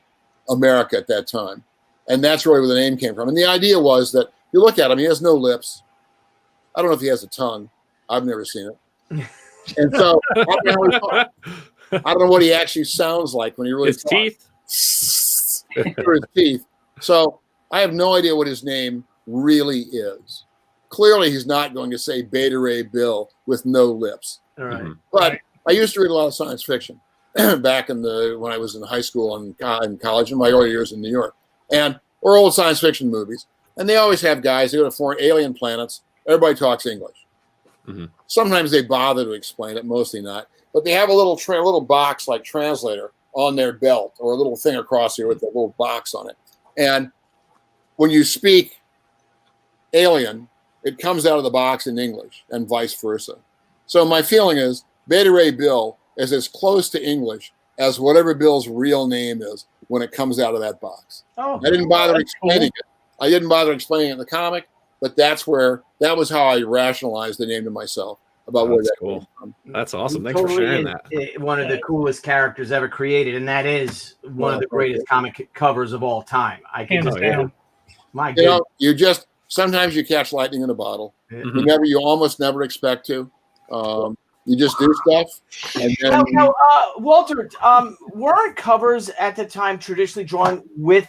F: America at that time. And that's really where the name came from. And the idea was that you look at him, he has no lips. I don't know if he has a tongue. I've never seen it. And so I don't know what he actually sounds like when he really
A: His teeth.
F: Or his teeth. So I have no idea what his name really is. Clearly, he's not going to say Beta Ray Bill with no lips.
A: All right.
F: But I used to read a lot of science fiction back when I was in high school and in college, in my early years in New York, or old science fiction movies. And they always have guys, they go to foreign alien planets. Everybody talks English. Sometimes they bother to explain it, mostly not. But they have a little box like translator on their belt, or a little thing across here with a little box on it. And when you speak alien, it comes out of the box in English, and vice versa. So my feeling is Beta Ray Bill is as close to English as whatever Bill's real name is when it comes out of that box. I didn't bother explaining it. I didn't bother explaining it in the comic, but that was how I rationalized the name to myself about where that came from.
A: That's awesome. Thanks for sharing that.
D: One of the coolest characters ever created, and that is one of the greatest comic covers of all time. I can just my goodness.
F: Sometimes you catch lightning in a bottle. You almost never expect to. You just do stuff. And then,
D: Walter, weren't covers at the time traditionally drawn with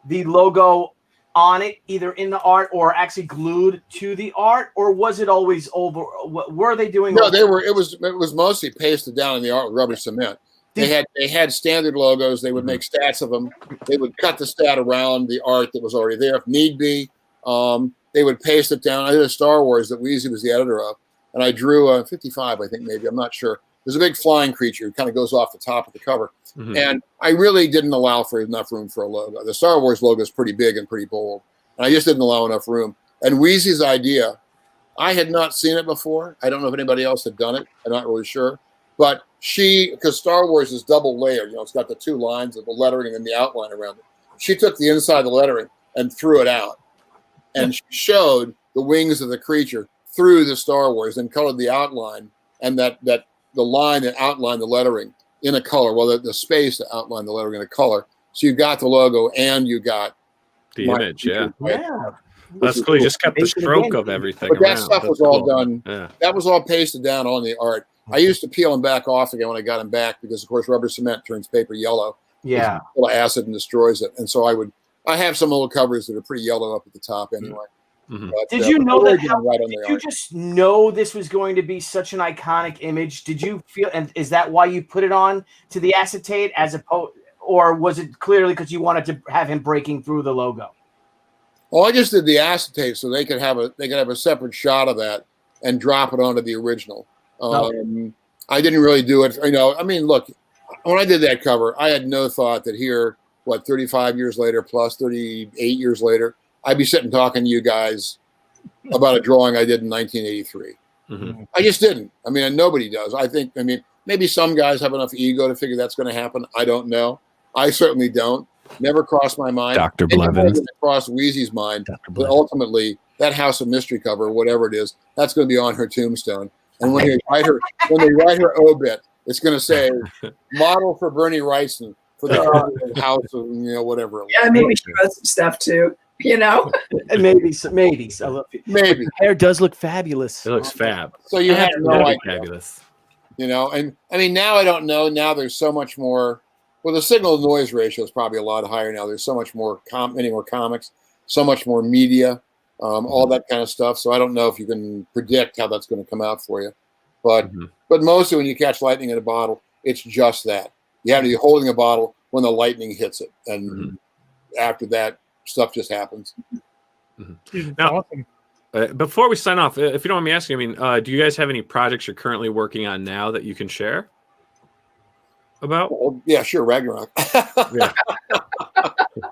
D: the logo on it, either in the art or actually glued to the art, or was it always over? Were they doing?
F: No, they were. It was mostly pasted down in the art with rubber cement. They had standard logos. They would make stats of them. They would cut the stat around the art that was already there if need be. They would paste it down. I did a Star Wars that Louise was the editor of, and I drew a 55, I think maybe. I'm not sure. There's a big flying creature who kind of goes off the top of the cover. And I really didn't allow for enough room for a logo. The Star Wars logo is pretty big and pretty bold. And I just didn't allow enough room. And Wheezy's idea, I had not seen it before. I don't know if anybody else had done it. I'm not really sure. But because Star Wars is double layered, it's got the two lines of the lettering and then the outline around it. She took the inside of the lettering and threw it out. And she showed the wings of the creature through the Star Wars and colored the outline and that the line that outlined the lettering in a color. Well, the space that outlined the lettering in a color. So you got the logo and you got
A: the image. Yeah.
F: That's
A: cool. You just kept the stroke of everything.
F: But that stuff was all done. Yeah. That was all pasted down on the art. I used to peel them back off again when I got them back because, of course, rubber cement turns paper yellow.
D: Yeah.
F: Full of acid and destroys it. And so I have some little covers that are pretty yellow up at the top anyway. But,
D: did you know that? Did you just know this was going to be such an iconic image? Did you feel, and is that why you put it on to the acetate as opposed, or was it clearly because you wanted to have him breaking through the logo?
F: Well, I just did the acetate so they could have a separate shot of that and drop it onto the original. I didn't really do it. I mean, look, when I did that cover, I had no thought that here, 35 years later, plus 38 years later, I'd be sitting talking to you guys about a drawing I did in 1983. I just didn't. I mean, and nobody does. Maybe some guys have enough ego to figure that's going to happen. I don't know. I certainly don't. Never crossed my mind.
A: Dr. Blevins.
F: Crossed Wheezy's mind. But ultimately, that House of Mystery cover, whatever it is, that's going to be on her tombstone. And when they write her obit, it's going to say model for Bernie Wrightson for the House of whatever.
G: Yeah, maybe she wrote some stuff too.
D: Maybe. Her hair does look fabulous.
A: It looks fab.
F: So you have no idea.
A: Fabulous.
F: And I mean, now I don't know. Now there's so much more. Well, the signal to noise ratio is probably a lot higher now. There's so much more, many more comics, so much more media, all that kind of stuff. So I don't know if you can predict how that's going to come out for you. But mostly when you catch lightning in a bottle, it's just that. You have to be holding a bottle when the lightning hits it, and after that, stuff just happens.
C: Dude,
A: Now,
C: awesome.
A: Before we sign off, if you don't mind me asking, I mean, do you guys have any projects you're currently working on now that you can share about?
F: Well, yeah, sure, Ragnarok.
A: Yeah.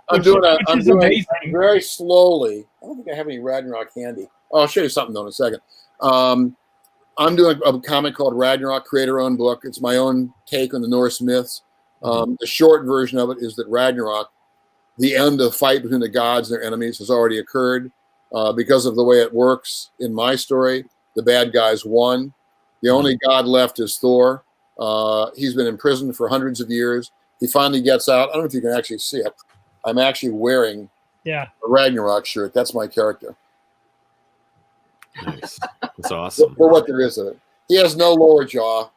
F: I'm doing
C: amazing.
F: very slowly. I don't think I have any Ragnarok handy. Oh, I'll show you something though in a second. I'm doing a comic called Ragnarok, creator-owned book. It's my own take on the Norse myths. The short version of it is that Ragnarok, the end of the fight between the gods and their enemies, has already occurred. Because of the way it works in my story, the bad guys won. The only god left is Thor. He's been imprisoned for hundreds of years. He finally gets out. I don't know if you can actually see it. I'm actually wearing a Ragnarok shirt. That's my character.
A: Nice. That's awesome.
F: For what there is of it. He has no lower jaw.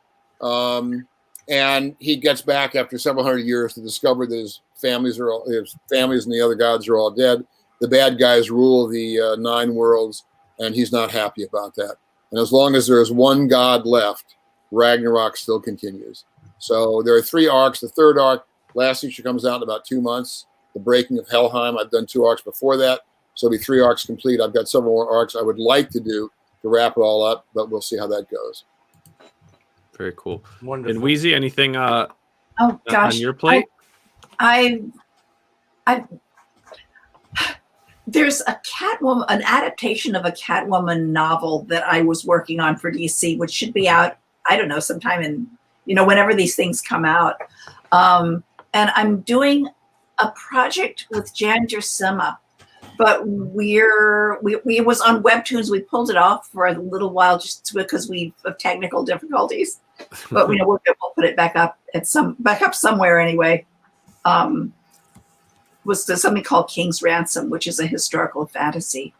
F: And he gets back after several hundred years to discover that his families and the other gods are all dead. The bad guys rule the 9 worlds, and he's not happy about that. And as long as there is one god left, Ragnarok still continues. So there are 3 arcs. The 3rd arc, last issue, comes out in about 2 months. The Breaking of Helheim. I've done 2 arcs before that. So it'll be 3 arcs complete. I've got several more arcs I would like to do to wrap it all up, but we'll see how that goes.
A: Very cool.
D: Wonderful.
A: And Wheezy, anything
E: Oh gosh,
A: on your plate?
E: I there's a Catwoman, an adaptation of a Catwoman novel that I was working on for DC, which should be out, I don't know, sometime in, whenever these things come out. And I'm doing a project with Jan Gersema, but we was on Webtoons. We pulled it off for a little while just because of technical difficulties. But we'll put it back up somewhere anyway. Was something called King's Ransom, which is a historical fantasy.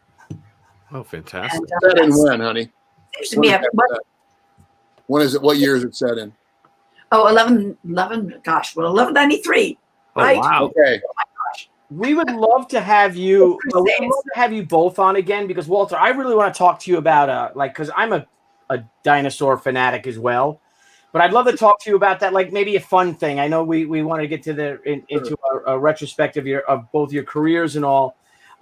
A: Oh, fantastic.
E: And,
F: Set in when, honey?
E: Seems to be
F: when is it? What year is it set in?
E: Oh, 1193.
A: Oh,
E: right?
A: wow.
F: Okay.
E: Oh my gosh.
D: We would love to have you. Both on again, because Walter, I really want to talk to you about because I'm a dinosaur fanatic as well. But I'd love to talk to you about that, like maybe a fun thing. I know we want to get to into a retrospective of both your careers and all.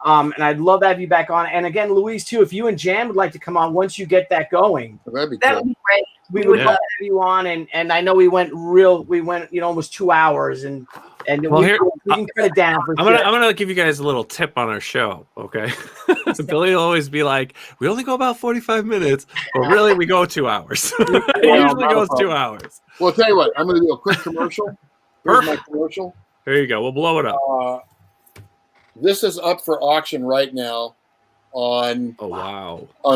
D: And I'd love to have you back on. And again, Louise, too, if you and Jan would like to come on once you get that going.
F: That'd be
E: That would be great.
D: We would love to have you on. And I know we went almost 2 hours. And
A: Well,
D: we can cut it down.
A: I'm gonna give you guys a little tip on our show, okay? Billy will always be like, "We only go about 45 minutes, but really we go 2 hours. It usually goes 2 hours."
F: Well, I'll tell you what. I'm going to do a quick commercial. Here's my commercial.
A: There you go. We'll blow it up.
F: This is up for auction right now on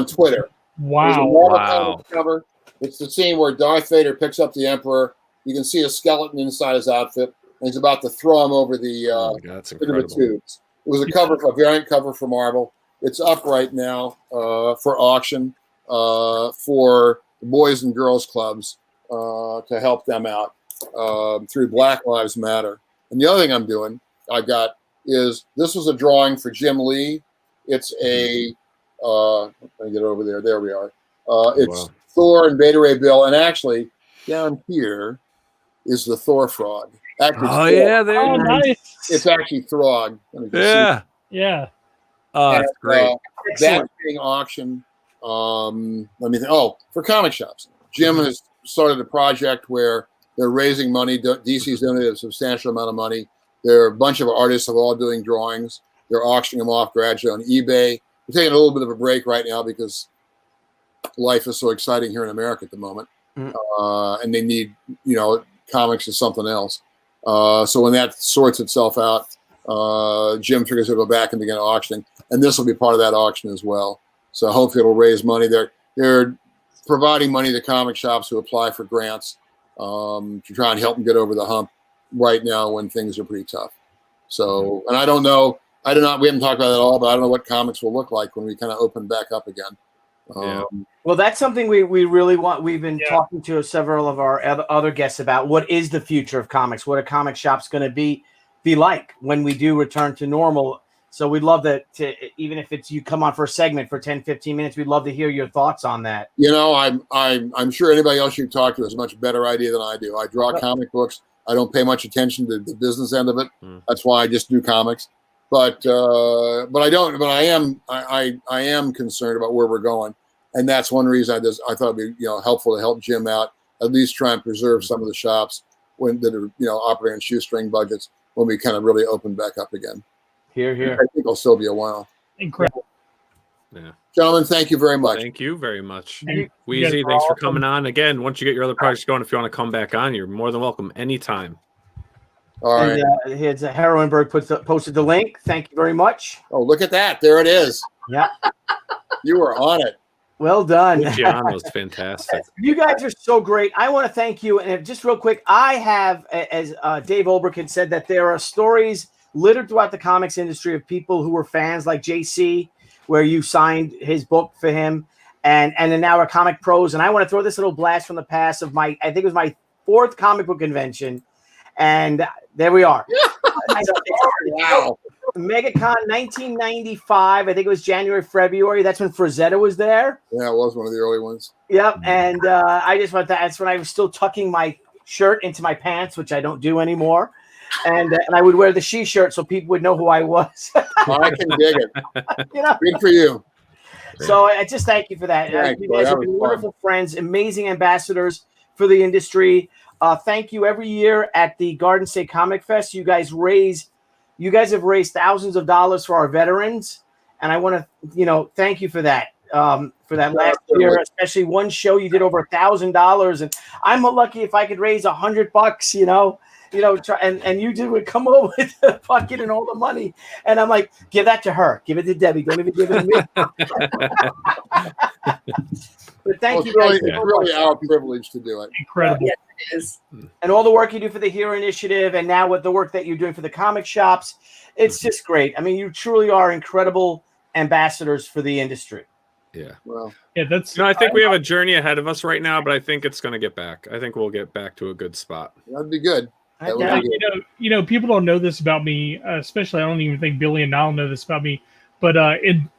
F: Twitter.
C: Wow.
F: There's a Marvel Comics cover. It's the scene where Darth Vader picks up the Emperor. You can see a skeleton inside his outfit, and he's about to throw him over the
A: that's
F: into the
A: incredible.
F: tubes. It was a variant cover for Marvel. It's up right now for auction for the Boys and Girls Clubs to help them out through Black Lives Matter. And the other thing this was a drawing for Jim Lee. It's a let me get over there. There we are. It's Thor and Beta Ray Bill, and actually down here is the Thor frog. Actually,
C: Nice.
F: It's actually Throg.
C: Yeah.
A: Oh, that's great.
F: That's being auctioned. Let me think. Oh, for comic shops. Jim has started a project where they're raising money. DC's donated a substantial amount of money. There are a bunch of artists of all doing drawings. They're auctioning them off gradually on eBay. We're taking a little bit of a break right now because life is so exciting here in America at the moment. And they need, comics is something else. So when that sorts itself out, Jim figures he'll go back and begin auctioning, and this will be part of that auction as well. So hopefully it'll raise money. They're providing money to comic shops who apply for grants to try and help them get over the hump right now when things are pretty tough. So, and I don't know, we haven't talked about that at all, but I don't know what comics will look like when we kind of open back up again.
D: Well, that's something we really want. We've been talking to several of our other guests about what is the future of comics. What are comic shops going to be like when we do return to normal? So we'd love to even if it's you come on for a segment for 10, 15 minutes, we'd love to hear your thoughts on that.
F: You know, I'm sure anybody else you talk to has a much better idea than I do. I draw comic books. I don't pay much attention to the business end of it. That's why I just do comics. But I am concerned about where we're going, and that's one reason I thought it'd be helpful to help Jim out, at least try and preserve some of the shops that are operating on shoestring budgets when we kind of really open back up again.
D: Here.
F: I think it'll still be a while.
C: Incredible.
A: Yeah.
F: Gentlemen, thank you very much.
A: Thank you very much.
C: You
A: Wheezy,
C: guys are
A: thanks for
C: awesome.
A: coming on. Again, once you get your other projects going, if you want to come back on, you're more than welcome anytime.
F: All right.
D: And here's Heroinberg posted the link. Thank you very much.
F: Oh, look at that. There it is.
D: Yeah.
F: You were on it.
D: Well done.
A: Luciano's fantastic.
D: You guys are so great. I want to thank you. And just real quick, I have, as Dave Olbrich had said, that there are stories littered throughout the comics industry of people who were fans like JC, where you signed his book for him, and then now are comic pros. And I want to throw this little blast from the past of I think it was my 4th comic book convention. And there we are.
F: Wow.
D: MegaCon 1995. I think it was January, February. That's when Frazetta was there.
F: Yeah, it was one of the early ones.
D: Yep. And I just went that's when I was still tucking my shirt into my pants, which I don't do anymore. And I would wear the she shirt so people would know who I was.
F: I can dig it. Good for you.
D: So I just thank you for that.
F: Thanks,
D: You
F: boy.
D: guys
F: That
D: have
F: was
D: been
F: fun.
D: wonderful friends, amazing ambassadors for the industry. Thank you every year at the Garden State Comic Fest. You guys have raised thousands of dollars for our veterans, and I want to, thank you for that. For that last year, especially one show you did over $1,000, and I'm lucky if I could raise $100. And you would come over with the bucket and all the money, and I'm like, give that to her, give it to Debbie, don't even give it to me. But thank you guys.
F: It's really our privilege to do it.
C: Incredible.
G: Yes, it is.
D: And all the work you do for the Hero Initiative, and now with the work that you're doing for the comic shops, it's just great. I mean, you truly are incredible ambassadors for the industry.
A: Yeah.
F: Well,
C: Yeah, that's.
A: I think we have a journey ahead of us right now, but I think it's going to get back. I think we'll get back to a good spot.
F: that'd be good. That would
D: Yeah.
F: be good.
C: People don't know this about me, especially I don't even think Billy and Nile know this about me. But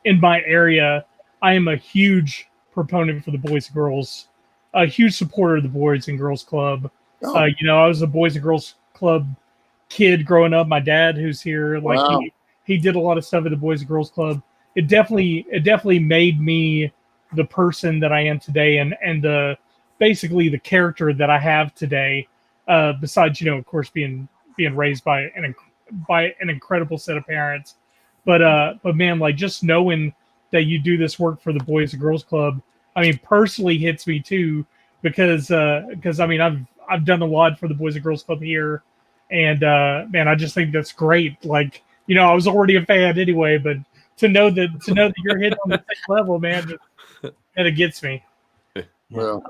C: in my area, I am a huge proponent for the Boys and Girls, a huge supporter of the Boys and Girls Club.
F: Oh.
C: I was a Boys and Girls Club kid growing up. My dad, who's here,
F: Wow.
C: he did a lot of stuff at the Boys and Girls Club. It definitely made me the person that I am today, and basically the character that I have today. Besides, of course, being raised by an incredible set of parents, but man, like just knowing that you do this work for the Boys and Girls Club, I mean, personally hits me too, because I mean, I've done a lot for the Boys and Girls Club here, and man, I just think that's great. Like, I was already a fan anyway, but to know that you're hitting on the same level, man, and it gets me.
F: Well,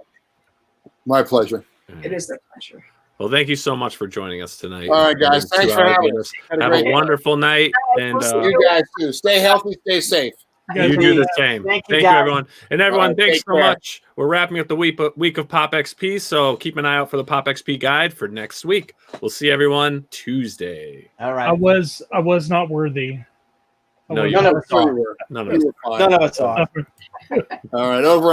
F: my pleasure.
G: It is a pleasure.
A: Well, thank you so much for joining us tonight.
F: All right, guys. Thanks for having us.
A: Have a wonderful night, and
F: You guys too. Stay healthy, stay safe.
A: you do the same.
D: Thank
A: Thank
D: you,
A: you,
D: guys.
A: everyone. And everyone,
F: All right,
A: thanks
F: take
A: so
F: care.
A: much. We're wrapping up the week of Pop XP, so keep an eye out for the Pop XP guide for next week. We'll see everyone Tuesday.
D: All
C: I
D: right.
C: was not worthy.
A: No,
D: None of us
F: Sure
D: are.
F: you were.
A: None of
F: You
A: us.
F: were fine.
D: None of us are.
F: All right, over.